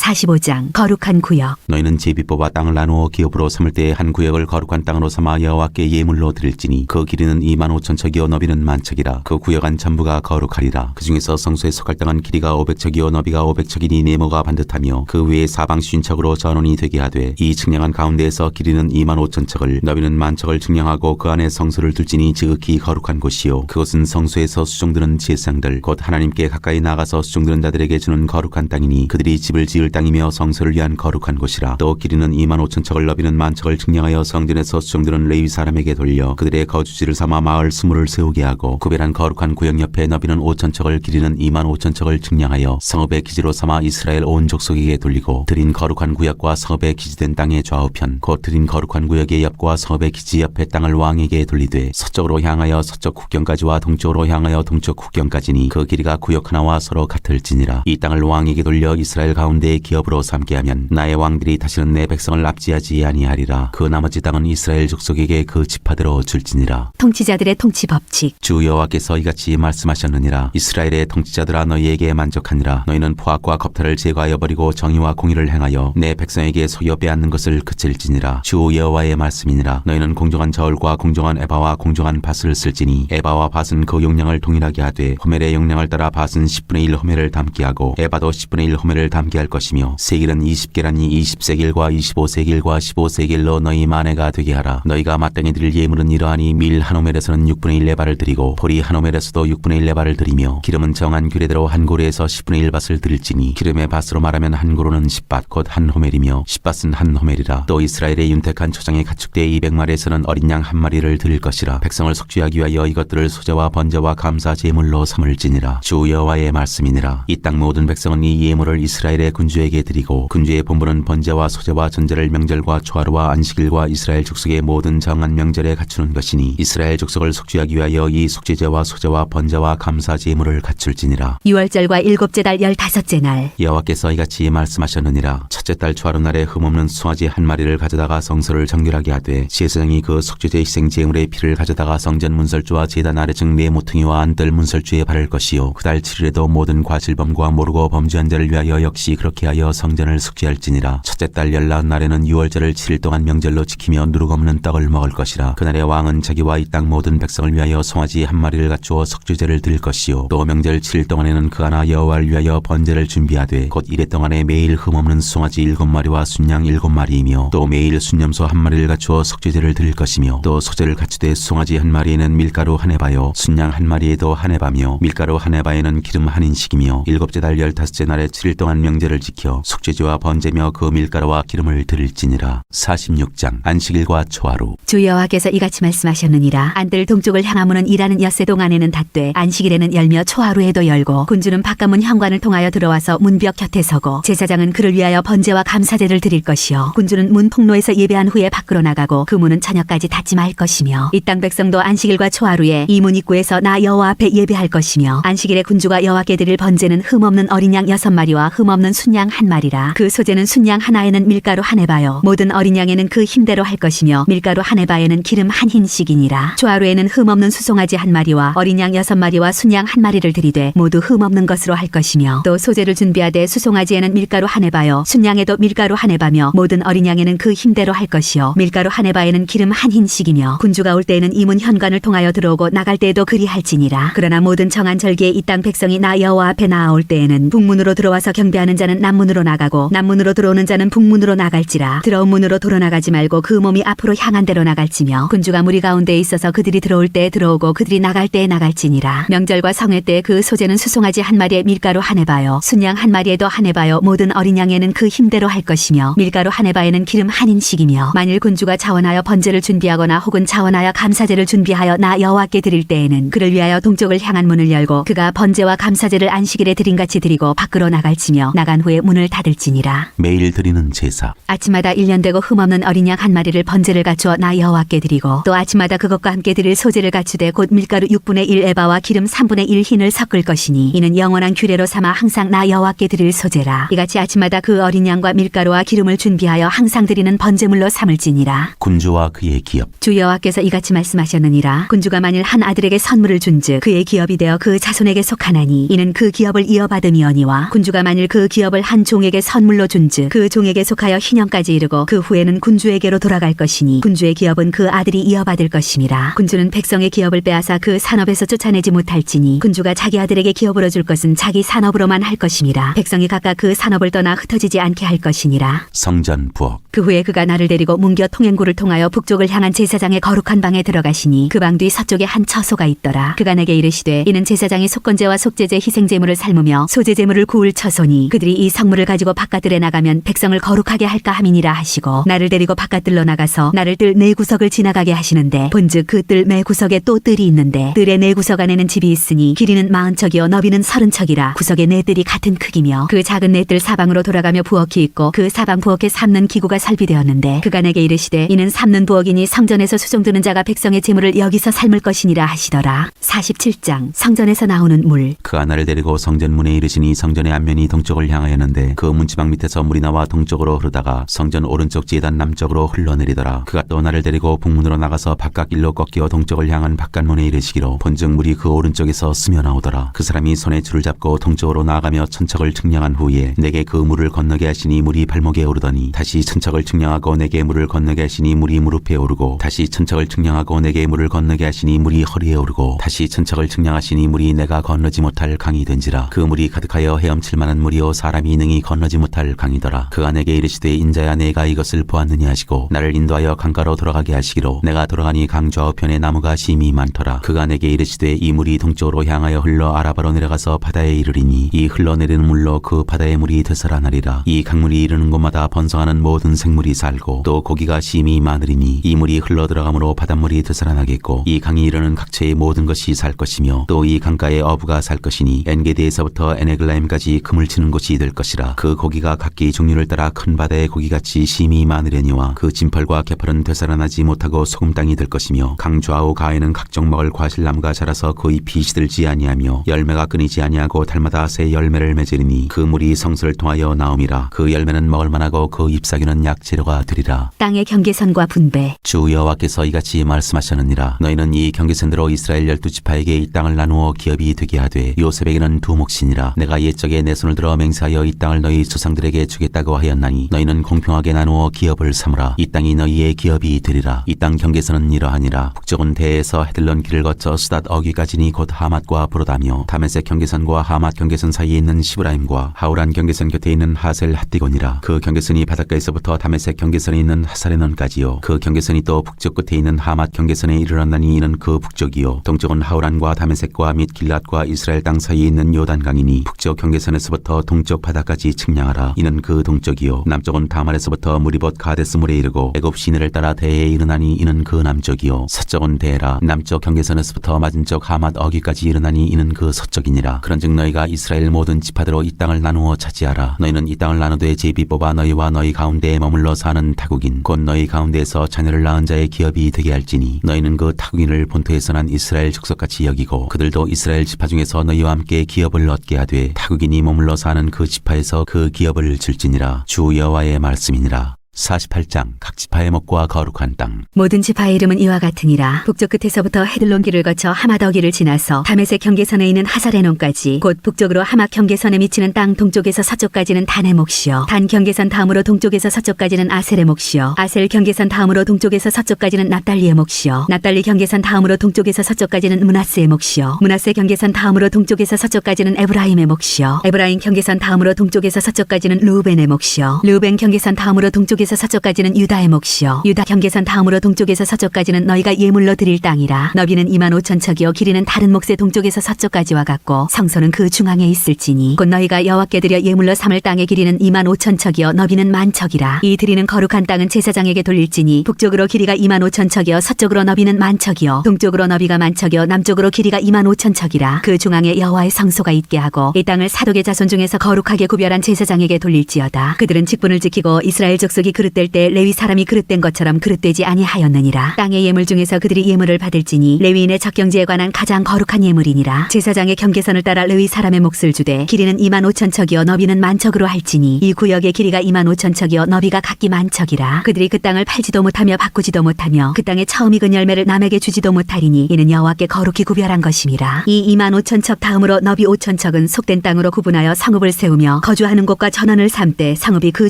45장 거룩한 구역. 너희는 제비 뽑아 땅을 나누어 기업으로 삼을 때에 한 구역을 거룩한 땅으로 삼아 여호와께 예물로 드릴지니 그 길이는 25,000척이요 너비는 10,000척이라. 그 구역 안 전부가 거룩하리라. 그 중에서 성소에 속할 땅은 길이가 500척이요 너비가 500척이니 네모가 반듯하며 그 위에 사방 50척으로 전원이 되게 하되 이 측량한 가운데에서 길이는 25,000척을 너비는 10,000척을 측량하고 그 안에 성소를 둘지니 지극히 거룩한 곳이요 그것은 성소에서 수종드는 제사장들 곧 하나님께 가까이 나가서 수종드는 자들에게 주는 거룩한 땅이니 그들이 집을 지을 땅이며 성소를 위한 거룩한 곳이라. 또 길이는 25,000척을 너비는 10,000척을 측량하여 성전에서 수종드는 레위 사람에게 돌려 그들의 거주지를 삼아 마을 스물을 세우게 하고 구별한 거룩한 구역 옆에 너비는 5,000척을 길이는 25,000척을 측량하여 성읍의 기지로 삼아 이스라엘 온 족속에게 돌리고 드린 거룩한 구역과 성읍의 기지된 땅의 좌우편 곧 드린 거룩한 구역의 옆과 성읍의 기지 옆의 땅을 왕에게 돌리되 서쪽으로 향하여 서쪽 국경까지와 동쪽으로 향하여 동쪽 국경까지니 그 길이가 구역 하나와 서로 같을지니라. 이 땅을 왕에게 돌려 이스라엘 가운데의 기업으로 삼게 하면 나의 왕들이 다시는 내 백성을 납치하지 아니하리라. 그 나머지 땅은 이스라엘 족속에게 그 지파대로 줄지니라. 통치자들의 통치 법칙. 주 여호와께서 이같이 말씀하셨느니라. 이스라엘의 통치자들아 너희에게 만족하니라. 너희는 포악과 겁탈을 제거하여 버리고 정의와 공의를 행하여 내 백성에게 속여 빼앗는 것을 그칠지니라. 주 여호와의 말씀이니라. 너희는 공정한 저울과 공정한 에바와 공정한 밧을 쓸지니 에바와 밧은 그 용량을 동일하게 하되 호멜의 용량을 따라 밧은 10분의 1 호멜을 담게 하고 에바도 10분의 1 호멜을 담게 할 것이며 세길은 20계란이 20세길과 25세길과 15세길로 너희 만회가 되게 하라. 너희가 마땅히 드릴 예물은 이러하니 밀 한 호멜에서는 6분의 1 레바를 드리고 보리 한 호멜에서도 6분의 1 레바를 드리며 기름은 정한 규례대로 한 고루에서 10분의 1 밧을 드릴지니 기름의 밧으로 말하면 한 고루는 10밧 곧 한 호멜이며 10밧은 한 호멜이라. 또 이스라엘의 윤택한 초장에 가축대 200마리에서는 어린 양 한 마리를 드릴 것이라. 백성을 속죄하기 위하여 이것들을 소제와 번제와 감사 제물로 삼을지니라. 주 여호와의 말씀이니라. 이 땅 모든 백성은 이 예물을 이스라엘의 군주에게 드리고 군주의 본분은 번제와 소제와 전제를 명절과 초하루와 안식일과 이스라엘 족속의 모든 정한 명절에 갖추는 것이니 이스라엘 족속을 속죄하기 위하여 이 속죄제와 소제와 번제와 감사 제물을 갖출지니라. 6월절과 일곱째 달 15째 날. 여호와께서 이같이 말씀하셨느니라. 첫째 달 초하루 날에 흠없는 송아지 한 마리를 가져다가 성소를 정결하게 하되 제사장이 그 속죄제 희생 제물의 피를 가져다가 성전 문설주와 제단 아래층 네 모퉁이와 안뜰 문설주에 바를 것이요 그 달 7일에도 모든 과실범과 모르고 범죄한 자를 위하여 역시 그렇게 하여 성전을 속죄할지니라. 첫째 달 열나은 날에는 6월절을 7일 동안 명절로 지키며 누룩 없는 떡을 먹을 것이라. 그날에 왕은 자기와 이 땅 모든 백성을 위하여 송아지 한 마리를 갖추어 속죄제를 드릴 것이요 또 명절 7일 동안에는 그 하나 여호와를 위하여 번제를 준비하되 곧 이래 동안에 매일 흠없는 송아지 7마리와 순양 7마리이며 또 매일 순염소 한 마리를 갖추어 속죄제를 드릴 것이며 또 소제를 갖추되 송아지 한 마리에는 밀가루 한 에바요 순양 한 마리에도 한 에바며 밀가루 한 에바에는 기름 한 인식이며 일곱째 달 15째 날에 7일 동안 명제를 지켜 속죄제와 번제며 그 밀가루와 기름을 드릴지니라. 46장 안식일과 초하루. 주 여호와께서 이같이 말씀하셨느니라. 안뜰 동쪽을 향하문은 일하는 엿새 동안에는 닫되 안식일에는 열며 초하루에도 열고 군주는 바깥문 현관을 통하여 들어와서 문벽 곁에 서고 제사장은 그를 위하여 번제와 감사제를 드릴 것이요 군주는 문 폭로에서 예배한 후에 밖으로 나가고 그 문은 저녁까지 닫지 말 것이며 이 땅 백성도 안식일과 초하루에 이 문 입구에서 나 여호와 앞에 예배할 것이며 안식일에 군주가 여호와께 드릴 번제는 흠없는 어린 양 6마리와 흠없는 순양 한 마리라. 그 소제는 순양 하나에는 밀가루 한 에바요 모든 어린 양에는 그 힘대로 할 것이며 밀가루 한 에바에는 기름 한 흰씩이니라. 초하루에는 흠없는 수송아지 한 마리와 어린 양 6마리와 순양 한 마리를 드리되 모두 흠없는 것으로 할 것이며 또 소제를 준비하되 수송아지에는 밀가루 한 에바요 순양에도 밀가루 한 에바며 모든 어린 양에는 그 힘대로 할 것이요 밀가루 한 에바에는 기름 한 흰씩이며 군주가 올 때에는 이 문 현관을 통하여 들어오고 나갈 때에도 그리할지니라. 그러나 모든 정한 절기에 이 땅 백성이 나 여호와 앞에 나아올 때에는 북문으로 들어와서 경배하는 자는 남문으로 나가고 남문으로 들어오는 자는 북문으로 나갈지라. 들어온 문으로 돌아나가지 말고 그 몸이 앞으로 향한 대로 나갈지며 군주가 무리 가운데에 있어서 그들이 들어올 때에 들어오고 그들이 나갈 때에 나갈지니라. 명절과 성회 때 그 소제는 수송아지 한 마리에 밀가루 한 에바요 순양 한 마리에도 한 에바요 모든 어린 양에는 그 힘대로 할 것이며 밀가루 한 에바에는 기름 한 인씩이며 만일 군주가 자원하여 번제를 준비하거나 혹은 자원하여 감사제를 준비하여 나 여호와께 드릴 때에는 그를 위하여 동쪽을 향한 문을 열고 그가 번제와 감사제를 안식일에 드림같이 드리고 밖으로 나갈지며 나간 후에 문을 닫을지니라. 매일 드리는 제사. 아침마다 1년 되고 흠없는 어린 양 한 마리를 번제를 갖추어 나 여호와께 드리고 또 아침마다 그것과 함께 드릴 소제를 갖추되 곧 밀가루 6분의 1 에바와 기름 3분의 1 흰을 섞을 것이니 이는 영원한 규례로 삼아 항상 나 여호와께 드릴 소제라. 이같이 아침마다 그 어린 양과 밀가루와 기름을 준비하여 항상 드리는 번제물로 삼을지니라. 군주와 그의 기업. 주 여호와께서 이같이 말씀하셨느니라. 군주가 만일 한 아들에게 선물을 준즉 그의 기업이 되어 그 자손에게 속하나니 이는 그 기업을 이어받음이오니와 군주가 만일 그 기업을 한 한 종에게 선물로 준즉 그 종에게 속하여 희년까지 이르고 그 후에는 군주에게로 돌아갈 것이니 군주의 기업은 그 아들이 이어받을 것임이라. 군주는 백성의 기업을 빼앗아 그 산업에서 쫓아내지 못할지니 군주가 자기 아들에게 기업으로 줄 것은 자기 산업으로만 할 것임이라. 백성이 각각 그 산업을 떠나 흩어지지 않게 할 것이니라. 성전 부엌. 그 후에 그가 나를 데리고 문교 통행구를 통하여 북쪽을 향한 제사장의 거룩한 방에 들어가시니 그 방 뒤 서쪽에 한 처소가 있더라. 그가 내게 이르시되 이는 제사장이 속건제와 속제제 희생제물을 삶으며 소제제물을 구울 처소니 그들이 이 성물을 가지고 바깥들에 나가면 백성을 거룩하게 할까 함이니라 하시고 나를 데리고 바깥들로 나가서 나를 뜰 네 구석을 지나가게 하시는데 본즉 그 뜰 매 구석에 또 뜰이 있는데 뜰의 네 구석 안에는 집이 있으니 길이는 40척이요 너비는 30척이라 구석의 네 뜰이 같은 크기며 그 작은 네 뜰 사방으로 돌아가며 부엌이 있고 그 사방 부엌에 삶는 기구가 설비되었는데 그가 내게 이르시되 이는 삶는 부엌이니 성전에서 수종드는 자가 백성의 제물을 여기서 삶을 것이니라 하시더라. 47장 성전에서 나오는 물. 그가 나를 데리고 성전문에 이르시니 성전의 앞면이 동쪽을 향하였는데 그 문지방 밑에서 물이 나와 동쪽으로 흐르다가 성전 오른쪽 제단 남쪽으로 흘러내리더라. 그가 또 나를 데리고 북문으로 나가서 바깥 길로 꺾여 동쪽을 향한 바깥문에 이르시기로 본즉 물이 그 오른쪽에서 스며 나오더라. 그 사람이 손에 줄을 잡고 동쪽으로 나아가며 천척을 측량한 후에 내게 그 물을 건너게 하시니 물이 발목에 오르더니 다시 천척을 측량하고 내게 물을 건너게 하시니 물이 무릎에 오르고 다시 천척을 측량하고 내게 물을 건너게 하시니 물이 허리에 오르고 다시 천척을 측량하시니 물이 내가 건너지 못할 강이 된지라. 그 물이 가득하여 헤엄칠 만한 물이요 사람이 능히 건너지 못할 강이더라. 그가 내게 이르시되 인자야 내가 이것을 보았느냐 하시고 나를 인도하여 강가로 돌아가게 하시기로 내가 돌아가니 강 좌우편에 나무가 심히 많더라. 그가 내게 이르시되 이 물이 동쪽으로 향하여 흘러 아라바로 내려가서 바다에 이르리니 이 흘러내리는 물로 그 바다의 물이 되살아나리라. 이 강물이 이르는 곳마다 번성하는 모든 생물이 살고 또 고기가 심히 많으리니 이 물이 흘러 들어가므로 바닷물이 되살아나겠고 이 강이 이르는 각처의 모든 것이 살 것이며 또 이 강가에 어부가 살 것이니 엔게디에서부터 에네글라임까지 그물 치는 곳이 될 것이라. 그 고기가 각기 종류를 따라 큰 바다의 고기같이 심히 많으려니와 그 진펄과 개펄은 되살아나지 못하고 소금 땅이 될 것이며 강 좌우 가에는 각종 먹을 과실나무가 자라서 그 잎이 시들지 아니하며 열매가 끊이지 아니하고 달마다 새 열매를 맺으리니 그 물이 성소를 통하여 나옴이라. 그 열매는 먹을 만하고 그 잎사귀는 약재료가 되리라. 땅의 경계선과 분배. 주 여호와께서 이같이 말씀하셨느니라. 너희는 이 경계선대로 이스라엘 12지파에게 이 땅을 나누어 기업이 되게 하되 요셉에게는 두 몫이니라. 내가 옛적에 내 손을 들어 맹세하여 이 땅을 너희 조상들에게 주겠다고 하였나니 너희는 공평하게 나누어 기업을 삼으라. 이 땅이 너희의 기업이 되리라. 이 땅 경계선은 이러하니라. 북쪽은 대에서 헤들론 길을 거쳐 스닷 어귀까지니 곧 하맛과 브로다며 다메섹 경계선과 하맛 경계선 사이에 있는 시브라임과 하우란 경계선 곁에 있는 하셀 핫디곤이라. 그 경계선이 바닷가에서부터 다메섹 경계선에 있는 하사레논까지요. 그 경계선이 또 북쪽 끝에 있는 하맛 경계선에 이르렀나니 이는 그 북쪽이요. 동쪽은 하우란과 다메섹과 및 길랏과 이스라엘 땅 사이에 있는 요단강이니 북쪽 경계선에서부터 동쪽 바다까지 측량하라. 이는 그 동쪽이요. 남쪽은 다말에서부터 무리봇 가데스 물에 이르고 애굽 시내를 따라 대에 이르나니 이는 그 남쪽이요. 서쪽은 대라. 남쪽 경계선에서부터 맞은쪽 하맛 어귀까지 이르나니 이는 그 서쪽이니라. 그런즉 너희가 이스라엘 모든 지파대로 이 땅을 나누어 차지하라. 너희는 이 땅을 나누되 제비 뽑아 너희와 너희 가운데에 머물러 사는 타국인 곧 너희 가운데에서 자녀를 낳은 자의 기업이 되게 할지니 너희는 그 타국인을 본토에서 난 이스라엘 족속같이 여기고 그들도 이스라엘 지파 중에서 너희와 함께 기업을 얻게 하되 타국인이 머물러 사는 그 지파에서 그 기업을 줄지니라. 주 여호와의 말씀이니라. 48장 각 지파의 먹과 거룩한 땅. 모든 지파의 이름은 이와 같으니라. 북쪽 끝에서부터 헤들론 길을 거쳐 하맛 어귀를 지나서 다메섹 경계선에 있는 하사레논까지 곧 북쪽으로 하맛 경계선에 미치는 땅 동쪽에서 서쪽까지는 단의 몫이요. 단 경계선 다음으로 동쪽에서 서쪽까지는 아셀의 몫이요. 아셀 경계선 다음으로 동쪽에서 서쪽까지는 납달리의 몫이요. 납달리 경계선 다음으로 동쪽에서 서쪽까지는 므낫세의 몫이요. 므낫세 경계선 다음으로 동쪽에서 서쪽까지는 에브라임의 몫이요. 에브라임 경계선 다음으로 동쪽에서 서쪽까지는 르우벤의 몫이요. 르우벤 경계선 다음으로 동쪽에서 서쪽까지는 유다의 몫이요. 유다 경계선 다음으로 동쪽에서 서쪽까지는 너희가 예물로 드릴 땅이라. 너비는 25,000척이요 길이는 다른 몫의 동쪽에서 서쪽까지와 같고 성소는 그 중앙에 있을지니 곧 너희가 여호와께 드려 예물로 삼을 땅의 길이는 25,000척이요 너비는 10,000척이라. 이 드리는 거룩한 땅은 제사장에게 돌릴지니 북쪽으로 길이가 25,000척이요 서쪽으로 너비는 10,000척이요 동쪽으로 너비가 10,000척이요 남쪽으로 길이가 25,000척이라. 그 중앙에 여호와의 성소가 있게 하고 이 땅을 사독의 자손 중에서 거룩하게 구별한 제사장에게 돌릴지어다. 그들은 직분을 지키고 이스라엘 족속이 그릇될 때 레위 사람이 그릇된 것처럼 그릇되지 아니하였느니라. 땅의 예물 중에서 그들이 예물을 받을지니 레위인의 적경지에 관한 가장 거룩한 예물이니라. 제사장의 경계선을 따라 레위 사람의 몫을 주되 길이는 25,000척이요 너비는 10,000척으로 할지니 이 구역의 길이가 25,000척이요 너비가 각기 10,000척이라. 그들이 그 땅을 팔지도 못하며 바꾸지도 못하며 그 땅에 처음 익은 열매를 남에게 주지도 못하리니 이는 여호와께 거룩히 구별한 것임이라. 이 25,000척 다음으로 너비 5,000척은 속된 땅으로 구분하여 성읍을 세우며 거주하는 곳과 전원을 삼되 성읍이 그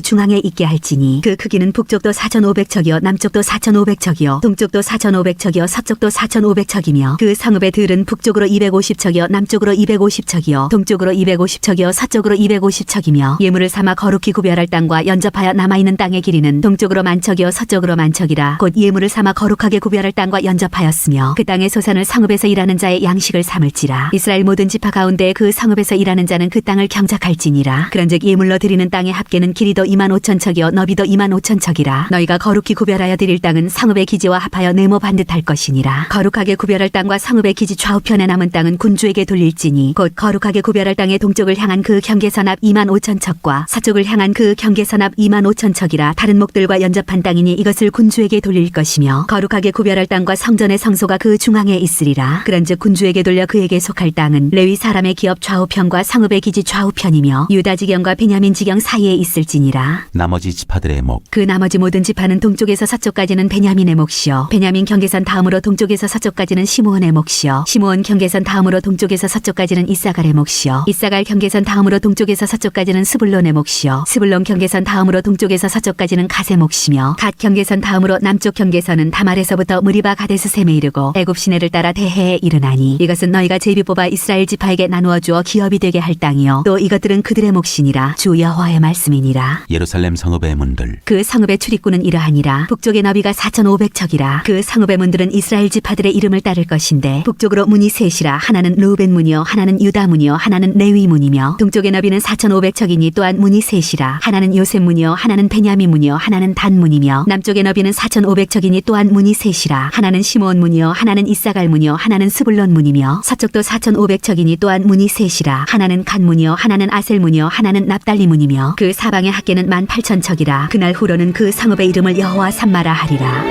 중앙에 있게 할지니 그 크기는 북쪽도 4,500척이요 남쪽도 4,500척이요 동쪽도 4,500척이요 서쪽도 4,500척이며 그 성읍의 들은 북쪽으로 250척이요 남쪽으로 250척이요 동쪽으로 250척이요 서쪽으로 250척이며 예물을 삼아 거룩히 구별할 땅과 연접하여 남아있는 땅의 길이는 동쪽으로 10,000척이요 서쪽으로 10,000척이라. 곧 예물을 삼아 거룩하게 구별할 땅과 연접하였으며 그 땅의 소산을 성읍에서 일하는 자의 양식을 삼을지라. 이스라엘 모든 지파 가운데 그 성읍에서 일하는 자는 그 땅을 경작할지니라. 그런즉 예물로 드리는 땅의 합계는 길이도 25,000척이요 너비도 25,000척이라. 너희가 거룩히 구별하여 드릴 땅은 성읍의 기지와 합하여 네모 반듯할 것이니라. 거룩하게 구별할 땅과 성읍의 기지 좌우편에 남은 땅은 군주에게 돌릴지니 곧 거룩하게 구별할 땅의 동쪽을 향한 그 경계선 앞 25,000척과 서쪽을 향한 그 경계선 앞 25,000척이라. 다른 목들과 연접한 땅이니 이것을 군주에게 돌릴 것이며 거룩하게 구별할 땅과 성전의 성소가 그 중앙에 있으리라. 그런즉 군주에게 돌려 그에게 속할 땅은 레위 사람의 기업 좌우편과 성읍의 기지 좌우편이며 유다 지경과 베냐민 지경 사이에 있을지니라. 나머지 지파들의 목 그 나머지 모든 지파는 동쪽에서 서쪽까지는 베냐민의 몫이요 베냐민 경계선 다음으로 동쪽에서 서쪽까지는 시므온의 몫이요 시므온 경계선 다음으로 동쪽에서 서쪽까지는 이사갈의 몫이요 이사갈 경계선 다음으로 동쪽에서 서쪽까지는 스불론의 몫이요 스불론 경계선 다음으로 동쪽에서 서쪽까지는 갓의 몫이며 갓 경계선 다음으로 남쪽 경계선은 다말에서부터 무리바 가데스 셈에 이르고 애굽 시내를 따라 대해에 이르나니 이것은 너희가 제비 뽑아 이스라엘 지파에게 나누어 주어 기업이 되게 할 땅이요 또 이것들은 그들의 몫이니라. 주 여호와의 말씀이니라. 예루살렘 성읍의 문들 그 성읍의 출입구는 이러하니라. 북쪽의 너비가 4,500척이라. 그 성읍의 문들은 이스라엘 지파들의 이름을 따를 것인데 북쪽으로 문이 셋이라. 하나는 르우벤 문이요 하나는 유다 문이요 하나는 레위 문이며 동쪽의 너비는 4,500척이니 또한 문이 셋이라. 하나는 요셉 문이요 하나는 베냐민 문이요 하나는 단 문이며 남쪽의 너비는 4,500척이니 또한 문이 셋이라. 하나는 시므온 문이요 하나는 이사갈 문이요 하나는 스불론 문이며 서쪽도 4,500척이니 또한 문이 셋이라. 하나는 간 문이요 하나는 아셀 문이요 하나는 납달리 문이며 그 사방의 합계는 18,000척이라. 그날 후로는 그 성읍의 이름을 여호와 삼마라 하리라.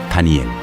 다니엘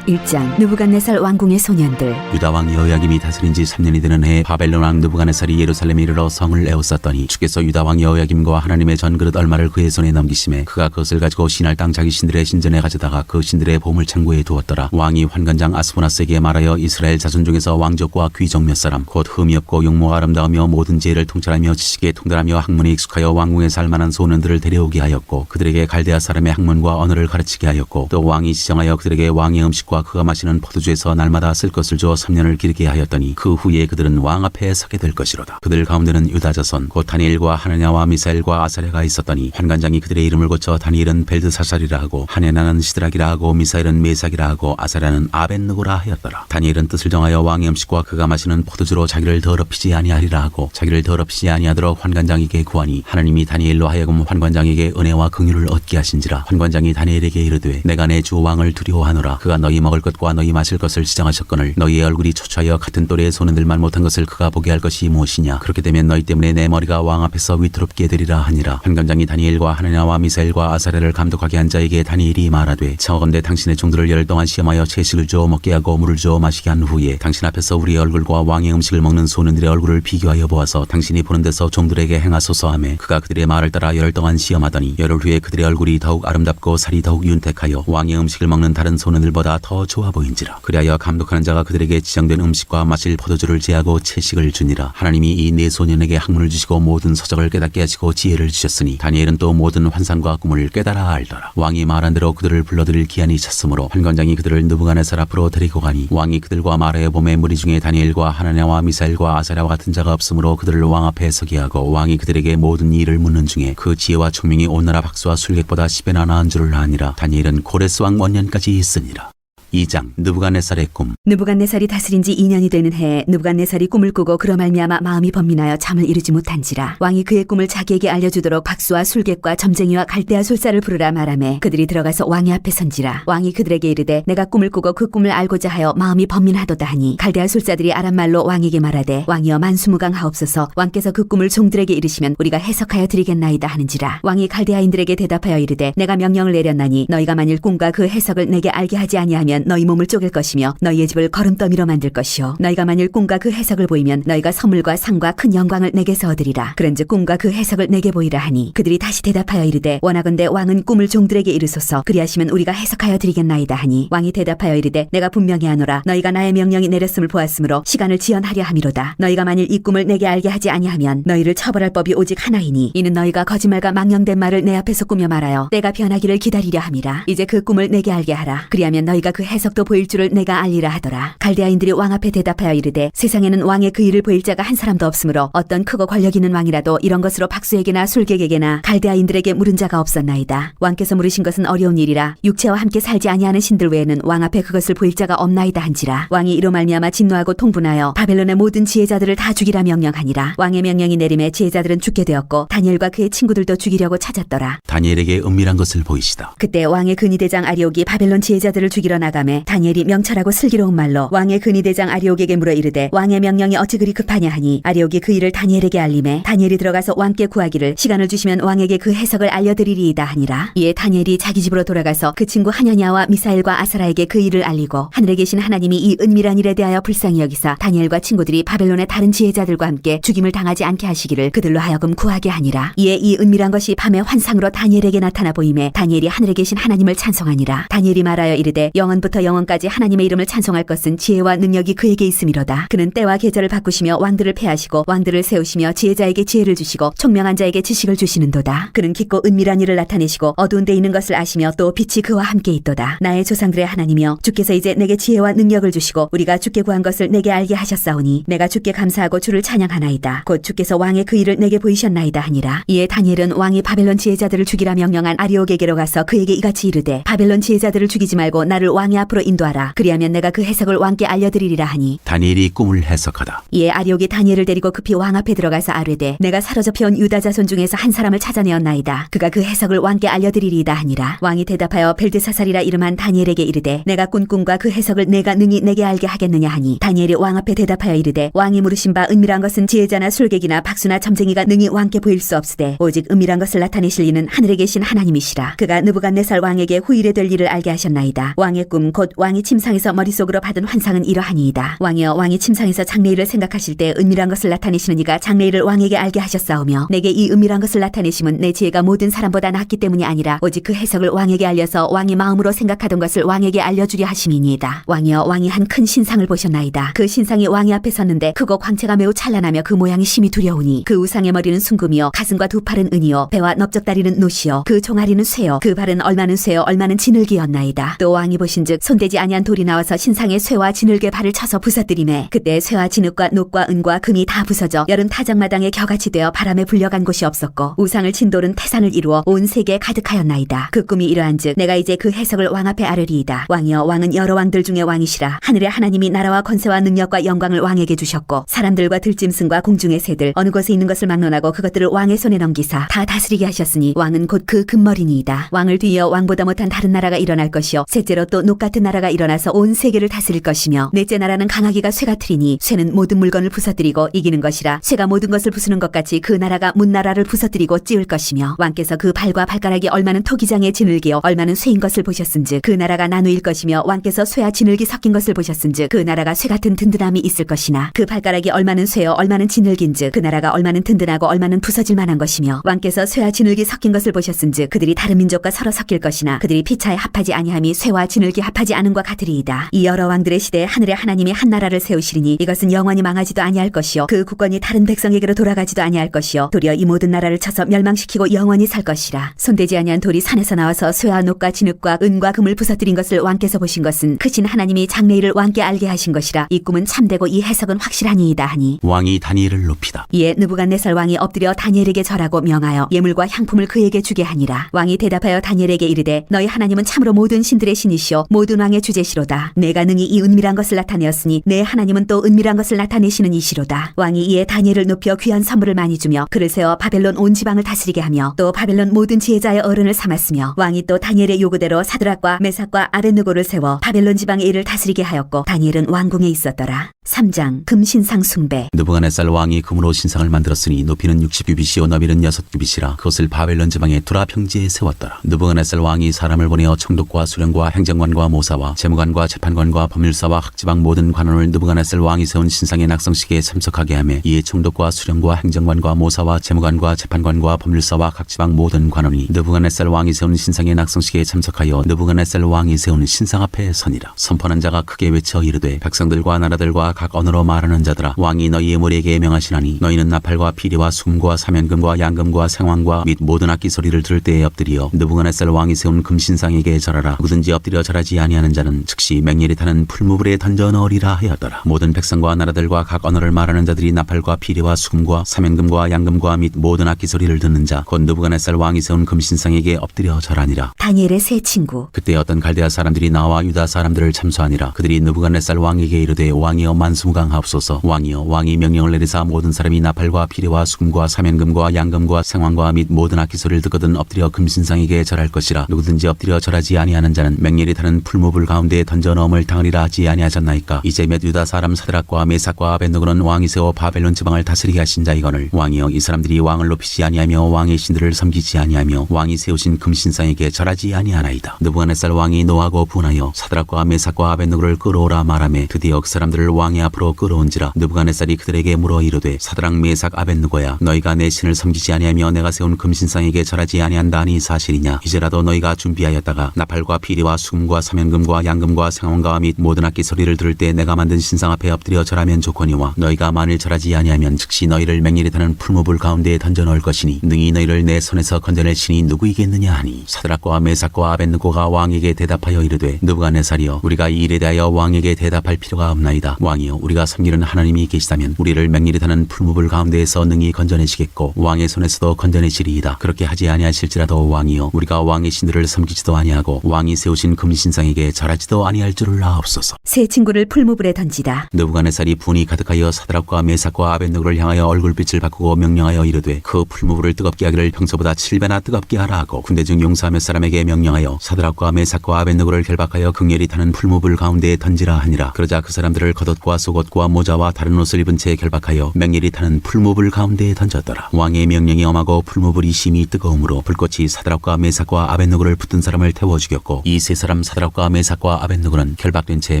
1장 느부갓네살 왕궁의 소년들. 유다 왕 여호야김이 다스린 지 3년이 되는 해에 바벨론 왕 느부갓네살이 예루살렘에 이르러 성을 에워쌌더니 주께서 유다 왕 여호야김과 하나님의 전그릇 얼마를 그의 손에 넘기심에 그가 그것을 가지고 신할 땅 자기 신들의 신전에 가져다가 그 신들의 보물 창고에 두었더라. 왕이 환관장 아스보나스에게 말하여 이스라엘 자손 중에서 왕족과 귀족 몇 사람 곧 흠이 없고 용모가 아름다우며 모든 지혜를 통찰하며 지식에 통달하며 학문에 익숙하여 왕궁에 살만한 소년들을 데려오게 하였고 그들에게 갈대아 사람의 학문과 언어를 가르치게 하였고 또 왕이 지정하여 그들에게 왕의 음식과 그가 마시는 포도주에서 날마다 쓸 것을 주어 3년을 기르게 하였더니 그 후에 그들은 왕 앞에 서게 될 것이로다. 그들 가운데는 유다 자손 곧 다니엘과 하나냐와 미사엘과 아사랴가 있었더니 환관장이 그들의 이름을 고쳐 다니엘은 벨드사살이라 하고 하냐나는 시드락이라 하고 미사엘은 메삭이라 하고 아사랴는 아벤느고라 하였더라. 다니엘은 뜻을 정하여 왕의 음식과 그가 마시는 포도주로 자기를 더럽히지 아니하리라 하고 자기를 더럽히지 아니하도록 환관장에게 구하니 하나님이 다니엘로 하여금 환관장에게 은혜와 긍휼을 얻게 하신지라. 환관장이 다니엘에게 이르되 내가 내 주 왕을 두려워하노라. 그가 너희 먹을 것과 너희 마실 것을 지정하셨거늘 너희의 얼굴이 초췌하여 같은 또래의 소년들만 못한 것을 그가 보게 할 것이 무엇이냐. 그렇기 때문에 너희 때문에 내 머리가 왕 앞에서 위태롭게 되리라 하니라. 환관장이 다니엘과 하나냐와 미사엘과 아사랴를 감독하게 한 자에게 다니엘이 말하되 청하건대 당신의 종들을 열 동안 시험하여 채식을 주어 먹게 하고 물을 주어 마시게 한 후에 당신 앞에서 우리의 얼굴과 왕의 음식을 먹는 소년들의 얼굴을 비교하여 보아서 당신이 보는 데서 종들에게 행하소서 하매 그가 그들의 말을 따라 열 동안 시험하더니 열흘 후에 그들의 얼굴이 더욱 아름답고 살이 더욱 윤택하여 왕의 음식을 먹는 다른 소년들보다 더 좋아 보인지라. 그리하여 감독하는 자가 그들에게 지정된 음식과 마실 포도주를 제하고 채식을 주니라. 하나님이 이 네 소년에게 학문을 주시고 모든 서적을 깨닫게 하시고 지혜를 주셨으니 다니엘은 또 모든 환상과 꿈을 깨달아 알더라. 왕이 말한 대로 그들을 불러들일 기한이 찼으므로 환관장이 그들을 느부갓네살 앞으로 데리고 가니 왕이 그들과 말하여 보매 무리 중에 다니엘과 하나냐와 미사엘과 아사랴와 같은 자가 없으므로 그들을 왕 앞에 서게 하고 왕이 그들에게 모든 일을 묻는 중에 그 지혜와 총명이 온 나라 박수와 술객보다 10배나 나은 줄을 아니라. 다니엘은 고레스 왕 원년까지 있으니라. 2장 느부갓네살의 꿈. 느부갓네살이 다스린 지 2년이 되는 해에 느부갓네살이 꿈을 꾸고 그로 말미암아 마음이 번민하여 잠을 이루지 못한지라. 왕이 그의 꿈을 자기에게 알려주도록 박수와 술객과 점쟁이와 갈대아 술사를 부르라 말하매 그들이 들어가서 왕의 앞에 선지라. 왕이 그들에게 이르되 내가 꿈을 꾸고 그 꿈을 알고자 하여 마음이 번민하도다 하니 갈대아 술사들이 아람말로 왕에게 말하되 왕이여 만수무강하옵소서. 왕께서 그 꿈을 종들에게 이르시면 우리가 해석하여 드리겠나이다 하는지라. 왕이 갈대아인들에게 대답하여 이르되 내가 명령을 내렸나니 너희가 만일 꿈과 그 해석을 내게 알게 하지 아니하면 너희 몸을 쪼갤 것이며 너희의 집을 거름더미로 만들 것이요 너희가 만일 꿈과 그 해석을 보이면 너희가 선물과 상과 큰 영광을 내게서 얻으리라. 그런즉 꿈과 그 해석을 내게 보이라 하니 그들이 다시 대답하여 이르되 원하건대 왕은 꿈을 종들에게 이르소서. 그리하시면 우리가 해석하여 드리겠나이다 하니 왕이 대답하여 이르되 내가 분명히 하노라. 너희가 나의 명령이 내렸음을 보았으므로 시간을 지연하려 함이로다. 너희가 만일 이 꿈을 내게 알게 하지 아니하면 너희를 처벌할 법이 오직 하나이니 이는 너희가 거짓말과 망령된 말을 내 앞에서 꾸며 말하여 때가 변하기를 기다리려 함이라. 이제 그 꿈을 내게 알게 하라. 그리하면 너희가 그 해석도 보일 줄을 내가 알리라 하더라. 갈대아인들이 왕 앞에 대답하여 이르되 세상에는 왕의 그 일을 보일 자가 한 사람도 없으므로 어떤 크고 권력 있는 왕이라도 이런 것으로 박수에게나 술객에게나 갈대아인들에게 물은 자가 없었나이다. 왕께서 물으신 것은 어려운 일이라 육체와 함께 살지 아니하는 신들 외에는 왕 앞에 그것을 보일 자가 없나이다 한지라. 왕이 이로 말미암아 진노하고 통분하여 바벨론의 모든 지혜자들을 다 죽이라 명령하니라. 왕의 명령이 내림에 지혜자들은 죽게 되었고 다니엘과 그의 친구들도 죽이려고 찾았더라. 다니엘에게 은밀한 것을 보이시다. 그때 왕의 근위대장 아리옥이 바벨론 지혜자들을 죽이러 나가매 다니엘이 명철하고 슬기로운 말로 왕의 근위대장 아리옥에게 물어 이르되 왕의 명령이 어찌 그리 급하냐 하니 아리옥이 그 일을 다니엘에게 알림해 다니엘이 들어가서 왕께 구하기를 시간을 주시면 왕에게 그 해석을 알려드리리이다 하니라. 이에 다니엘이 자기 집으로 돌아가서 그 친구 하냐냐와 미사엘과 아사라에게 그 일을 알리고 하늘에 계신 하나님이 이 은밀한 일에 대하여 불쌍히 여기사 다니엘과 친구들이 바벨론의 다른 지혜자들과 함께 죽임을 당하지 않게 하시기를 그들로 하여금 구하게 하니라. 이에 이 은밀한 것이 밤의 환상으로 다니엘에게 나타나 보임에 다니엘이 하늘에 계신 하나님을 찬송하니라. 다니엘이 말하여 이르되 영원부터 영원까지 하나님의 이름을 찬송할 것은 지혜와 능력이 그에게 있음이로다. 그는 때와 계절을 바꾸시며 왕들을 패하시고 왕들을 세우시며 지혜자에게 지혜를 주시고 총명한 자에게 지식을 주시는도다. 그는 깊고 은밀한 일을 나타내시고 어두운 데 있는 것을 아시며 또 빛이 그와 함께 있도다. 나의 조상들의 하나님이여 주께서 이제 내게 지혜와 능력을 주시고 우리가 주께 구한 것을 내게 알게 하셨사오니 내가 주께 감사하고 주를 찬양하나이다. 곧 주께서 왕의 그 일을 내게 보이셨나이다 하니라. 이에 다니엘은 왕이 바벨론 지혜자들을 죽이라 명령한 아리옥에게로 가서 그에게 이같이 이르되 바벨론 지혜자들을 죽이지 말고 나를 왕의 앞으로 인도하라. 그리하면 내가 그 해석을 왕께 알려드리리라 하니 다니엘이 꿈을 해석하다. 이에 아리옥이 다니엘을 데리고 급히 왕 앞에 들어가서 아뢰되 내가 사로잡혀온 유다 자손 중에서 한 사람을 찾아내었나이다. 그가 그 해석을 왕께 알려드리리이다 하니라. 왕이 대답하여 벨드사살이라 이름한 다니엘에게 이르되 내가 꾼 꿈과 그 해석을 내가 능히 내게 알게 하겠느냐 하니 다니엘이 왕 앞에 대답하여 이르되 왕이 물으신 바 은밀한 것은 지혜자나 술객이나 박수나 점쟁이가 능히 왕께 보일 수 없으되 오직 은밀한 것을 나타내실 이는 하늘에 계신 하나님이시라. 그가 느부갓네살 왕에게 후일에 될 일을 알게 하셨나이다. 왕의 꿈 곧 왕이 침상에서 머릿속으로 받은 환상은 이러하니이다. 왕이여 왕이 침상에서 장래일을 생각하실 때 은밀한 것을 나타내시는 이가 장래일을 왕에게 알게 하셨사오며 내게 이 은밀한 것을 나타내심은 내 지혜가 모든 사람보다 낫기 때문이 아니라 오직 그 해석을 왕에게 알려서 왕이 마음으로 생각하던 것을 왕에게 알려주려 하심이니이다. 왕이여 왕이 한 큰 신상을 보셨나이다. 그 신상이 왕의 앞에 섰는데 크고 광채가 매우 찬란하며 그 모양이 심히 두려우니 그 우상의 머리는 순금이요 가슴과 두 팔은 은이요 배와 넓적다리는 노시요 그 종아리는 쇠요 그 발은 얼마는 쇠요 얼마는 진흙이었나이다. 또 왕이 보신즉 손대지 아니한 돌이 나와서 신상의 쇠와 진흙의 발을 쳐서 부서뜨리매 그때 쇠와 진흙과 녹과 은과 금이 다 부서져 여름 타작마당에 겨같이 되어 바람에 불려간 곳이 없었고 우상을 친 돌은 태산을 이루어 온 세계에 가득하였나이다. 그 꿈이 이러한즉 내가 이제 그 해석을 왕 앞에 아뢰리이다. 왕이여 왕은 여러 왕들 중에 왕이시라. 하늘의 하나님이 나라와 권세와 능력과 영광을 왕에게 주셨고 사람들과 들짐승과 공중의 새들 어느 곳에 있는 것을 막론하고 그것들을 왕의 손에 넘기사 다 다스리게 하셨으니 왕은 곧 그 금머리니이다. 왕을 뒤이어 왕보다 못한 다른 나라가 일어날 것이요 셋째로 또 녹 같은 나라가 일어나서 온 세계를 다스릴 것이며 넷째 나라는 강하기가 쇠 같으리니 쇠는 모든 물건을 부서뜨리고 이기는 것이라 쇠가 모든 것을 부수는 것 같이 그 나라가 문나라를 부서뜨리고 찌울 것이며 왕께서 그 발과 발가락이 얼마는 토기장의 진흙이요 얼마는 쇠인 것을 보셨은즉 그 나라가 나누일 것이며 왕께서 쇠와 진흙이 섞인 것을 보셨은즉 그 나라가 쇠 같은 든든함이 있을 것이나 그 발가락이 얼마는 쇠요 얼마는 진흙인즉 그 나라가 얼마는 든든하고 얼마는 부서질 만한 것이며 왕께서 쇠와 진흙이 섞인 것을 보셨은즉 그들이 다른 민족과 서로 섞일 것이나 그들이 피차에 합하지 아니함이 쇠와 진흙이 합하지 않음과 같으리이다. 이 여러 왕들의 시대에 하늘의 하나님이 한 나라를 세우시리니 이것은 영원히 망하지도 아니할 것이요 그 국권이 다른 백성에게로 돌아가지도 아니할 것이요 도리어 이 모든 나라를 쳐서 멸망시키고 영원히 살 것이라. 손대지 아니한 돌이 산에서 나와서 쇠와 녹과 진흙과 은과 금을 부서뜨린 것을 왕께서 보신 것은 크신 하나님이 장래일을 왕께 알게 하신 것이라. 이 꿈은 참되고 이 해석은 확실하니이다 하니 왕이 다니엘을 높이다. 이에 느부갓네살 왕이 엎드려 다니엘에게 절하고 명하여 예물과 향품을 그에게 주게 하니라. 왕이 대답하여 다니엘에게 이르되 너희 하나님은 참으로 모든 신들의 신이시오 모든 왕의 주제시로다. 내가 능히 이 은밀한 것을 나타내었으니 내 하나님은 또 은밀한 것을 나타내시는 이시로다. 왕이 이에 다니엘을 높여 귀한 선물을 많이 주며 그를 세워 바벨론 온 지방을 다스리게 하며 또 바벨론 모든 지혜자의 어른을 삼았으며 왕이 또 다니엘의 요구대로 사드락과 메삭과 아벳느고를 세워 바벨론 지방의 일을 다스리게 하였고 다니엘은 왕궁에 있었더라. 3장 금신상 숭배. 느부갓네살 왕이 금으로 신상을 만들었으니 높이는 60규빗이요 너비는 6규빗이라 그것을 바벨론 지방의 두라 평지에 세웠더라. 느부갓네살 왕이 사람을 보내어 총독과 수령과 행정관과 모사와 재무관과 재판관과 법률사와 각 지방 모든 관원을 느부갓네살 왕이 세운 신상의 낙성식에 참석하게 하며 이에 총독과 수령과 행정관과 모사와 재무관과 재판관과 법률사와 각 지방 모든 관원이 느부갓네살 왕이 세운 신상의 낙성식에 참석하여 느부갓네살 왕이 세운 신상 앞에 서니라. 선포하는 자가 크게 외쳐 이르되 백성들과 나라들과 각 언어로 말하는 자들아 왕이 너희의 머리에게 명하시나니 너희는 나팔과 피리와 수금과 사면금과 양금과 생황과 및 모든 악기 소리를 들을 때에 엎드리어 느부갓네살 왕이 세운 금신상에게 절하라. 누구든지 엎드려 절하지 아니하는 자는 즉시 맹렬히 타는 풀무불에 던져 넣으리라 하였더라. 모든 백성과 나라들과 각 언어를 말하는 자들이 나팔과 피리와 수금과 사면금과 양금과 및 모든 악기 소리를 듣는 자 곧 느부갓네살 왕이 세운 금신상에게 엎드려 절하니라. 다니엘의 세 친구. 그때 어떤 갈대아 사람들이 나와 유다 사람들을 참수하니라. 그들이 느부갓네살 왕에게 이르되 왕이여 만수무강하옵소서. 왕이여 왕이 명령을 내리사 모든 사람이 나팔과 피리와 수금과 사면금과 양금과 생황과 및 모든 악기 소리를 듣거든 엎드려 금신상에게 절할 것이라. 누구든지 엎드려 절하지 아니하는 자는 맹렬히 타는 풀무불 가운데에 던져 넣음을 당하리라 하지 아니하셨나이까. 이제 몇 유다 사람 사드락과 메삭과 아벳느고는 왕이 세워 바벨론 지방을 다스리게 하신 자이거늘 왕이여 이 사람들이 왕을 높이지 아니하며 왕의 신들을 섬기지 아니하며 왕이 세우신 금신상에게 절하지 아니하나이다. 느부갓네살 왕이 노하고 분하여 사드락과 메삭과 아벳느고를 끌어오라 말하매 드디어 그 사람들을 왕의 앞으로 끌어온지라. 느부갓네살이 그들에게 물어 이르되 사드락 메삭 아벳느고야 너희가 내 신을 섬기지 아니하며 내가 세운 금신상에게 절하지 아니한다니 사실이냐. 이제라도 너희가 준비하였다가 나팔과 피리와 수금과 사면금과 양금과 생황과 및 모든 악기 소리를 들을 때 내가 만든 신상 앞에 엎드려 절하면 좋거니와 너희가 만일 절하지 아니하면 즉시 너희를 맹렬히 타는 풀무불 가운데에 던져 넣을 것이니 능히 너희를 내 손에서 건져낼 신이 누구이겠느냐 하니 사드락과 메삭과 아벳느고가 왕에게 대답하여 이르되 느부갓네살이여 우리가 이 일에 대하여 왕에게 대답할 필요가 없나이다. 왕이여 우리가 섬기는 하나님이 계시다면 우리를 맹렬히 타는 풀무불 가운데에서 능히 건져내시겠고 왕의 손에서도 건져내시리이다. 그렇게 하지 아니하실지라도 왕이여 우리가 왕의 신들을 섬기지도 아니하고 왕이 세우신 금신상에게 절하지도 아니할 줄을 아옵소서. 세 친구를 풀무불에 던지다. 느부갓네살이 분이 가득하여 사드락과 메삭과 아벳느고를 향하여 얼굴빛을 바꾸고 명령하여 이르되 그 풀무불을 뜨겁게 하기를 평소보다 7배나 뜨겁게 하라 하고 군대 중 용사 몇 사람에게 명령하여 사드락과 메삭과 아벳느고를 결박하여 극렬히 타는 풀무불 가운데에 던지라 하니라. 그러자 그 사람들을 겉옷과 속옷과 모자와 다른 옷을 입은 채 결박하여 맹렬히 타는 풀무불 가운데에 던졌더라. 왕의 명령이 엄하고 풀무불이 심히 뜨거움으로 불꽃이 사드락과 메삭과 아벳느고를 붙든 사람을 태워 죽였고 이 세 사람 사드락과 메삭과 아벳느고는 결박된 채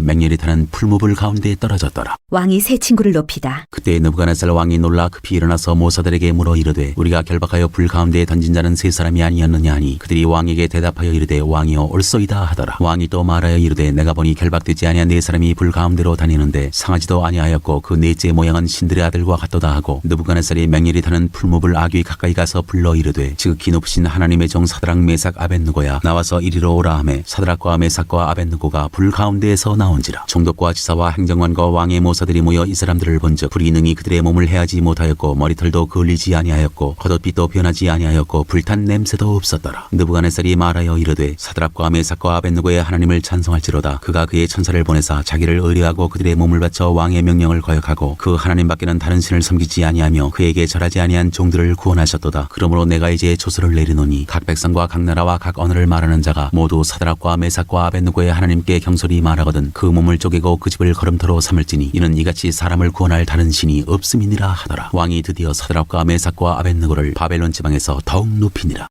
맹렬히 타는 풀무불 가운데에 떨어졌더라. 왕이 세 친구를 높이다. 그때 느부갓네살 왕이 놀라 급히 일어나서 모사들에게 물어 이르되 우리가 결박하여 불 가운데에 던진 자는 세 사람이 아니었느냐 하니 그들이 왕에게 대답하여 이르되 왕이여 옳소이다 하더라. 왕이 또 말하여 이르되 내가 보니 결박되지 아니한 네 사람이 불 가운데로 다니는데 상하지도 아니하였고 그 넷째 모양은 신들의 아들과 같도다 하고 느부갓네살이 맹렬히 타는 풀무불 아귀 가까이 가서 불러 이르되 지극히 높으신 하나님의 종 사드락 메삭 아벳느고야 나와서 이리로 오라 하매 사드락과 메삭과 아벳느고가 불 가운데에서 나온지라. 총독과 지사와 행정관과 왕의 모사들이 모여 이 사람들을 본즉 불이 능히 그들의 몸을 해하지 못하였고 머리털도 그을리지 아니하였고 겉옷빛도 변하지 아니하였고 불탄 냄새도 없었더라. 느부갓네살이 말하여 이르되 사드락과 메삭과 아벳느고의 하나님을 찬송할지로다. 그가 그의 천사를 보내사 자기를 의뢰하고 그들의 몸을 바쳐 왕의 명령을 거역하고 그 하나님밖에는 다른 신을 섬기지 아니하며 그에게 절하지 아니한 종들을 구원하셨도다. 그러므로 내가 이제 조서를 내리노니 각 백성과 각 나라와 각 언어를 말하는 자가 모두 사드락과 메삭과 아벳느고의 하나님께 경솔히 말하거든 그 몸을 쪼개고 그 집을 걸음터로 삼을지니 이는 이같이 사람을 구원할 다른 신이 없음이니라 하더라. 왕이 드디어 사드락과 메삭과 아벳느고를 바벨론 지방에서 더욱 높이니라.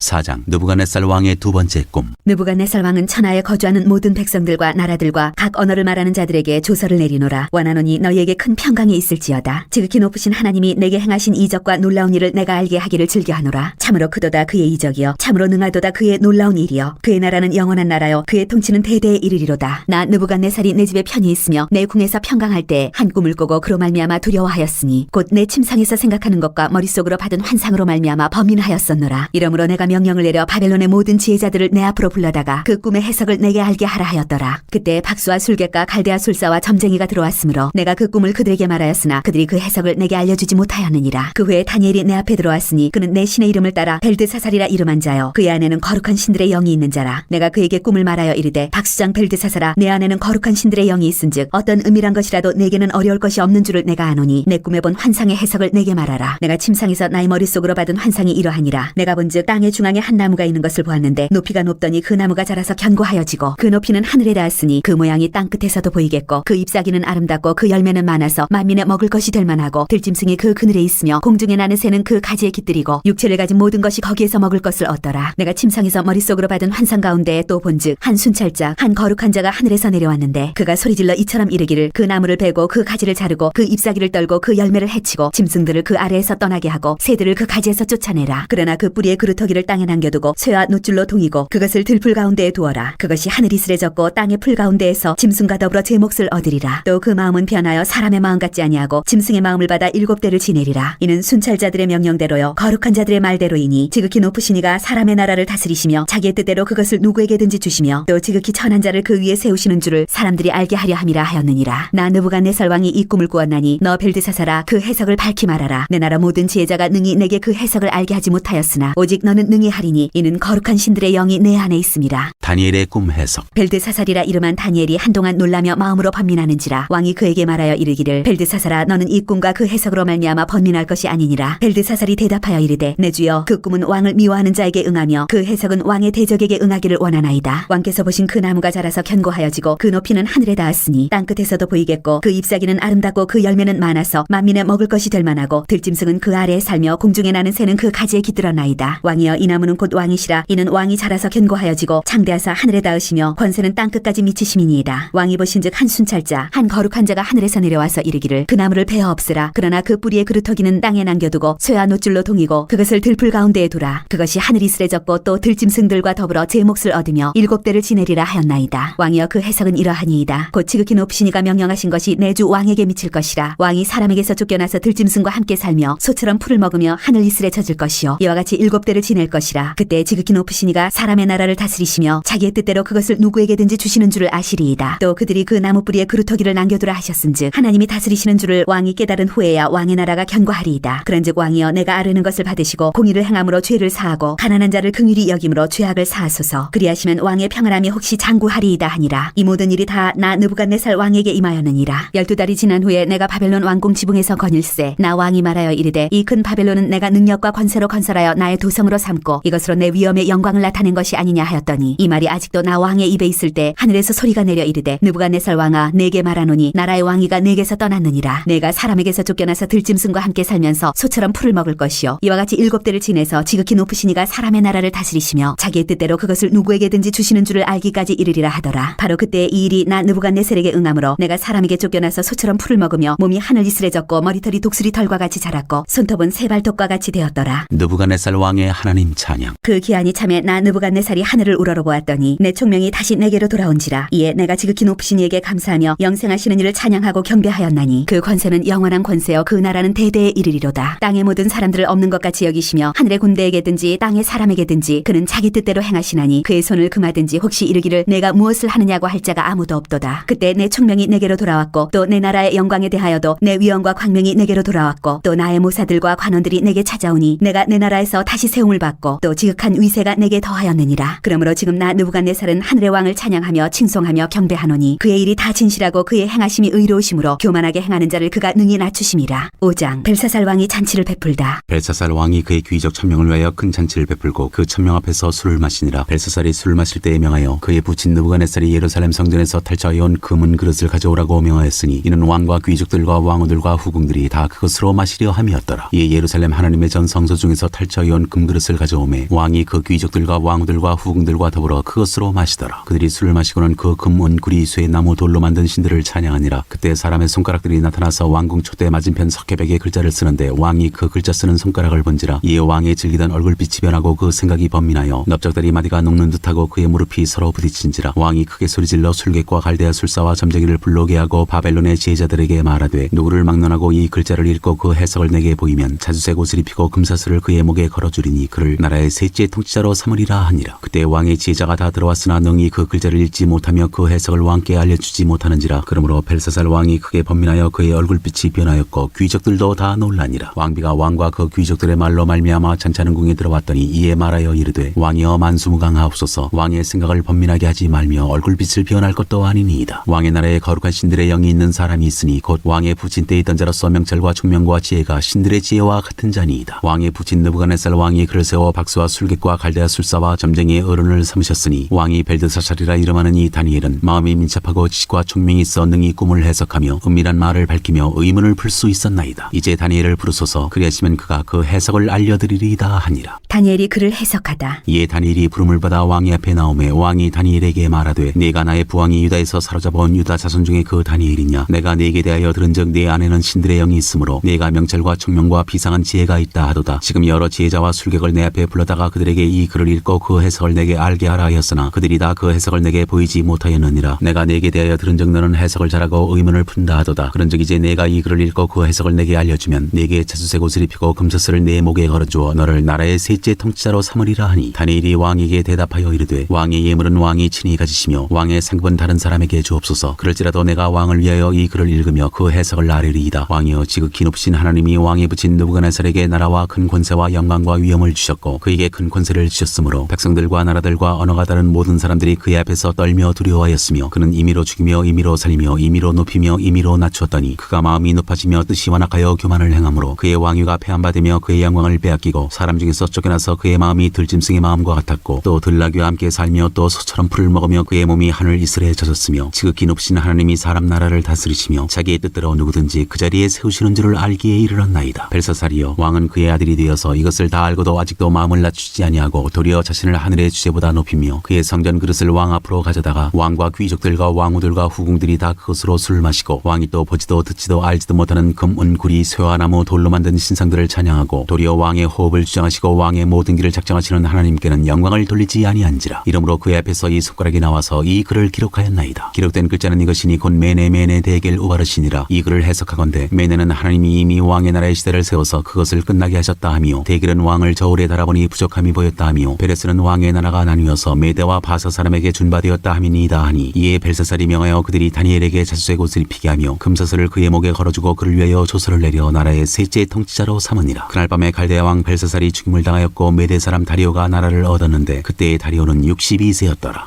4장 느부갓네살 왕의 두 번째 꿈. 느부갓네살 왕은 천하에 거주하는 모든 백성들과 나라들과 각 언어를 말하는 자들에게 조서를 내리노라. 원하노니 너희에게 큰 평강이 있을지어다. 지극히 높으신 하나님이 내게 행하신 이적과 놀라운 일을 내가 알게 하기를 즐겨하노라. 참으로 크도다 그의 이적이여 참으로 능하도다 그의 놀라운 일이여 그의 나라는 영원한 나라여 그의 통치는 대대에 이르리로다. 나 느부갓네살이 내 집에 편히 있으며 내 궁에서 평강할 때 한 꿈을 꾸고 그로 말미암아 두려워하였으니 곧 내 침상에서 생각하는 것과 머릿속으로 받은 환상으로 말미암아 범인하였었노라. 이러므로 내가 명령을 내려 바벨론의 모든 지혜자들을 내 앞으로 불러다가 그 꿈의 해석을 내게 알게 하라 하였더라. 그때 박수와 술객과 갈대아 술사와 점쟁이가 들어왔으므로 내가 그 꿈을 그들에게 말하였으나 그들이 그 해석을 내게 알려주지 못하였느니라. 그 후에 다니엘이 내 앞에 들어왔으니 그는 내 신의 이름을 따라 벨드사살이라 이름한 자요 그의 안에는 거룩한 신들의 영이 있는 자라. 내가 그에게 꿈을 말하여 이르되 박수장 벨드사살아 내 안에는 거룩한 신들의 영이 있은즉 어떤 은밀한 것이라도 내게는 어려울 것이 없는 줄을 내가 아노니 내 꿈에 본 환상의 해석을 내게 말하라. 내가 침상에서 나의 머릿속으로 받은 환상이 이러하니라. 내가 본즉 땅의 중앙에 한 나무가 있는 것을 보았는데 높이가 높더니 그 나무가 자라서 견고하여지고 그 높이는 하늘에 닿았으니 그 모양이 땅 끝에서도 보이겠고 그 잎사귀는 아름답고 그 열매는 많아서 만민의 먹을 것이 될 만하고 들짐승이 그 그늘에 있으며 공중에 나는 새는 그 가지에 깃들이고 육체를 가진 모든 것이 거기에서 먹을 것을 얻더라. 내가 침상에서 머릿속으로 받은 환상 가운데에 또 본즉 한 순찰자 한 거룩한 자가 하늘에서 내려왔는데 그가 소리질러 이처럼 이르기를 그 나무를 베고 그 가지를 자르고 그 잎사귀를 떨고 그 열매를 해치고 짐승들을 그 아래에서 떠나게 하고 새들을 그 가지에서 쫓아내라. 그러나 그 뿌리의 그루터기를 땅에 남겨두고 쇠와 놋줄로 동이고 그것을 들풀 가운데에 두어라. 그것이 하늘이 쓰레졌고 땅의 풀 가운데에서 짐승과 더불어 제 몫을 얻으리라. 또 그 마음은 변하여 사람의 마음 같지 아니하고 짐승의 마음을 받아 7대를 지내리라. 이는 순찰자들의 명령대로요 거룩한 자들의 말대로이니 지극히 높으신 이가 사람의 나라를 다스리시며 자기의 뜻대로 그것을 누구에게든지 주시며 또 지극히 천한 자를 그 위에 세우시는 줄을 사람들이 알게 하려 함이라 하였느니라. 나 느부갓네살 왕이 이 꿈을 꾸었나니 너 벨드사살아 그 해석을 밝히 말하라. 내 나라 모든 지혜자가 능히 내게 그 해석을 알게 하지 못하였으나 오직 너는 능히 하리니 이는 거룩한 신들의 영이 내 안에 있음이라. 다니엘의 꿈 해석. 벨드사살이라 이름한 다니엘이 한동안 놀라며 마음으로 번민하는지라. 왕이 그에게 말하여 이르기를 벨드사살아 너는 이 꿈과 그 해석으로 말미암아 번민할 것이 아니니라. 벨드사살이 대답하여 이르되 내 주여 그 꿈은 왕을 미워하는 자에게 응하며 그 해석은 왕의 대적에게 응하기를 원하나이다. 왕께서 보신 그 나무가 자라서 견고하여지고 그 높이는 하늘에 닿았으니 땅끝에서도 보이겠고 그 잎사귀는 아름답고 그 열매는 많아서 만민의 먹을 것이 될 만하고 들짐승은 그 아래에 살며 공중에 나는 새는 그 가지에 깃들어나이다. 왕이여 이 나무는 곧 왕이시라. 이는 왕이 자라서 견고하여지고 창대하사 하늘에 닿으시며 권세는 땅끝까지 미치심이니이다. 왕이 보신즉 한 순찰자 한 거룩한 자가 하늘에서 내려와서 이르기를 그 나무를 베어 없으라. 그러나 그 뿌리의 그루터기는 땅에 남겨두고 쇠와 놋줄로 동이고 그것을 들풀 가운데에 두라. 그것이 하늘이 쓰레졌고 또 들짐승들과 더불어 제 몫을 얻으며 7대를 지내리라 하였나이다. 왕이여 그 해석은 이러하니이다. 곧 지극히 높으신 이가 명령하신 것이 내 주 왕에게 미칠 것이라. 왕이 사람에게서 쫓겨나서 들짐승과 함께 살며 소처럼 풀을 먹으며 하늘 이슬에 젖을 것이요 이와 같이 7대를 지낼 것이라. 그때 지극히 높으신 이가 사람의 나라를 다스리시며 자기의 뜻대로 그것을 누구에게든지 주시는 줄을 아시리이다. 또 그들이 그 나무 뿌리에 그루터기를 남겨두라 하셨은즉 하나님이 다스리시는 줄을 왕이 깨달은 후에야 왕의 나라가 견고하리이다. 그런즉 왕이여 내가 아뢰는 것을 받으시고 공의를 행함으로 죄를 사하고 가난한 자를 긍휼히 여김으로 죄악을 사하소서. 그리하시면 왕의 평안함이 혹시 장구하리이다 하니라. 이 모든 일이 다 나 느부갓네살 왕에게 임하였느니라. 12달이 지난 후에 내가 바벨론 왕궁 지붕에서 거닐세 나 왕이 말하여 이르되 이 큰 바벨론은 내가 능력과 권세로 건설하여 나의 도성으로 삼고 이것으로 내 위엄의 영광을 나타낸 것이 아니냐 하였더니 이 말이 아직도 나 왕의 입에 있을 때 하늘에서 소리가 내려 이르되 느부갓네살 왕아 내게 말하노니 나라의 왕위가 내게서 떠났느니라. 내가 사람에게서 쫓겨나서 들짐승과 함께 살면서 소처럼 풀을 먹을 것이요 이와 같이 7대를 지내서 지극히 높으신 이가 사람의 나라를 다스리시며 자기의 뜻대로 그것을 누구에게든지 주시는 줄을 알기까지 이르리라 하더라. 바로 그때 이 일이 나 느부갓네살에게 응함으로 내가 사람에게 쫓겨나서 소처럼 풀을 먹으며 몸이 하늘 이슬해졌고 머리털이 독수리 털과 같이 자랐고 손톱은 새발톱과 같이 되었더라. 느부갓네살 왕의 하나님 찬양. 그 기한이 참에 나 느부갓네살이 하늘을 우러러보았더니 내 총명이 다시 내게로 돌아온지라. 이에 내가 지극히 높으신 이에게 감사하며 영생하시는 이를 찬양하고 경배하였나니 그 권세는 영원한 권세요 그 나라는 대대에 이르리로다. 땅의 모든 사람들을 없는 것 같이 여기시며 하늘의 군대에게든지 땅의 사람에게든지 그는 자기 뜻대로 행하시나니 그의 손을 금하든지 혹시 이르기를 내가 무엇을 하느냐고 할 자가 아무도 없도다. 그때 내 총명이 내게로 돌아왔고 또 내 나라의 영광에 대하여도 내 위엄과 광명이 내게로 돌아왔고 또 나의 모사들과 관원들이 내게 찾아오니 내가 내 나라에서 다시 세움을 받고 또 지극한 위세가 내게 더하였느니라. 그러므로 지금 나 느부갓네살은 하늘의 왕을 찬양하며 칭송하며 경배하노니 그의 일이 다 진실하고 그의 행하심이 의로우심으로 교만하게 행하는 자를 그가 능히 낮추심이라. 5장 벨사살 왕이 잔치를 베풀다. 벨사살 왕이 그의 귀족 1000명을 위하여 큰 잔치를 베풀고 그 1000명 앞에서 술을 마시니라. 벨사살이 술을 마실 때에 명하여 그의 부친 느부갓네살이 예루살렘 성전에서 탈취하여온 금은 그릇을 가져오라고 명하였으니 이는 왕과 귀족들과 왕후들과 후궁들이 다 그것으로 마시려 함이었더라. 이에 예루살렘 하나님의 전 성소 중에서 탈취하여온 금그릇을 가져오매 왕이 그 귀족들과 왕후들과 후궁들과 더불어 그것으로 마시더라. 그들이 술을 마시고는 그 금, 은, 구리, 쇠, 나무, 돌로 만든 신들을 찬양하니라. 그때 사람의 손가락들이 나타나서 왕궁 촛대 맞은편 석회벽에 글자를 쓰는데 왕이 그 글자 쓰는 손가락을 본지라. 이에 왕의 질기던 얼굴빛이 변하고 그 생각이 번민하여 넓적다리 마디가 녹는 듯하고 그의 무릎이 서로 부딪힌지라. 왕이 크게 소리질러 술객과 갈대아 술사와 점쟁이를 불러오게 하고 바벨론의 지혜자들에게 말하되 누구를 막론하고 이 글자를 읽고 그 해석을 내게 보이면 자주색 옷을 입히고 금사슬을 그의 목에 걸어주리니 그를 나라의 셋째 통치자로 삼으리라 하니라. 그때 왕의 지혜자가 다 들어왔으나 능히 그 글자를 읽지 못하며 그 해석을 왕께 알려주지 못하는지라. 그러므로 벨사살 왕이 크게 번민하여 그의 얼굴빛이 변하였고 귀족들도 다 놀라니라. 왕비가 왕과 그 귀족들의 말로 말미암아 잔차는궁에 들어왔더니 이에 말하여 이르되 왕이여 만수무강하옵소서. 왕의 생각을 번민하게 하지 말며 얼굴빛을 변할 것도 아니니이다. 왕의 나라에 거룩한 신들의 영이 있는 사람이 있으니 곧 왕의 부친 때 있던 자로서 명철과 총명과 지혜가 신들의 지혜와 같은 자니이다. 왕의 부친 느부갓네살 왕이 그를 세워 박수와 술객과 갈대아 술사와 점쟁이의 어른을 삼으셨으니 왕이 벨드사살이라 이름하는 이 다니엘은 마음이 민첩하고 지식과 총명이 있어 능히 꿈을 해석하며 은밀한 말을 밝히며 의문을 풀 수 있었나이다. 이제 다니엘을 부르소서. 그리하시면 그가 그 해석을 알려드리리이다 하니라. 다니엘이 그를 해석하다. 이에 다니엘이 부름을 받아 왕의 앞에 나오매 왕이 다니엘에게 말하되 네가 나의 부왕이 유다에서 사로잡아온 유다 자손 중에 그 다니엘이냐. 내가 네게 대하여 들은즉 네 안에는 신들의 영이 있으므로 네가 명철과 총명과 비상한 지혜가 있다 하도다. 지금 여러 지혜자와 술객을 내 앞에 불러다가 그들에게 이 글을 읽고 그 해석을 내게 알게 하라 하였으나 그들이 다 그 해석을 내게 보이지 못하였느니라. 내가 네게 대하여 들은즉 너는 해석을 잘하고 의문을 푼다 하도다. 그런즉 이제 내가 이 글을 읽고 그 해석을 내게 알려주면 네게 자주색 옷을 입히고 금서슬을 내 목에 걸어주어 너를 나라의 셋째 통치자로 삼으리라 하니 다니엘이 왕에게 대답하여 이르되 왕의 예물은 왕이 친히 가지시며 왕의 상급은 다른 사람에게 주옵소서. 그럴지라도 내가 왕을 위하여 이 글을 읽으며 그 해석을 아뢰리이다. 왕이여 지극히 높으신 하나님이 왕의 부친 느부갓네살에게 나라와 큰 권세와 영광과 위엄을 주셨고 그에게 큰 권세를 주셨으므로 백성들과 나라들과 언어가 다른 모든 사람들이 그의 앞에서 떨며 두려워하였으며 그는 임의로 죽이며 임의로 살리며 임의로 높이며 임의로 낮추었더니 그가 마음이 높아지며 뜻이 완악하여 교만을 행함으로 그의 왕위가 폐한받으며 그의 영광을 빼앗기고 사람 중에서 쫓겨나서 그의 마음이 들짐승의 마음과 같았고 또 들나귀와 함께 살며 또 소처럼 풀을 먹으며 그의 몸이 하늘 이슬에 젖었으며 지극히 높으신 하나님이 사람 나라를 다스리시며 자기의 뜻대로 누구든지 그 자리에 세우시는 줄을 알기에 이르렀나이다. 벨사살이여 왕은 그의 아들이 되어서 이것을 다 알고도 아직도 마음을 낮추지 아니하고 도리어 자신을 하늘의 주제보다 높이며 그의 성전 그릇을 왕 앞으로 가져다가 왕과 귀족들과 왕후들과 후궁들이 다 그것으로 술을 마시고 왕이 또 보지도 듣지도 알지도 못하는 금, 은, 구리, 쇠와 나무, 돌로 만든 신상들을 찬양하고 도리어 왕의 호흡을 주장하시고 왕의 모든 길을 작정하시는 하나님께는 영광을 돌리지 아니한지라. 이러므로 그의 앞에서 이 손가락이 나와서 이 글을 기록하였나이다. 기록된 글자는 이것이니 곧 메네 대겔 우바르시니라. 이 글을 해석하건대 메네는 하나님이 이미 왕의 나라의 시대를 세워서 그것을 끝나게 하셨다 하며 대겔은 왕을 저울에 달아보니 부족함이 보였다 하며 베레스는 왕의 나라가 나뉘어서 메대와 바사 사람에게 준바되었다 함이니이다 하니 이에 벨사살이 명하여 그들이 다니엘에게 자주색 옷을 입히게 하며 금사슬을 그의 목에 걸어주고 그를 위하여 조서를 내려 나라의 셋째 통치자로 삼으니라. 그날 밤에 갈대아 왕 벨사살이 죽임을 당하였고 메대 사람 다리오가 나라를 얻었는데 그때의 다리오는 62세였더라.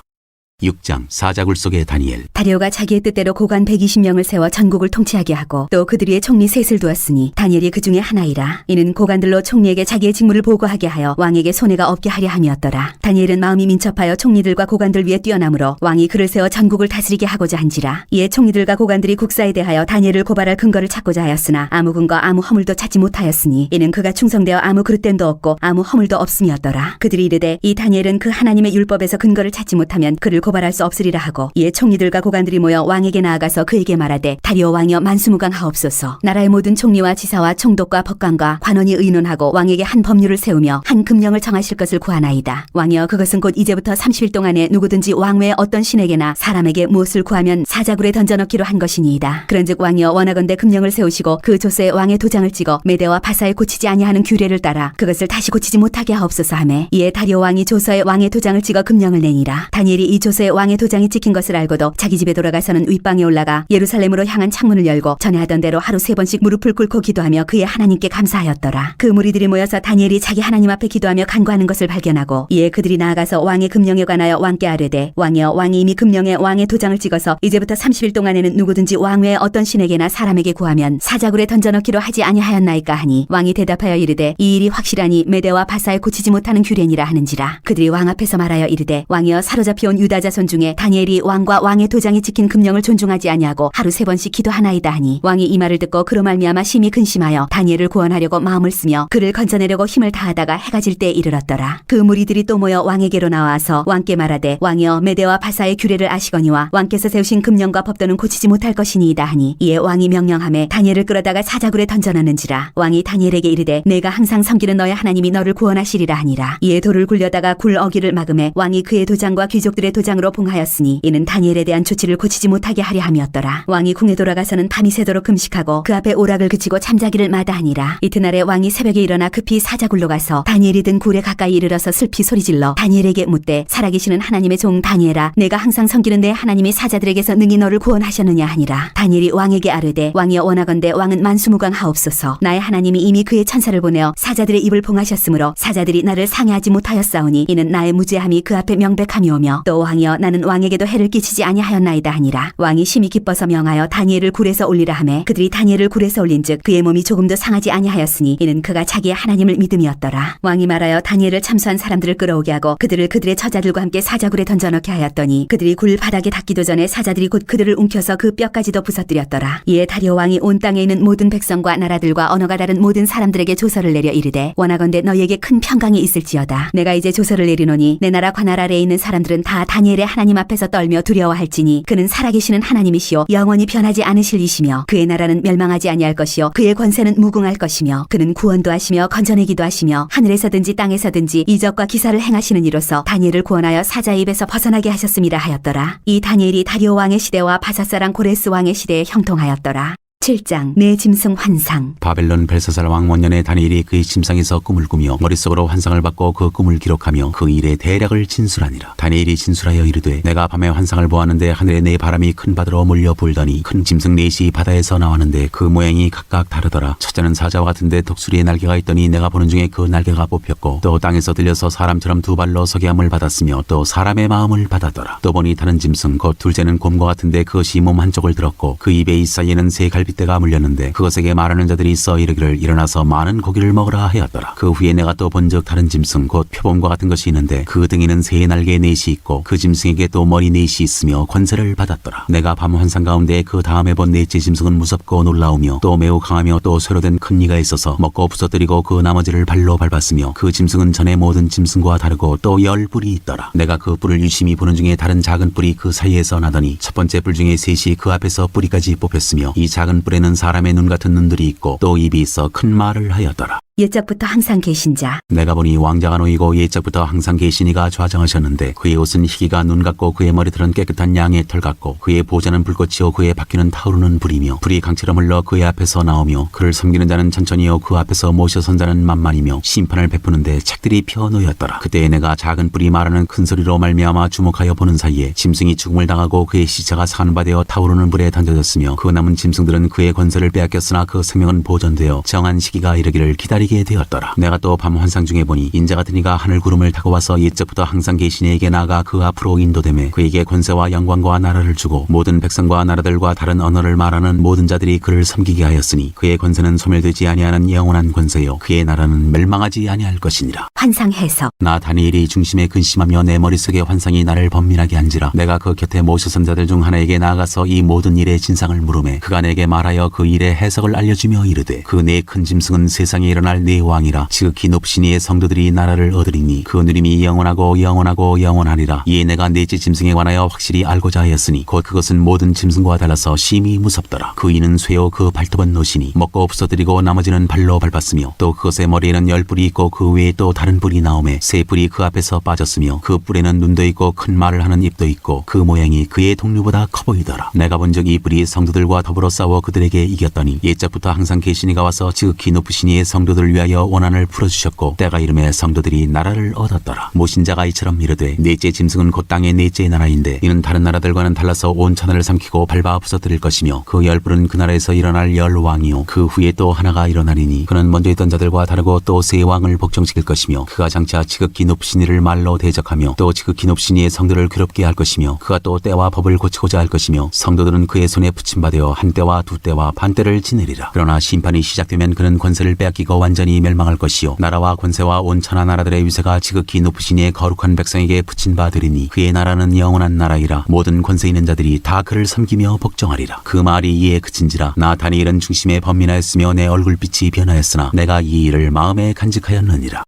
6장 사자굴 속의 다니엘. 다리오가 자기의 뜻대로 고관 120명을 세워 전국을 통치하게 하고 또 그들 위에 총리 셋을 두었으니 다니엘이 그 중에 하나이라. 이는 고관들로 총리에게 자기의 직무를 보고하게 하여 왕에게 손해가 없게 하려 함이었더라. 다니엘은 마음이 민첩하여 총리들과 고관들 위에 뛰어나므로 왕이 그를 세워 전국을 다스리게 하고자 한지라. 이에 총리들과 고관들이 국사에 대하여 다니엘을 고발할 근거를 찾고자 하였으나 아무 근거 아무 허물도 찾지 못하였으니 이는 그가 충성되어 아무 그릇됨도 없고 아무 허물도 없음이었더라. 그들이 이르되 이 다니엘은 그 하나님의 율법에서 근거를 찾지 못하면 그를 고발할 수 없으리라 하고 이에 총리들과 고관들이 모여 왕에게 나아가서 그에게 말하되 다리오 왕이여 만수무강하옵소서. 나라의 모든 총리와 지사와 총독과 법관과 관원이 의논하고 왕에게 한 법률을 세우며 한 금령을 정하실 것을 구하나이다. 왕이여 그것은 곧 이제부터 30일 동안에 누구든지 왕 외에 어떤 신에게나 사람에게 무엇을 구하면 사자굴에 던져넣기로 한 것이니이다. 그런즉 왕이여 원하건대 금령을 세우시고 그 조서에 왕의 도장을 찍어 메대와 바사에 고치지 아니하는 규례를 따라 그것을 다시 고치지 못하게 하옵소서 하매 이에 다리오 왕이 조서에 왕의 도장을 찍어 금령을 내니라. 다니엘이 이 조서에 왕의 도장이 찍힌 것을 알고도 자기 집에 돌아가서는 윗방에 올라가 예루살렘으로 향한 창문을 열고 전에 하던 대로 하루 3번씩 무릎을 꿇고 기도하며 그의 하나님께 감사하였더라. 그 무리들이 모여서 다니엘이 자기 하나님 앞에 기도하며 간구하는 것을 발견하고 이에 그들이 나아가서 왕의 금령에 관하여 왕께 아뢰되 왕이여 왕이 이미 금령에 왕의 도장을 찍어서 이제부터 30일 동안에는 누구든지 왕 외에 어떤 신에게나 사람에게 구하면 사자굴에 던져넣기로 하지 아니하였나이까 하니 왕이 대답하여 이르되 이 일이 확실하니 메대와 바사에 고치지 못하는 규례니라 하는지라. 그들이 왕 앞에서 말하여 이르되 왕이여 사로잡혀온 유다 자손 중에 다니엘이 왕과 왕의 도장이 찍힌 금령을 존중하지 아니하고 하루 3번씩 기도하나이다 하니 왕이 이 말을 듣고 그로 말미암아 심히 근심하여 다니엘을 구원하려고 마음을 쓰며 그를 건져내려고 힘을 다하다가 해가 질 때에 이르렀더라. 그 무리들이 또 모여 왕에게로 나와서 왕께 말하되 왕이여 메대와 바사의 규례를 아시거니와 왕께서 세우신 금령과 법도는 고치지 못할 것이니이다 하니 이에 왕이 명령하매 다니엘을 끌어다가 사자굴에 던져넣는지라. 왕이 다니엘에게 이르되 내가 항상 섬기는 너의 하나님이 너를 구원하시리라 하니라. 이에 돌을 굴려다가 굴 어기를 막음에 왕이 그의 도장과 귀족들의 도장을 제사장으로 봉하였으니 이는 다니엘에 대한 조치를 고치지 못하게 하려 함이었더라. 왕이 궁에 돌아가서는 밤이 새도록 금식하고 그 앞에 오락을 그치고 잠자기를 마다하니라. 이튿날에 왕이 새벽에 일어나 급히 사자굴로 가서 다니엘이 든 굴에 가까이 이르러서 슬피 소리질러 다니엘에게 묻되 살아계시는 하나님의 종 다니엘아, 내가 항상 섬기는 내 하나님이 사자들에게서 능히 너를 구원하셨느냐 하니라. 다니엘이 왕에게 아뢰되 왕이여 원하건대 왕은 만수무강하옵소서. 나의 하나님이 이미 그의 천사를 보내어 사자들의 입을 봉하셨으므로 사자들이 나를 상해하지 못하였사오니 이는 나의 무죄함이 그 앞에 명백함이오며 또 왕이여 나는 왕에게도 해를 끼치지 아니하였나이다 하니라. 왕이 심히 기뻐서 명하여 다니엘을 굴에서 올리라 하매 그들이 다니엘을 굴에서 올린즉 그의 몸이 조금도 상하지 아니하였으니 이는 그가 자기의 하나님을 믿음이었더라. 왕이 말하여 다니엘을 참수한 사람들을 끌어오게 하고 그들을 그들의 처자들과 함께 사자굴에 던져넣게 하였더니 그들이 굴 바닥에 닿기도 전에 사자들이 곧 그들을 움켜서 그 뼈까지도 부서뜨렸더라. 이에 다리오 왕이 온 땅에 있는 모든 백성과 나라들과 언어가 다른 모든 사람들에게 조서를 내려 이르되 원하건대 너희에게 큰 평강이 있을지어다. 내가 이제 조서를 내리노니 내 나라 관할 아래에 있는 사람들은 다 다니엘의 하나님 앞에서 떨며 두려워할지니 그는 살아계시는 하나님이시오 영원히 변하지 않으실 이시며 그의 나라는 멸망하지 아니할 것이요 그의 권세는 무궁할 것이며 그는 구원도 하시며 건져내기도 하시며 하늘에서든지 땅에서든지 이적과 기사를 행하시는 이로써 다니엘을 구원하여 사자의 입에서 벗어나게 하셨음이라 하였더라. 이 다니엘이 다리오 왕의 시대와 바사사랑 고레스 왕의 시대에 형통하였더라. 7장 내 짐승 환상. 바벨론 벨사살 왕 원년에 다니엘이 그의 침상에서 꿈을 꾸며 머릿속으로 환상을 받고 그 꿈을 기록하며 그 일의 대략을 진술하니라. 다니엘이 진술하여 이르되 내가 밤에 환상을 보았는데 하늘에 네 바람이 큰 바다로 몰려 불더니 큰 짐승 넷이 바다에서 나왔는데 그 모양이 각각 다르더라. 첫째는 사자와 같은데 독수리의 날개가 있더니 내가 보는 중에 그 날개가 뽑혔고 또 땅에서 들려서 사람처럼 두 발로 서게 함을 받았으며 또 사람의 마음을 받았더라. 또 보니 다른 짐승 곧 둘째는 곰과 같은데 그것이 몸 한쪽을 들었고 그 입에 이 사이에는 새 갈빗대가 물렸는데 그것에게 말하는 자들이 있어 이르기를 일어나서 많은 고기를 먹으라 하였더라. 그 후에 내가 또 본즉 다른 짐승 곧 표범과 같은 것이 있는데 그 등에는 새의 날개 넷이 있고 그 짐승에게 또 머리 넷이 있으며 권세를 받았더라. 내가 밤 환상 가운데 그 다음에 본 넷째 짐승은 무섭고 놀라우며 또 매우 강하며 또 쇠로 된 큰 이가 있어서 먹고 부서뜨리고 그 나머지를 발로 밟았으며 그 짐승은 전에 모든 짐승과 다르고 또 10뿔이 있더라. 내가 그 뿔을 유심히 보는 중에 다른 작은 뿔이 그 사이에서 나더니 첫 번째 뿔 중에 셋이 그 앞에서 뿌리까지 뽑혔으며 이 작은 뿔에는 사람의 눈 같은 눈들이 있고 또 입이 있어 큰 말을 하였더라. 옛적부터 항상 계신 자. 내가 보니 왕자가 놓이고 옛적부터 항상 계신 이가 좌정하셨는데 그의 옷은 희기가 눈 같고 그의 머리털은 깨끗한 양의 털 같고 그의 보좌는 불꽃이요 그의 바퀴는 타오르는 불이며 불이 강처럼 흘러 그의 앞에서 나오며 그를 섬기는 자는 천천히요 그 앞에서 모셔 선 자는 만만이며 심판을 베푸는데 책들이 펴 놓였더라. 그때에 내가 작은 뿔이 말하는 큰 소리로 말미암아 주목하여 보는 사이에 짐승이 죽음을 당하고 그의 시체가 산바되어 타오르는 불에 던져졌으며 그 남은 짐승들은 그의 권세를 빼앗겼으나 그 생명은 보존되어 정한 시기가 이르기를 기다리게 되었더라. 내가 또 밤 환상 중에 보니 인자 같은 이가 하늘 구름을 타고 와서 옛적부터 항상 계신 이에게 나아가 그 앞으로 인도되매 그에게 권세와 영광과 나라를 주고 모든 백성과 나라들과 다른 언어를 말하는 모든 자들이 그를 섬기게 하였으니 그의 권세는 소멸되지 아니하는 영원한 권세요 그의 나라는 멸망하지 아니할 것이니라. 환상 해석. 나 다니엘이 중심에 근심하며 내 머릿속에 환상이 나를 번민하게 한지라 내가 그 곁에 모셔선 자들 중 하나에게 나아가서 이 모든 일의 진상을 물으매 그가 내게 말하여 그 일의 해석을 알려주며 이르되 그 네 큰 짐승은 세상에 일어날 네 왕이라 지극히 높으신 이의 성도들이 나라를 얻으리니 그 누림이 영원하고 영원하고 영원하리라. 이에 내가 넷째 짐승에 관하여 확실히 알고자 하였으니 곧 그것은 모든 짐승과 달라서 심히 무섭더라. 그 이는 쇠요 그 발톱은 노시니 먹고 부서뜨리고 나머지는 발로 밟았으며 또 그것의 머리에는 10뿔이 있고 그 외에 또 다른 뿔이 나오매 새 뿔이 그 앞에서 빠졌으며 그 뿔에는 눈도 있고 큰 말을 하는 입도 있고 그 모양이 그의 동류보다 커 보이더라. 내가 본즉 이 뿔이 성도들과 더불어 싸워 그들에게 이겼더니 옛적부터 항상 계신 이가 와서 지극히 높으신 이의 성도들을 위하여 원한을 풀어주셨고 때가 이름에 성도들이 나라를 얻었더라. 모신자가 이처럼 이르되 넷째 짐승은 곧 땅의 넷째 나라인데 이는 다른 나라들과는 달라서 온 천하를 삼키고 밟아 부서뜨릴 것이며 그 10뿔은 그 나라에서 일어날 10왕이요 그 후에 또 하나가 일어나리니 그는 먼저 있던 자들과 다르고 또 세 왕을 복종시킬 것이며 그가 장차 지극히 높으신 이를 말로 대적하며 또 지극히 높으신 이의 성도를 괴롭게 할 것이며 그가 또 때와 법을 고치고자 할 것이며 성도들은 그의 손에 붙임받아 한 때와 두 때와 반 때를 지내리라. 그러나 심판이 시작되면 그는 권세를 빼앗기고 완전히 멸망할 것이요 나라와 권세와 온 천하 나라들의 위세가 지극히 높으신 이의 거룩한 백성에게 붙인 바 되리니 그의 나라는 영원한 나라이라. 모든 권세 있는 자들이 다 그를 섬기며 복종하리라. 그 말이 이에 그친지라. 나 다니엘은 중심에 번민하였으며 내 얼굴빛이 변하였으나 내가 이 일을 마음에 간직하였느니라.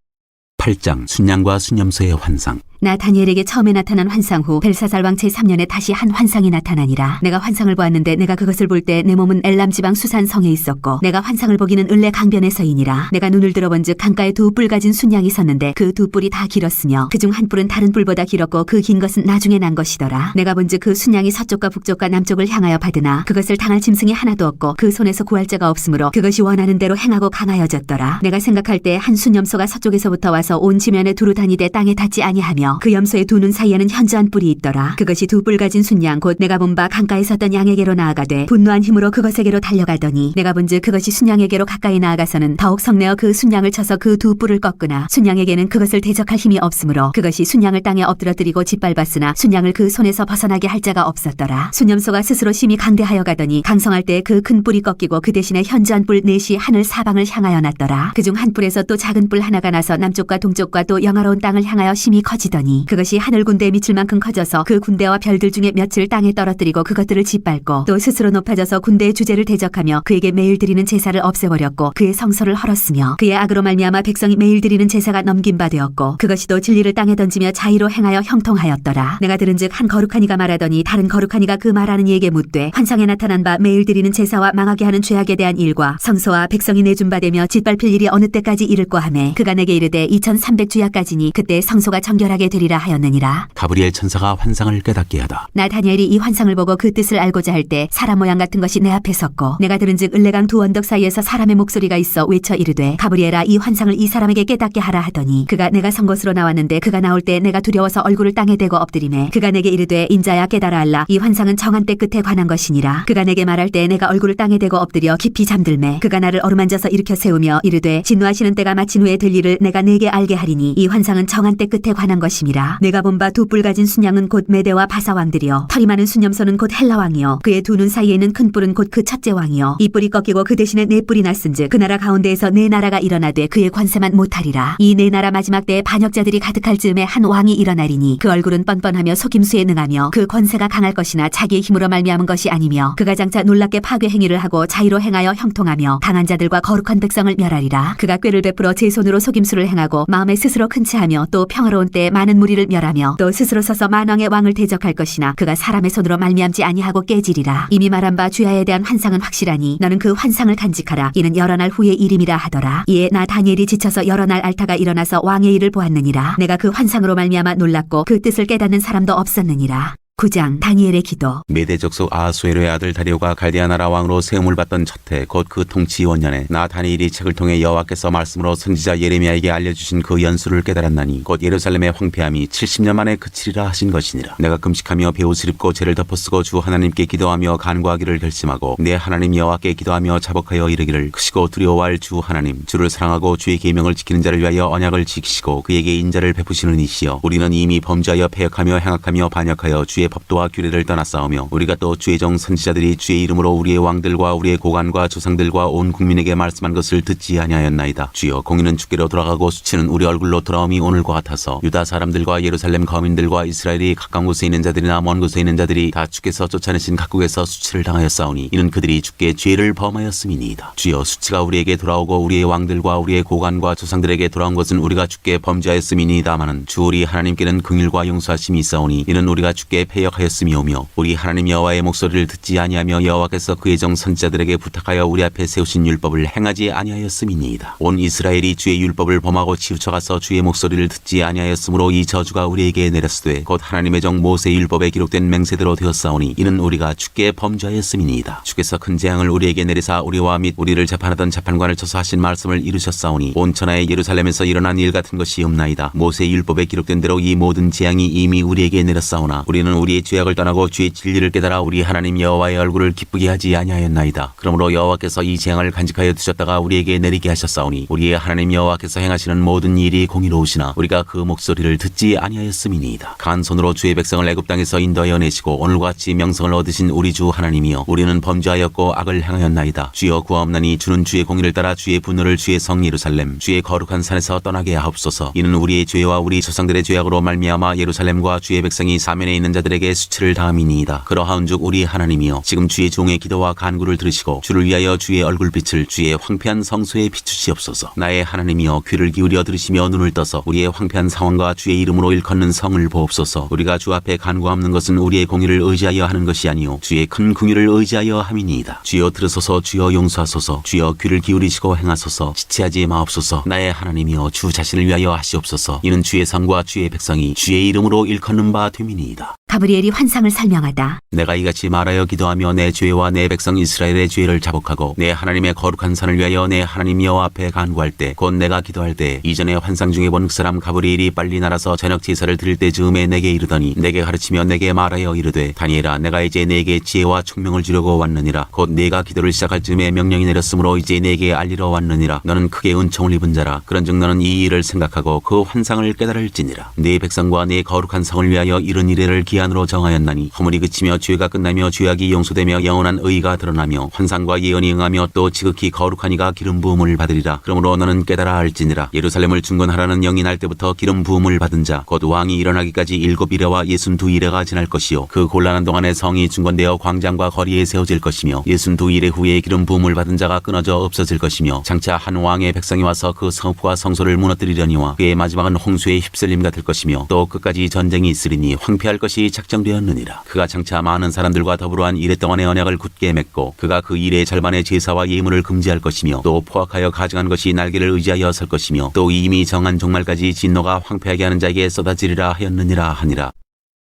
8장 순양과 순염소의 환상. 나 다니엘에게 처음에 나타난 환상 후 벨사살 왕 제3년에 다시 한 환상이 나타나니라. 내가 환상을 보았는데 내가 그것을 볼 때 내 몸은 엘람 지방 수산 성에 있었고 내가 환상을 보기는 을레 강변에서이니라. 내가 눈을 들어본즉 강가에 두 뿔 가진 순양이 섰는데 그 두 뿔이 다 길었으며 그중 한 뿔은 다른 뿔보다 길었고 그 긴 것은 나중에 난 것이더라. 내가 본즉 그 순양이 서쪽과 북쪽과 남쪽을 향하여 받으나 그것을 당할 짐승이 하나도 없고 그 손에서 구할 자가 없으므로 그것이 원하는 대로 행하고 강하여졌더라. 내가 생각할 때 한 순염소가 서쪽에서부터 와서 온 지면에 두루 다니되 땅에 닿지 아니하며 그 염소의 두 눈 사이에는 현저한 뿔이 있더라. 그것이 두 뿔 가진 순양 곧 내가 본 바 강가에 섰던 양에게로 나아가되 분노한 힘으로 그것에게로 달려가더니 내가 본즉 그것이 순양에게로 가까이 나아가서는 더욱 성내어 그 순양을 쳐서 그 두 뿔을 꺾으나 순양에게는 그것을 대적할 힘이 없으므로 그것이 순양을 땅에 엎드러뜨리고 짓밟았으나 순양을 그 손에서 벗어나게 할 자가 없었더라. 순염소가 스스로 심히 강대하여 가더니 강성할 때 그 큰 뿔이 꺾이고 그 대신에 현저한 뿔 넷이 하늘 사방을 향하여 났더라. 그중 한 뿔에서 또 작은 뿔 하나가 나서 남쪽과 동쪽과 또 영화로운 땅을 향하여 심히 커지더니 그것이 하늘 군대에 미칠 만큼 커져서 그 군대와 별들 중에 몇을 땅에 떨어뜨리고 그것들을 짓밟고 또 스스로 높아져서 군대의 주제를 대적하며 그에게 매일 드리는 제사를 없애버렸고 그의 성소를 헐었으며 그의 악으로 말미암아 백성이 매일 드리는 제사가 넘긴 바 되었고 그것이 또 진리를 땅에 던지며 자의로 행하여 형통하였더라. 내가 들은즉 한 거룩한 이가 말하더니 다른 거룩한 이가 그 말하는 이에게 묻되 환상에 나타난 바 매일 드리는 제사와 망하게 하는 죄악에 대한 일과 성소와 백성이 내준 바 되며 짓밟힐 일이 어느 때까지 이를꼬 하매 그가 내게 이르되 2300주야까지니 그때 성소가 정결하게 되리라 하였느니라. 가브리엘 천사가 환상을 깨닫게 하다. 나 다니엘이 이 환상을 보고 그 뜻을 알고자 할 때 사람 모양 같은 것이 내 앞에 섰고 내가 들은즉 을레강 두 언덕 사이에서 사람의 목소리가 있어 외쳐 이르되 가브리엘아 이 환상을 이 사람에게 깨닫게 하라 하더니 그가 내가 선 곳으로 나왔는데 그가 나올 때 내가 두려워서 얼굴을 땅에 대고 엎드리매 그가 내게 이르되 인자야 깨달아 알라 이 환상은 정한 때 끝에 관한 것이니라. 그가 내게 말할 때 내가 얼굴을 땅에 대고 엎드려 깊이 잠들매 그가 나를 어루만져서 일으켜 세우며 이르되 진노하시는 때가 마친 후에 될 일을 내가 네게 알게 하리니 이 환상은 정한 때 끝에 관한 것임이라. 내가 본 바 두 뿔 가진 순양은 곧 메대와 바사 왕들이요 털이 많은 순염소는 곧 헬라 왕이요 그의 두 눈 사이에 있는 큰 뿔은 곧 그 첫째 왕이요 이 뿔이 꺾이고 그 대신에 네 뿔이 났은즉 그 나라 가운데에서 네 나라가 일어나되 그의 관세만 못하리라. 이 네 나라 마지막 때에 반역자들이 가득할 즈음에 한 왕이 일어나리니 그 얼굴은 뻔뻔하며 속임수에 능하며 그 권세가 강할 것이나 자기의 힘으로 말미암은 것이 아니며 그가 장차 놀랍게 파괴 행위를 하고 자의로 행하여 형통하며 강한 자들과 거룩한 백성을 멸하리라. 그가 꾀를 베풀어 제 손으로 속임수를 행하고 마음에 스스로 큰 체하며 또 평화로운 때에 많은 무리를 멸하며 또 스스로 서서 만왕의 왕을 대적할 것이나 그가 사람의 손으로 말미암지 아니하고 깨지리라. 이미 말한 바 주야에 대한 환상은 확실하니 너는 그 환상을 간직하라. 이는 여러 날 후의 일임이라 하더라. 이에 나 다니엘이 지쳐서 여러 날 앓다가 일어나서 왕의 일을 보았느니라. 내가 그 환상으로 말미암아 놀랐고 그 뜻을 깨닫는 사람도 없었느니라. 9장 다니엘의 기도. 메대 족속 아하수에로의 아들 다리오가 갈대아 나라 왕으로 세움을 받던 첫해 곧 그 통치 원년에 나 다니엘이 책을 통해 여호와께서 말씀으로 선지자 예레미야에게 알려주신 그 연수를 깨달았나니 곧 예루살렘의 황폐함이 70년 만에 그치리라 하신 것이니라. 내가 금식하며 베옷을 입고 죄를 덮어쓰고 주 하나님께 기도하며 간구하기를 결심하고 내 하나님 여호와께 기도하며 자복하여 이르기를 크시고 두려워할 주 하나님 주를 사랑하고 주의 계명을 지키는 자를 위하여 언약을 지키시고 그에게 인자를 베푸시는 이시여 우리는 이미 범죄하여 패역하며 행악하며 반역하여 주의 법도와 규례를 떠나싸우며 우리가 또 주의 종 선지자들이 주의 이름으로 우리의 왕들과 우리의 고관과 조상들과 온 국민에게 말씀한 것을 듣지 아니하였나이다. 주여 공의는 주께로 돌아가고 수치는 우리 얼굴로 돌아옴이 오늘과 같아서 유다 사람들과 예루살렘 거민들과 이스라엘이 가까운 곳에 있는 자들이나 먼 곳에 있는 자들이 다 주께서 쫓아내신 각국에서 수치를 당하였사오니 이는 그들이 주께 죄를 범하였음이니이다. 주여 수치가 우리에게 돌아오고 우리의 왕들과 우리의 고관과 조상들에게 돌아온 것은 우리가 주께 범죄하였음이니이다마는 주 우리 하나님께는 긍휼과 용서하심이 있사오니 이는 우리가 주께 패역하였음이오며 우리 하나님 여호와의 목소리를 듣지 아니하며 여호와께서 그의 정 선지자들에게 부탁하여 우리 앞에 세우신 율법을 행하지 아니하였음이니이다. 온 이스라엘이 주의 율법을 범하고 치우쳐가서 주의 목소리를 듣지 아니하였으므로 이 저주가 우리에게 내렸으되 곧 하나님의 정 모세의 율법에 기록된 맹세대로 되었사오니 이는 우리가 주께 범죄하였음이니이다. 주께서 큰 재앙을 우리에게 내리사 우리와 및 우리를 재판하던 재판관을 쳐서 하신 말씀을 이루셨사오니 온 천하의 예루살렘에서 일어난 일 같은 것이 없나이다. 모세의 율법에 기록된 대로 이 모든 재앙이 이미 우리에게 내렸사오나 우리는 우리의 죄악을 떠나고 주의 진리를 깨달아 우리 하나님 여호와의 얼굴을 기쁘게 하지 아니하였나이다. 그러므로 여호와께서 이 재앙을 간직하여 두셨다가 우리에게 내리게 하셨사오니 우리의 하나님 여호와께서 행하시는 모든 일이 공의로우시나 우리가 그 목소리를 듣지 아니하였음이니이다. 강한 손으로 주의 백성을 애굽 땅에서 인도하여 내시고 오늘과 같이 명성을 얻으신 우리 주 하나님이여 우리는 범죄하였고 악을 행하였나이다. 주여 구하옵나니 주는 주의 공의를 따라 주의 분노를 주의 성 예루살렘 주의 거룩한 산에서 떠나게 하옵소서. 이는 우리의 죄와 우리 조상들의 죄악으로 말미암아 예루살렘과 주의 백성이 사면에 있는 자들에게 그들에게 수치를 다함이니이다. 그러하온즉 우리 하나님이여 지금 주의 종의 기도와 간구를 들으시고 주를 위하여 주의 얼굴빛을 주의 황폐한 성소에 비추시옵소서. 나의 하나님이여 귀를 기울여 들으시며 눈을 떠서 우리의 황폐한 상황과 주의 이름으로 일컫는 성을 보옵소서. 우리가 주 앞에 간구하는 것은 우리의 공의를 의지하여 하는 것이 아니요 주의 큰 긍휼을 의지하여 함이니이다. 주여 들으소서. 주여 용서하소서. 주여 귀를 기울이시고 행하소서. 지체하지 마옵소서. 나의 하나님이여 주 자신을 위하여 하시옵소서. 이는 주의 성과 주의 백성이 주의 이름으로 일컫는 바 됨이니이다. 가브리엘이 환상을 설명하다. 내가 이같이 말하여 기도하며 내 죄와 내 백성 이스라엘의 죄를 자복하고 내 하나님의 거룩한 산을 위하여 내 하나님 여호와 앞에 간구할 때 곧 내가 기도할 때 이전에 환상 중에 본 그 사람 가브리엘이 빨리 날아서 저녁 제사를 드릴 때 즈음에 내게 이르더니 내게 가르치며 내게 말하여 이르되 다니엘아 내가 이제 내게 지혜와 총명을 주려고 왔느니라. 곧 내가 기도를 시작할 즈음에 명령이 내렸으므로 이제 내게 알리러 왔느니라. 너는 크게 은총을 입은 자라. 그런즉 너는 이 일을 생각하고 그 환상을 깨달을지니라. 네 백성과 네 거룩한 성을 위하여 이런 이래를 기한으로 정하였나니 허물이 그치며 죄가 끝나며 죄악이 용서되며 영원한 의가 드러나며 환상과 예언이 응하며 또 지극히 거룩한 이가 기름 부음을 받으리라. 그러므로 너는 깨달아 알지니라. 예루살렘을 중건하라는 영이 날 때부터 기름 부음을 받은 자 곧 왕이 일어나기까지 7이래와 62이래가 지날 것이요 그 곤란한 동안에 성이 중건되어 광장과 거리에 세워질 것이며 62이래 후에 기름 부음을 받은 자가 끊어져 없어질 것이며 장차 한 왕의 백성이 와서 그 성읍과 성소를 무너뜨리려니와 그의 마지막은 홍수에 휩쓸림가 될 것이며 또 끝까지 전쟁이 있으리니 황폐할 것이 작정되었느니라. 그가 장차 많은 사람들과 더불어 한 이래 동안의 언약을 굳게 맺고 그가 그 일의 절반의 제사와 예물을 금지할 것이며 또 포악하여 가증한 것이 날개를 의지하여 설 것이며 또 이미 정한 종말까지 진노가 황폐하게 하는 자에게 쏟아지리라 하였느니라 하니라.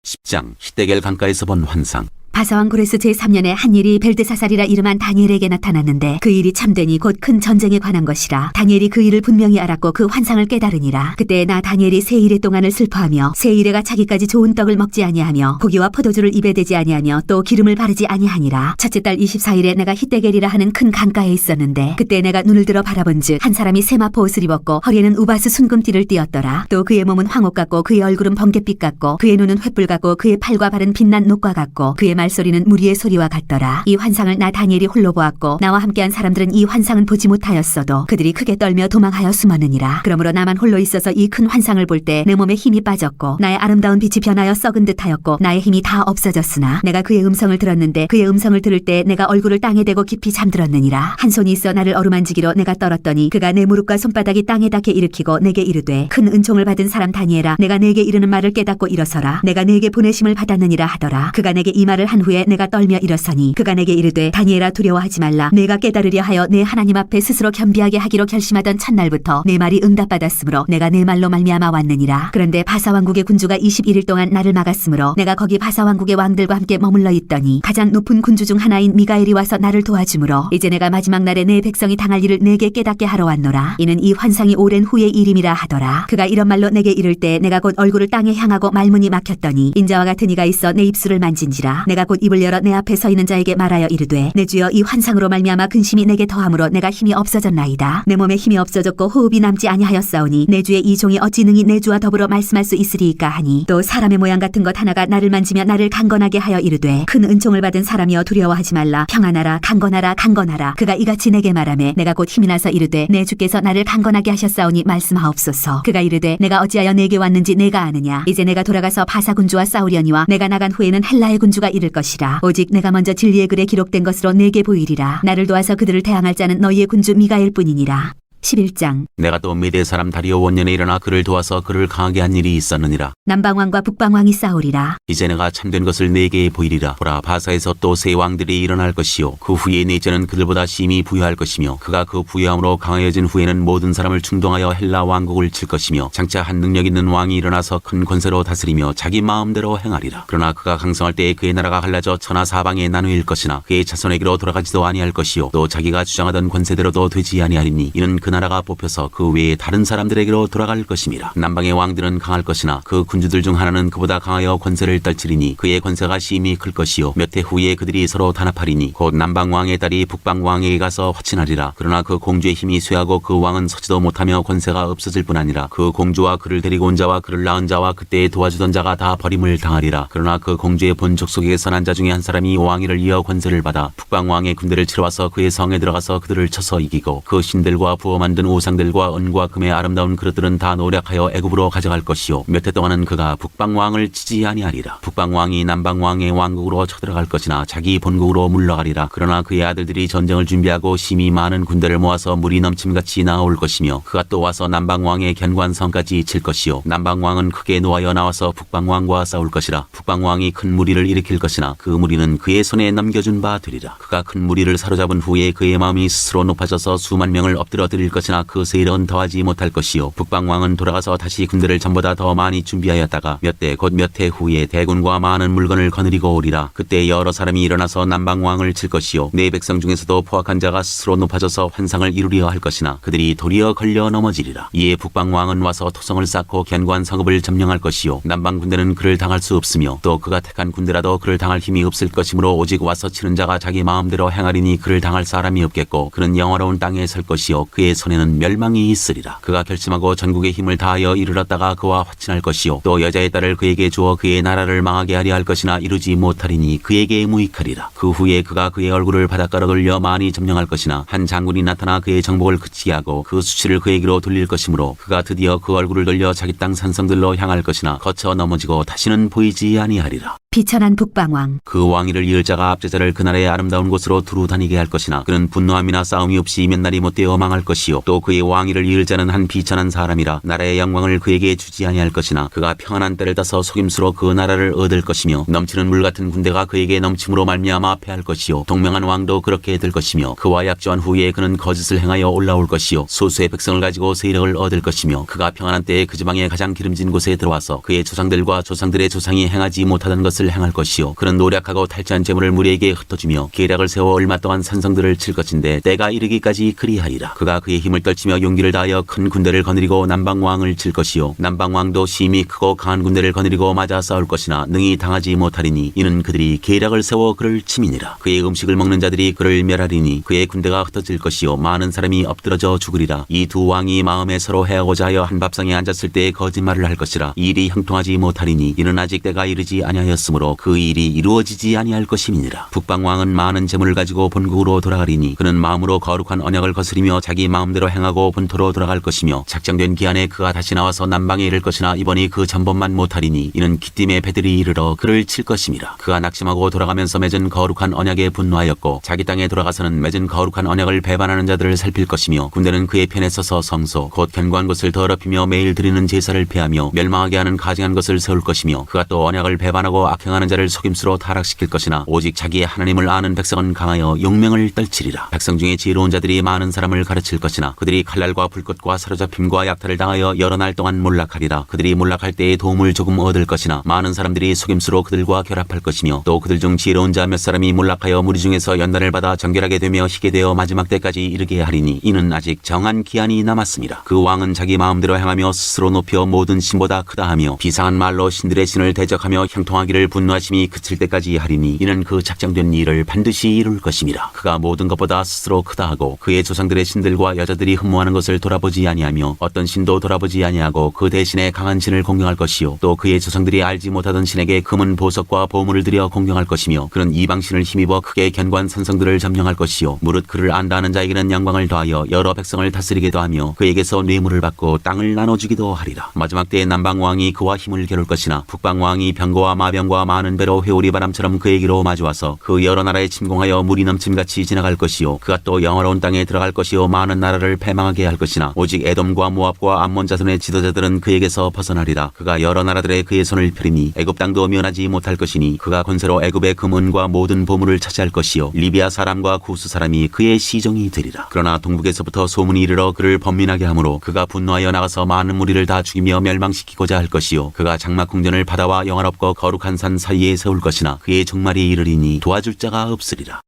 10장 히데겔 강가에서 본 환상. 바사왕 고레스 제3년에 한 일이 벨드사살이라 이름한 다니엘에게 나타났는데 그 일이 참되니 곧 큰 전쟁에 관한 것이라. 다니엘이 그 일을 분명히 알았고 그 환상을 깨달으니라. 그때 나 다니엘이 세 일의 동안을 슬퍼하며 세 일에가 자기까지 좋은 떡을 먹지 아니하며 고기와 포도주를 입에 대지 아니하며 또 기름을 바르지 아니하니라. 첫째 달 24일에 내가 히데겔이라 하는 큰 강가에 있었는데 그때 내가 눈을 들어 바라본즉 한 사람이 세마포 옷을 입었고 허리에는 우바스 순금띠를 띠었더라. 또 그의 몸은 황옥 같고 그의 얼굴은 번갯빛 같고 그의 눈은 횃불 같고 그의 팔과 발은 빛난 녹과 같고 그의 말소리는 무리의 소리와 같더라. 이 환상을 나 다니엘이 홀로 보았고 나와 함께한 사람들은 이 환상은 보지 못하였어도 그들이 크게 떨며 도망하여 숨었느니라. 그러므로 나만 홀로 있어서 이 큰 환상을 볼 때 내 몸에 힘이 빠졌고 나의 아름다운 빛이 변하여 썩은 듯하였고 나의 힘이 다 없어졌으나 내가 그의 음성을 들었는데 그의 음성을 들을 때 내가 얼굴을 땅에 대고 깊이 잠들었느니라. 한 손이 있어 나를 어루만지기로 내가 떨었더니 그가 내 무릎과 손바닥이 땅에 닿게 일으키고 내게 이르되 큰 은총을 받은 사람 다니엘아 내가 내게 이르는 말을 깨닫고 일어서라. 내가 내게 보내심을 받았느니라 하더라. 그가 내게 이 말을 한 후에 내가 떨며 일어서니 그가 내게 이르되 다니엘아 두려워하지 말라. 내가 깨달으려 하여 내 하나님 앞에 스스로 겸비하게 하기로 결심하던 첫날부터 내 말이 응답받았으므로 내가 내 말로 말미암아 왔느니라. 그런데 바사왕국의 군주가 21일 동안 나를 막았으므로 내가 거기 바사왕국의 왕들과 함께 머물러 있더니 가장 높은 군주 중 하나인 미가엘이 와서 나를 도와주므로 이제 내가 마지막 날에 내 백성이 당할 일을 내게 깨닫게 하러 왔노라. 이는 이 환상이 오랜 후의 일임이라 하더라. 그가 이런 말로 내게 이를 때 내가 곧 얼굴을 땅에 향하고 말문이 막혔더니 인자와 같은 이가 있어 내 입술을 만진지라. 내가 곧 입을 열어 내 앞에 서 있는 자에게 말하여 이르되 내 주여 이 환상으로 말미암아 근심이 내게 더함으로 내가 힘이 없어졌나이다. 내 몸에 힘이 없어졌고 호흡이 남지 아니하였사오니 내 주의 이 종이 어찌 능히 내 주와 더불어 말씀할 수 있으리이까 하니 또 사람의 모양 같은 것 하나가 나를 만지며 나를 강건하게 하여 이르되 큰 은총을 받은 사람이여 두려워하지 말라. 평안하라 강건하라 강건하라. 그가 이같이 내게 말하매 내가 곧 힘이 나서 이르되 내 주께서 나를 강건하게 하셨사오니 말씀하옵소서. 그가 이르되 내가 어찌하여 내게 왔는지 내가 아느냐. 이제 내가 돌아가서 바사 군주와 싸우려니와 내가 나간 후에는 헬라의 군주가 이를 것이라. 오직 내가 먼저 진리의 글에 기록된 것으로 내게 보이리라. 나를 도와서 그들을 대항할 자는 너희의 군주 미가엘 뿐이니라. 11장. 내가 또 메대 사람 다리오 원년에 일어나 그를 도와서 그를 강하게 한 일이 있었느니라. 남방왕과 북방왕이 싸우리라. 이제 내가 참된 것을 네게 보이리라. 보라 바사에서 또 세 왕들이 일어날 것이요 그 후에 네 죄는 그들보다 심히 부유할 것이며 그가 그 부유함으로 강하여진 후에는 모든 사람을 충동하여 헬라 왕국을 칠 것이며 장차 한 능력 있는 왕이 일어나서 큰 권세로 다스리며 자기 마음대로 행하리라. 그러나 그가 강성할 때에 그의 나라가 갈라져 천하 사방에 나누일 것이나 그의 자손에게로 돌아가지도 아니할 것이요 또 자기가 주장하던 권세대로도 되지 아니하리니 이는 그 나라가 뽑혀서 그 외에 다른 사람들에게로 돌아갈 것임이라. 남방의 왕들은 강할 것이나 그 군주들 중 하나는 그보다 강하여 권세를 떨치리니 그의 권세가 심히 클 것이요 몇 해 후에 그들이 서로 단합하리니 곧 남방 왕의 딸이 북방 왕에게 가서 화친하리라. 그러나 그 공주의 힘이 쇠하고 그 왕은 서지도 못하며 권세가 없어질 뿐 아니라 그 공주와 그를 데리고 온 자와 그를 낳은 자와 그때에 도와주던 자가 다 버림을 당하리라. 그러나 그 공주의 본 족속에게 선한 자 중에 한 사람이 왕위를 이어 권세를 받아 북방 왕의 군대를 치러 와서 그의 성에 들어가서 그들을 쳐서 이기고 그 신들과 부어 손으로 만든 우상들과 은과 금의 아름다운 그릇들은 다 노력하여 애굽으로 가져갈 것이요 몇 해 동안은 그가 북방왕을 치지 아니하리라. 북방왕이 남방왕의 왕국으로 쳐들어갈 것이나 자기 본국으로 물러가리라. 그러나 그의 아들들이 전쟁을 준비하고 심히 많은 군대를 모아서 물이 넘침같이 나올 것이며 그가 또 와서 남방왕의 견관성까지 칠 것이요 남방왕은 크게 노하여 나와서 북방왕과 싸울 것이라. 북방왕이 큰 무리를 일으킬 것이나 그 무리는 그의 손에 넘겨준 바 되리라. 그가 큰 무리를 사로잡은 후에 그의 마음이 스스로 높아져서 수만 명을 엎드려 드릴 것이나 그 세일은 더하지 못할 것이요 북방왕은 돌아가서 다시 군대를 전보다 더 많이 준비하였다가 몇 대 곧 몇 해 후에 대군과 많은 물건을 거느리고 오리라. 그때 여러 사람이 일어나서 남방왕을 칠 것이요 내 백성 중에서도 포악한 자가 스스로 높아져서 환상을 이루려 할 것이나 그들이 도리어 걸려 넘어지리라. 이에 북방왕은 와서 토성을 쌓고 견고한 성읍을 점령할 것이요 남방 군대는 그를 당할 수 없으며 또 그가 택한 군대라도 그를 당할 힘이 없을 것이므로 오직 와서 치는 자가 자기 마음대로 행하리니 그를 당할 사람이 없겠고 그는 영화로운 땅에 설 것이요 그의 손에는 멸망이 있으리라. 그가 결심하고 전국의 힘을 다하여 이르렀다가 그와 화친할 것이요 또 여자의 딸을 그에게 주어 그의 나라를 망하게 하려 할 것이나 이루지 못하리니 그에게 무익하리라. 그 후에 그가 그의 얼굴을 바닷가로 돌려 많이 점령할 것이나 한 장군이 나타나 그의 정복을 그치게 하고 그 수치를 그에게로 돌릴 것이므로 그가 드디어 그 얼굴을 돌려 자기 땅 산성들로 향할 것이나 거쳐 넘어지고 다시는 보이지 아니하리라. 비천한 북방왕. 그 왕위를 이을 자가 압제자를 그 나라의 아름다운 곳으로 두루 다니게 할 것이나 그는 분노함이나 싸움이 없이 몇 날이 못되어 망할 것이요 또 그의 왕위를 이을 자는 한 비천한 사람이라 나라의 영광을 그에게 주지 아니할 것이나 그가 평안한 때를 따서 속임수로 그 나라를 얻을 것이며 넘치는 물 같은 군대가 그에게 넘침으로 말미암아 패할 것이요 동명한 왕도 그렇게 될 것이며 그와 약조한 후에 그는 거짓을 행하여 올라올 것이요 소수의 백성을 가지고 세력을 얻을 것이며 그가 평안한 때에 그 지방의 가장 기름진 곳에 들어와서 그의 조상들과 조상들의 조상이 행하지 못하던 것을 행할 것이요 그는 노력하고 탈취한 재물을 무리에게 흩어주며 계략을 세워 얼마 동안 산성들을 칠 것인데 때가 이르기까지 그리하리라. 그가 그의 힘을 떨치며 용기를 다하여 큰 군대를 거느리고 남방왕을 칠 것이요 남방왕도 심히 크고 강한 군대를 거느리고 맞아 싸울 것이나 능히 당하지 못하리니 이는 그들이 계략을 세워 그를 침이니라. 그의 음식을 먹는 자들이 그를 멸하리니 그의 군대가 흩어질 것이요 많은 사람이 엎드러져 죽으리라. 이 두 왕이 마음에 서로 해하고자 하여 한 밥상에 앉았을 때에 거짓말을 할 것이라. 이 일이 형통하지 못하리니 이는 아직 때가 이르지 아니하였으므로 그 일이 이루어지지 아니할 것임이니라. 북방왕은 많은 재물을 가지고 본국으로 돌아가리니 그는 마음으로 거룩한 언약을 거스리며 자기 마음대로 행하고 본토로 돌아갈 것이며 작정된 기한에 그가 다시 나와서 남방에 이를 것이나 이번이 그 전번만 못하리니 이는 기띔의 배들이 이르러 그를 칠 것임이라. 그가 낙심하고 돌아가면서 맺은 거룩한 언약에 분노하였고 자기 땅에 돌아가서는 맺은 거룩한 언약을 배반하는 자들을 살필 것이며 군대는 그의 편에 서서 성소 곧 견고한 것을 더럽히며 매일 드리는 제사를 폐하며 멸망하게 하는 가증한 것을 세울 것이며 그가 또 언약을 배반하고 악행하는 자를 속임수로 타락시킬 것이나 오직 자기의 하나님을 아는 백성은 강하여 용맹을 떨치리라. 백성 중에 지혜로운 자들이 많은 사람을 가르칠 것이나 그들이 칼날과 불꽃과 사로잡힘과 약탈을 당하여 여러 날 동안 몰락하리라. 그들이 몰락할 때에 도움을 조금 얻을 것이나 많은 사람들이 속임수로 그들과 결합할 것이며 또 그들 중 지혜로운 자 몇 사람이 몰락하여 무리 중에서 연단을 받아 정결하게 되며 희게 되어 마지막 때까지 이르게 하리니 이는 아직 정한 기한이 남았습니다. 그 왕은 자기 마음대로 행하며 스스로 높여 모든 신보다 크다 하며 비상한 말로 신들의 신을 대적하며 형통하기를 분노하심이 그칠 때까지 하리니 이는 그 작정된 일을 반드시 이룰 것임이라. 그가 모든 것보다 스스로 크다 하고 그의 조상들의 신들과 여자들이 흠모하는 것을 돌아보지 아니하며 어떤 신도 돌아보지 아니하고 그 대신에 강한 신을 공경할 것이요 또 그의 조상들이 알지 못하던 신에게 금은 보석과 보물을 들여 공경할 것이며 그는 이방신을 힘입어 크게 견고한 산성들을 점령할 것이요 무릇 그를 안다는 자에게는 영광을 더하여 여러 백성을 다스리기도 하며 그에게서 뇌물을 받고 땅을 나눠주기도 하리라. 마지막 때에 남방왕이 그와 힘을 겨룰 것이나 북방왕이 병거와 마병과 많은 배로 회오리 바람처럼 그에게로 마주와서 그 여러 나라에 침공하여 물이 넘침같이 지나갈 것이요 그가 또 영화로운 땅에 들어갈 것이요 많은 나라를 패망하게 할 것이나 오직 에돔과 모압과 암몬 자손의 지도자들은 그에게서 벗어나리라. 그가 여러 나라들의 그의 손을 펴리니 애굽 땅도 면하지 못할 것이니 그가 권세로 애굽의 금은과 모든 보물을 차지할 것이요 리비아 사람과 구스 사람이 그의 시종이 되리라. 그러나 동북에서부터 소문이 이르러 그를 번민하게 하므로 그가 분노하여 나가서 많은 무리를 다 죽이며 멸망시키고자 할 것이요 그가 장막 궁전을 바다와 영화롭고 거룩한 산 사이에 세울 것이나 그의 종말이 이르리니 도와줄 자가 없으리라.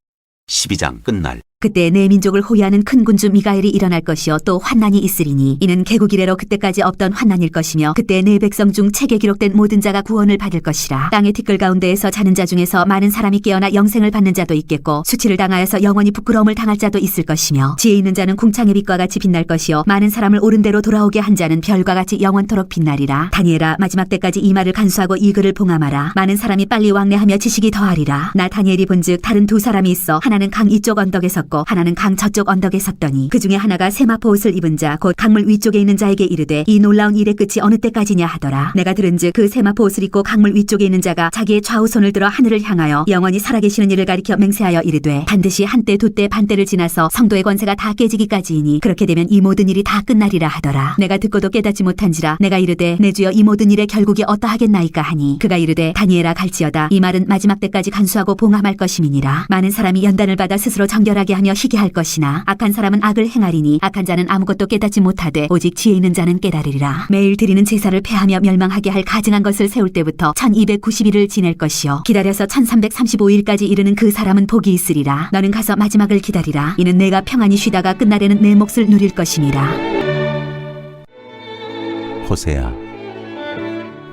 12장 끝날. 그때 내 민족을 호위하는 큰 군주 미가엘이 일어날 것이요 또 환난이 있으리니 이는 개국 이래로 그때까지 없던 환난일 것이며 그때 내 백성 중 책에 기록된 모든 자가 구원을 받을 것이라. 땅의 티끌 가운데에서 자는 자 중에서 많은 사람이 깨어나 영생을 받는 자도 있겠고 수치를 당하여서 영원히 부끄러움을 당할 자도 있을 것이며 지혜 있는 자는 궁창의 빛과 같이 빛날 것이요 많은 사람을 옳은 대로 돌아오게 한 자는 별과 같이 영원토록 빛나리라. 다니엘아 마지막 때까지 이 말을 간수하고 이 글을 봉함하라. 많은 사람이 빨리 왕래하며 지식이 더하리라. 나 다니엘이 본즉 다른 두 사람이 있어 하나는 강 이쪽 언덕에 섰고 섰고 하나는 강 저쪽 언덕에 섰더니 그 중에 하나가 세마포 옷을 입은 자 곧 강물 위쪽에 있는 자에게 이르되 이 놀라운 일의 끝이 어느 때까지냐 하더라. 내가 들은즉 그 세마포 옷을 입고 강물 위쪽에 있는 자가 자기의 좌우 손을 들어 하늘을 향하여 영원히 살아계시는 이를 가리켜 맹세하여 이르되 반드시 한때 두때 반때를 지나서 성도의 권세가 다 깨지기까지이니 그렇게 되면 이 모든 일이 다 끝나리라 하더라. 내가 듣고도 깨닫지 못한지라 내가 이르되 내 주여 이 모든 일의 결국이 어떠하겠나이까 하니 그가 이르되 다니엘아 갈지어다. 이 말은 마지막 때까지 간수하고 봉함할 것임이니라. 많은 사람이 연단을 받아 스스로 정결하게 하며 희게 할 것이나 악한 사람은 악을 행하리니 악한 자는 아무것도 깨닫지 못하되 오직 지혜 있는 자는 깨달으리라. 매일 드리는 제사를 폐하며 멸망하게 할 가증한 것을 세울 때부터 1290일을 지낼 것이요 기다려서 1335일까지 이르는 그 사람은 복이 있으리라. 너는 가서 마지막을 기다리라. 이는 내가 평안히 쉬다가 끝날에는 내 몫을 누릴 것임이라. 호세아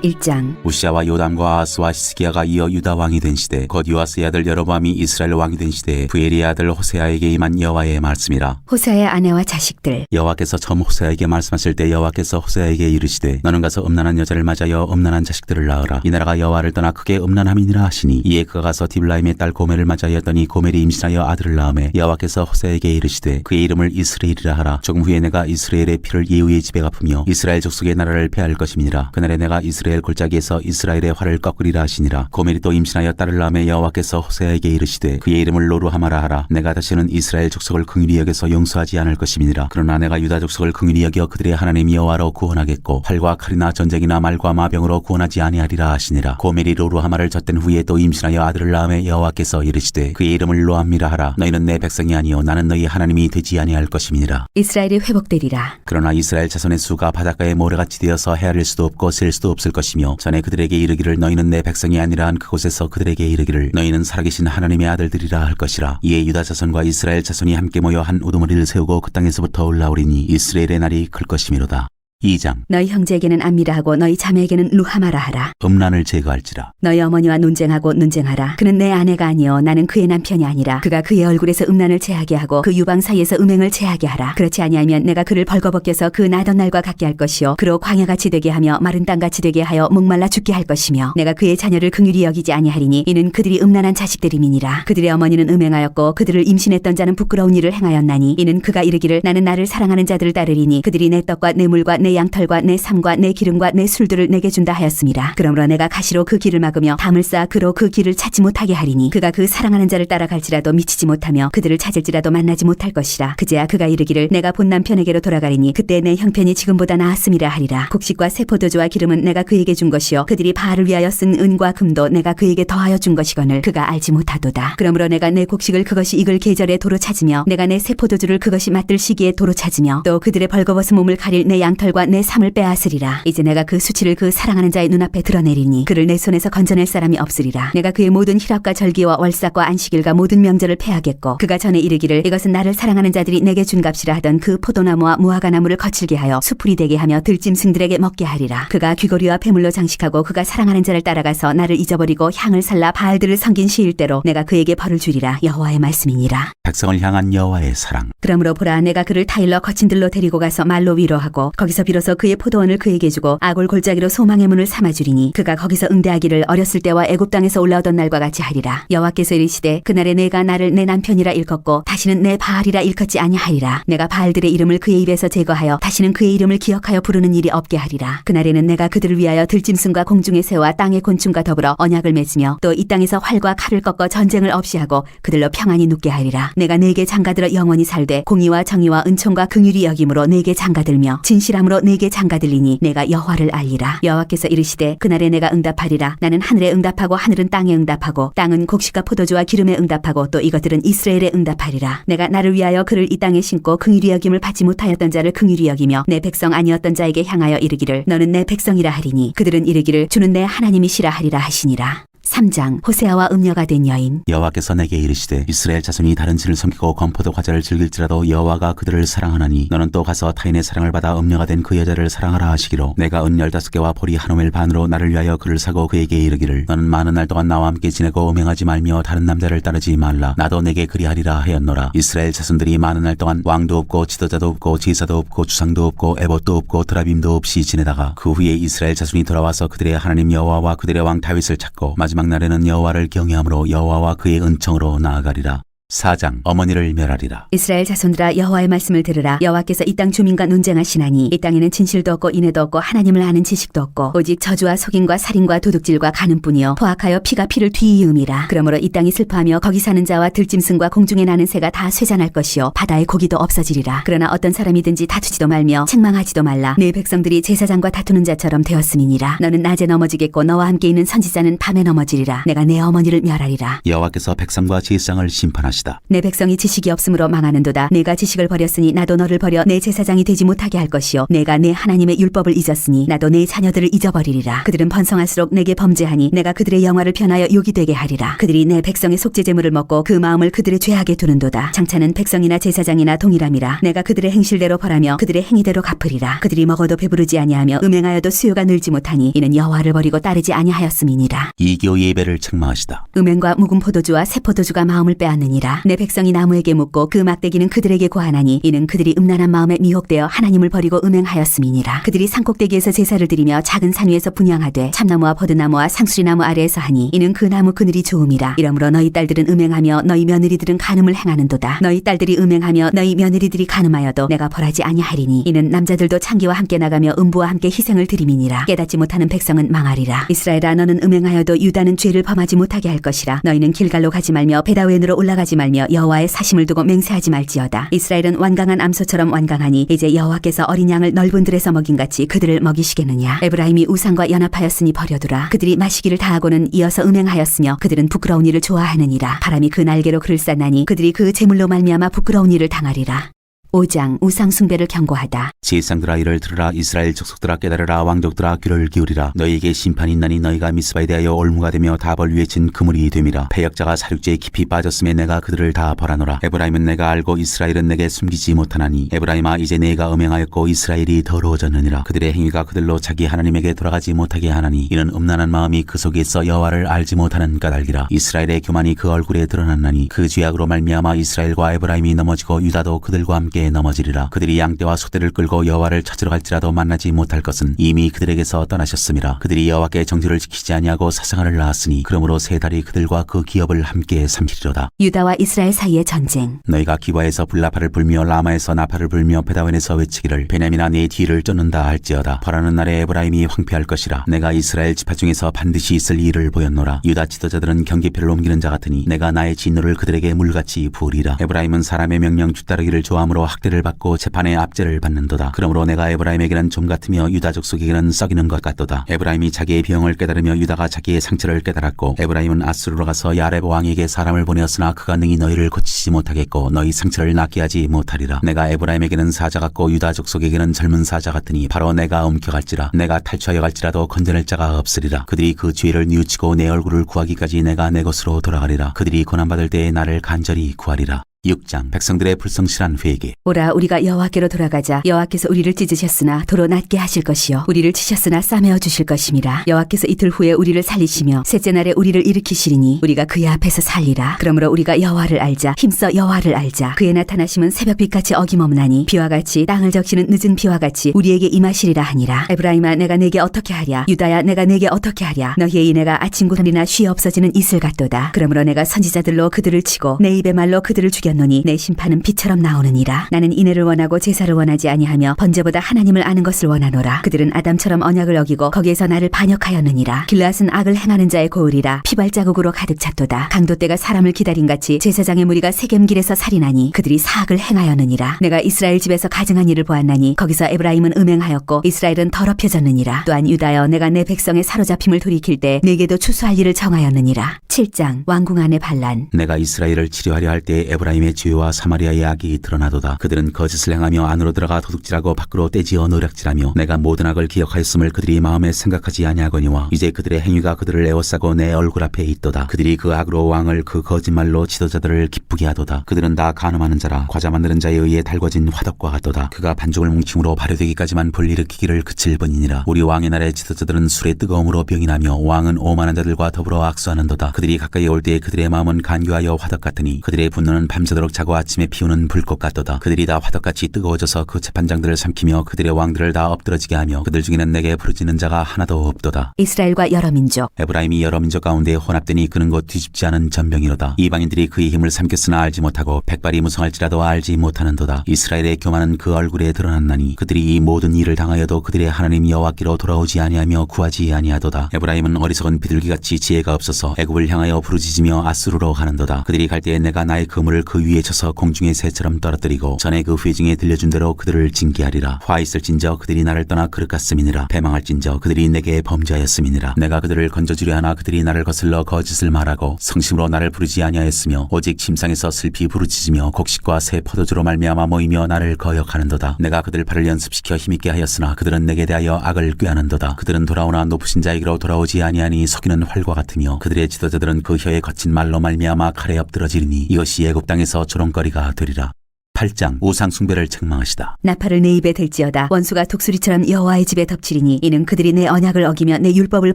1장. 우시아와 요담과 아하스와 히스기야가 이어 유다 왕이 된 시대 곧 요아스의 아들 여로보암이 이스라엘 왕이 된 시대에 부엘의 아들 호세아에게 임한 여호와의 말씀이라. 호세아의 아내와 자식들. 여호와께서 처음 호세아에게 말씀하실 때 여호와께서 호세아에게 이르시되 너는 가서 음란한 여자를 맞아여 음란한 자식들을 낳으라. 이 나라가 여호와를 떠나 크게 음란함이니라 하시니 이에 그가 가서 디블라임의 딸 고멜을 맞아였더니 고멜이 임신하여 아들을 낳으매 여호와께서 호세아에게 이르시되 그의 이름을 이스라엘이라 하라. 조금 후에 내가 이스라엘의 피를 예후의 집에 갚으며 이스라엘 족속의 나라를 폐할 것임이니라. 그날에 내가 이스라엘 골짜기에서 이스라엘의 활을 꺾으리라 하시니라. 고멜이 또 임신하여 딸을 낳으매 여호와께서 호세아에게 이르시되 그의 이름을 로루하마라 하라. 내가 다시는 이스라엘 족속을 긍휼히 여겨서 용서하지 않을 것임이니라. 그러나 내가 유다 족속을 긍휼히 여겨 그들의 하나님 여호와로 구원하겠고 활과 칼이나 전쟁이나 말과 마병으로 구원하지 아니하리라 하시니라. 고멜이 로루하마를 젖된 후에 또 임신하여 아들을 낳으매 여호와께서 이르시되 그의 이름을 로암미라 하라. 너희는 내 백성이 아니요 나는 너희 하나님이 되지 아니할 것임이니라. 이스라엘이 회복되리라. 그러나 이스라엘 자손의 수가 바닷가에 모래같이 되어서 헤아릴 수도 없고 셀 수도 없을 것이며 전에 그들에게 이르기를 너희는 내 백성이 아니라 한 그곳에서 그들에게 이르기를 너희는 살아계신 하나님의 아들들이라 할 것이라. 이에 유다 자손과 이스라엘 자손이 함께 모여 한 우두머리를 세우고 그 땅에서부터 올라오리니 이스라엘의 날이 클 것이미로다. 2장. 너희 형제에게는 암미라 하고 너희 자매에게는 루하마라 하라. 음란을 제거할지라. 너희 어머니와 논쟁하고 논쟁하라. 그는 내 아내가 아니요 나는 그의 남편이 아니라 그가 그의 얼굴에서 음란을 제하게 하고 그 유방 사이에서 음행을 제하게 하라. 그렇지 아니하면 내가 그를 벌거벗겨서 그 나던 날과 같게 할 것이요 그로 광야같이 되게 하며 마른 땅같이 되게 하여 목말라 죽게 할 것이며 내가 그의 자녀를 긍휼히 여기지 아니하리니 이는 그들이 음란한 자식들임이니라. 그들의 어머니는 음행하였고 그들을 임신했던 자는 부끄러운 일을 행하였나니 이는 그가 이르기를 나는 나를 사랑하는 자들을 따르리니 그들이 내 떡과 내 물과 내 양털과 내 삶과 내 기름과 내 술들을 내게 준다 하였습니다. 그러므로 내가 가시로 그 길을 막으며 담을 쌓아 그로 그 길을 찾지 못하게 하리니 그가 그 사랑하는 자를 따라갈지라도 미치지 못하며 그들을 찾을지라도 만나지 못할 것이라. 그제야 그가 이르기를 내가 본 남편에게로 돌아가리니 그때 내 형편이 지금보다 나았음이라 하리라. 곡식과 새 포도주와 기름은 내가 그에게 준 것이요 그들이 바알을 위하여 쓴 은과 금도 내가 그에게 더하여 준 것이거늘 그가 알지 못하도다. 그러므로 내가 내 곡식을 그것이 익을 계절에 도로 찾으며 내가 내 새 포도주를 그것이 맛들 시기에 도로 찾으며 또 그들의 벌거벗은 몸을 가릴 내 양털과 내 삶을 빼앗으리라. 이제 내가 그 수치를 그 사랑하는 자의 눈앞에 드러내리니 그를 내 손에서 건져낼 사람이 없으리라. 내가 그의 모든 희락과 절기와 월삭과 안식일과 모든 명절을 패하겠고 그가 전에 이르기를 이것은 나를 사랑하는 자들이 내게 준 값이라 하던 그 포도나무와 무화과나무를 거칠게 하여 수풀이 되게 하며 들짐승들에게 먹게 하리라. 그가 귀고리와 폐물로 장식하고 그가 사랑하는 자를 따라가서 나를 잊어버리고 향을 살라 바알들을 섬긴 시일대로 내가 그에게 벌을 주리라. 여호와의 말씀이니라. 백성을 향한 여호와의 사랑. 그러므로 보라 내가 그를 타일러 거친 들로 데리고 가서 말로 위로하고 거기서 비로소 그의 포도원을 그에게 주고 아골 골짜기로 소망의 문을 삼아주리니 그가 거기서 응대하기를 어렸을 때와 애굽 땅에서 올라오던 날과 같이 하리라. 여호와께서 이르시되 그날에 내가 나를 내 남편이라 일컫고 다시는 내 바알이라 일컫지 아니하리라. 내가 바알들의 이름을 그의 입에서 제거하여 다시는 그의 이름을 기억하여 부르는 일이 없게 하리라. 그날에는 내가 그들을 위하여 들짐승과 공중의 새와 땅의 곤충과 더불어 언약을 맺으며 또 이 땅에서 활과 칼을 꺾어 전쟁을 없이 하고 그들로 평안히 눕게 하리라. 내가 네게 장가들어 영원히 살되 공의와 정의와 은총과 긍휼이 여김으로 네게 장가들며 진실함으로 네게 장가들리니 내가 여호와를 알리라. 여호와께서 이르시되 그날에 내가 응답하리라. 나는 하늘에 응답하고 하늘은 땅에 응답하고 땅은 곡식과 포도주와 기름에 응답하고 또 이것들은 이스라엘에 응답하리라. 내가 나를 위하여 그를 이 땅에 심고 긍휼히 여김을 받지 못하였던 자를 긍휼히 여기며 내 백성 아니었던 자에게 향하여 이르기를 너는 내 백성이라 하리니 그들은 이르기를 주는 내 하나님이시라 하리라 하시니라. 3장. 호세아와 음녀가 된 여인. 여호와께서 내게 이르시되 이스라엘 자손이 다른 신을 섬기고 건포도 과자를 즐길지라도 여호와가 그들을 사랑하나니 너는 또 가서 타인의 사랑을 받아 음녀가 된 그 여자를 사랑하라 하시기로 내가 은 15개와 보리 한 오멜 반으로 나를 위하여 그를 사고 그에게 이르기를 너는 많은 날 동안 나와 함께 지내고 음행하지 말며 다른 남자를 따르지 말라. 나도 내게 그리하리라 하였노라. 이스라엘 자손들이 많은 날 동안 왕도 없고 지도자도 없고 제사도 없고 주상도 없고 에봇도 없고 드라빔도 없이 지내다가 그 후에 이스라엘 자손이 돌아와서 그들의 하나님 여호와와 그들의 왕 다윗을 찾고 마지막 날에는 여호와를 경외함으로 여호와와 그의 은총으로 나아가리라. 4장 어머니를 멸하리라. 이스라엘 자손들아 여호와의 말씀을 들으라. 여호와께서 이 땅 주민과 논쟁하시나니 이 땅에는 진실도 없고 인애도 없고 하나님을 아는 지식도 없고 오직 저주와 속임과 살인과 도둑질과 간음뿐이요 포악하여 피가 피를 뒤이음이라. 그러므로 이 땅이 슬퍼하며 거기 사는 자와 들짐승과 공중에 나는 새가 다 쇠잔할 것이요 바다의 고기도 없어지리라. 그러나 어떤 사람이든지 다투지도 말며 책망하지도 말라. 내 백성들이 제사장과 다투는 자처럼 되었음이니라. 너는 낮에 넘어지겠고 너와 함께 있는 선지자는 밤에 넘어지리라. 내가 내 어머니를 멸하리라. 여호와께서 백성과 제사장을 심판하시다. 내 백성이 지식이 없으므로 망하는도다. 내가 지식을 버렸으니 나도 너를 버려 내 제사장이 되지 못하게 할 것이요 내가 내 하나님의 율법을 잊었으니 나도 내 자녀들을 잊어버리리라. 그들은 번성할수록 내게 범죄하니 내가 그들의 영화를 편하여 욕이 되게 하리라. 그들이 내 백성의 속죄제물을 먹고 그 마음을 그들의 죄악에 두는도다. 장차는 백성이나 제사장이나 동일함이라. 내가 그들의 행실대로 벌하며 그들의 행위대로 갚으리라. 그들이 먹어도 배부르지 아니하며 음행하여도 수요가 늘지 못하니 이는 여호와를 버리고 따르지 아니하였음이니라. 이교 예배를 책망하시다. 음행과 묵은 포도주와 새 포도주가 마음을 빼앗느니라. 내 백성이 나무에게 묻고 그 막대기는 그들에게 고하나니 이는 그들이 음란한 마음에 미혹되어 하나님을 버리고 음행하였음이니라. 그들이 산꼭대기에서 제사를 드리며 작은 산 위에서 분향하되 참나무와 버드나무와 상수리나무 아래에서 하니 이는 그 나무 그늘이 좋음이라. 이러므로 너희 딸들은 음행하며 너희 며느리들은 간음을 행하는도다. 너희 딸들이 음행하며 너희 며느리들이 간음하여도 내가 벌하지 아니하리니 이는 남자들도 창기와 함께 나가며 음부와 함께 희생을 드림이니라. 깨닫지 못하는 백성은 망하리라. 이스라엘아 너는 음행하여도 유다는 죄를 범하지 못하게 할 것이라. 너희는 길갈로 가지 말며 베다웬으로 올라가지 말며 여호와의 사심을 두고 맹세하지 말지어다. 이스라엘은 완강한 암소처럼 완강하니 이제 여호와께서 어린 양을 넓은 들에서 먹인같이 그들을 먹이시겠느냐. 에브라임이 우상과 연합하였으니 버려두라. 그들이 마시기를 다하고는 이어서 음행하였으며 그들은 부끄러운 일을 좋아하느니라. 바람이 그 날개로 그를 쌌나니 그들이 그 재물로 말미암아 부끄러운 일을 당하리라. 5장 우상 숭배를 경고하다. 제사장들아 이를 들으라. 이스라엘 족속들아 깨달으라. 왕족들아 귀를 기울이라. 너희에게 심판이 있나니 너희가 미스바에 대하여 올무가 되며 다벌 위에 친 그물이 됨이라. 패역자가 사륙제에 깊이 빠졌음에 내가 그들을 다 벌하노라. 에브라임은 내가 알고 이스라엘은 내게 숨기지 못하나니 에브라임아 이제 내가 음행하였고 이스라엘이 더러워졌느니라. 그들의 행위가 그들로 자기 하나님에게 돌아가지 못하게 하나니 이는 음란한 마음이 그 속에 있어 여호와를 알지 못하는 까닭이라. 이스라엘의 교만이 그 얼굴에 드러났나니 그 죄악으로 말미암아 이스라엘과 에브라임이 넘어지고 유다도 그들과 함께 넘어지리라. 그들이 양떼와 소떼를 끌고 여호와를 찾으러 갈지라도 만나지 못할 것은 이미 그들에게서 떠나셨음이라. 그들이 여호와께 정죄를 지키지 아니하고 사생활을 낳았으니 그러므로 세 달이 그들과 그 기업을 함께 삼키리로다. 유다와 이스라엘 사이의 전쟁. 너희가 기바에서 불나팔을 불며 라마에서 나팔을 불며 베다웬에서 외치기를 베냐민아 네 뒤를 쫓는다 할지어다. 벌하는 날에 에브라임이 황폐할 것이라. 내가 이스라엘 지파 중에서 반드시 있을 일을 보였노라. 유다 지도자들은 경계표를 옮기는 자 같으니 내가 나의 진노를 그들에게 물같이 부으리라. 에브라임은 사람의 명령 뒤따르기를 좋아하므로 학대를 받고 재판의 압제를 받는도다. 그러므로 내가 에브라임에게는 좀 같으며 유다 족속에게는 썩이는 것 같도다. 에브라임이 자기의 병을 깨달으며 유다가 자기의 상처를 깨달았고 에브라임은 아수르로 가서 야렙 왕에게 사람을 보내었으나 그가 능히 너희를 고치지 못하겠고 너희 상처를 낫게 하지 못하리라. 내가 에브라임에게는 사자 같고 유다 족속에게는 젊은 사자 같으니 바로 내가 옮겨갈지라. 내가 탈취하여 갈지라도 건져낼 자가 없으리라. 그들이 그 죄를 뉘우치고 내 얼굴을 구하기까지 내가 내 것으로 돌아가리라. 그들이 고난받을 때에 나를 간절히 구하리라. 6장 백성들의 불성실한 회개. 오라 우리가 여호와께로 돌아가자. 여호와께서 우리를 찢으셨으나 도로 낫게 하실 것이요 우리를 치셨으나 싸매어 주실 것임이라. 여호와께서 이틀 후에 우리를 살리시며 셋째 날에 우리를 일으키시리니 우리가 그의 앞에서 살리라. 그러므로 우리가 여호와를 알자. 힘써 여호와를 알자. 그의 나타나심은 새벽빛같이 어김없나니 비와 같이 땅을 적시는 늦은 비와 같이 우리에게 임하시리라 하니라. 에브라임아 내가 내게 어떻게 하랴. 유다야 내가 내게 어떻게 하랴. 너희의 인애가 아침 구름이나 쉬 없어지는 이슬 같도다. 그러므로 내가 선지자들로 그들을 치고 내 입의 말로 그들을 죽였노니 내 심판은 비처럼 나오느니라. 나는 인애를 원하고 제사를 원하지 아니하며 번제보다 하나님을 아는 것을 원하노라. 그들은 아담처럼 언약을 어기고 거기에서 나를 반역하였느니라. 길앗은 악을 행하는 자의 고을이라. 피발자국으로 가득 찼도다. 강도떼가 사람을 기다린같이 제사장의 무리가 세겜길에서 살인하니 그들이 사악을 행하였느니라. 내가 이스라엘 집에서 가증한 일을 보았나니 거기서 에브라임은 음행하였고 이스라엘은 더럽혀졌느니라. 또한 유다여 내가 내 백성의 사로잡힘을 돌이킬 때 내게도 추수할 일을 정하였느니라. 7장 왕궁 안의 반란. 내가 이스라엘을 치료하려 할 때 에브라임의 죄와 사마리아의 악이 드러나도다. 그들은 거짓을 행하며 안으로 들어가 도둑질하고 밖으로 떼지어 노략질하며 내가 모든 악을 기억하였음을 그들이 마음에 생각하지 아니하거니와 이제 그들의 행위가 그들을 에워싸고 내 얼굴 앞에 있도다. 그들이 그 악으로 왕을 그 거짓말로 지도자들을 기쁘게 하도다. 그들은 다 간음하는 자라 과자 만드는 자에 의해 달궈진 화덕과 같도다. 그가 반죽을 뭉침으로 발효되기까지만 불일으키기를 그칠 뿐이니라. 우리 왕의 날에 지도자들은 술의 뜨거움으로 병이 나며 왕은 오만한 자들과 더불어 악수하는도다. 그들이 그들이 가까이 올 때에 그들의 마음은 간교하여 화덕 같으니 그들의 분노는 밤새도록 자고 아침에 피우는 불꽃 같도다. 그들이 다 화덕같이 뜨거워져서 그 재판장들을 삼키며 그들의 왕들을 다 엎드러지게 하며 그들 중에는 내게 부르짖는 자가 하나도 없도다. 이스라엘과 여러 민족. 에브라임이 여러 민족 가운데 혼합되니 그는 곧 뒤집지 않은 전병이로다. 이방인들이 그의 힘을 삼켰으나 알지 못하고 백발이 무성할지라도 알지 못하는도다. 이스라엘의 교만은 그 얼굴에 드러났나니 그들이 이 모든 일을 당하여도 그들의 하나님 여호와께로 돌아오지 아니하며 구하지 아니하도다. 에브라임은 어리석은 비둘기같이 지혜가 없어서 애굽을 향하여 부르짖으며 아수르로 가는도다. 그들이 갈 때에 내가 나의 그물을 그 위에 쳐서 공중의 새처럼 떨어뜨리고 전에 그 회중에 들려준 대로 그들을 징계하리라. 화 있을진저 그들이 나를 떠나 그릇 같음이니라. 패망할진저 그들이 내게 범죄하였음이니라. 내가 그들을 건져주려 하나 그들이 나를 거슬러 거짓을 말하고 성심으로 나를 부르지 아니하였으며 오직 침상에서 슬피 부르짖으며 곡식과 새 포도주로 말미암아 모이며 나를 거역하는도다. 내가 그들 발을 연습시켜 힘있게 하였으나 그들은 내게 대하여 악을 꾀하는도다. 그들은 돌아오나 높으신 자에게로 돌아오지 아니하니 속이는 활과 같으며 그들의 지도자들은 그 혀의 거친 말로 말미암아 칼에 엎드러지리니 이것이 애굽 땅에서 조롱거리가 되리라. 8장 우상 숭배를 책망하시다. 나팔을 내 입에 댈지어다. 원수가 독수리처럼 여호와의 집에 덮치리니 이는 그들이 내 언약을 어기며 내 율법을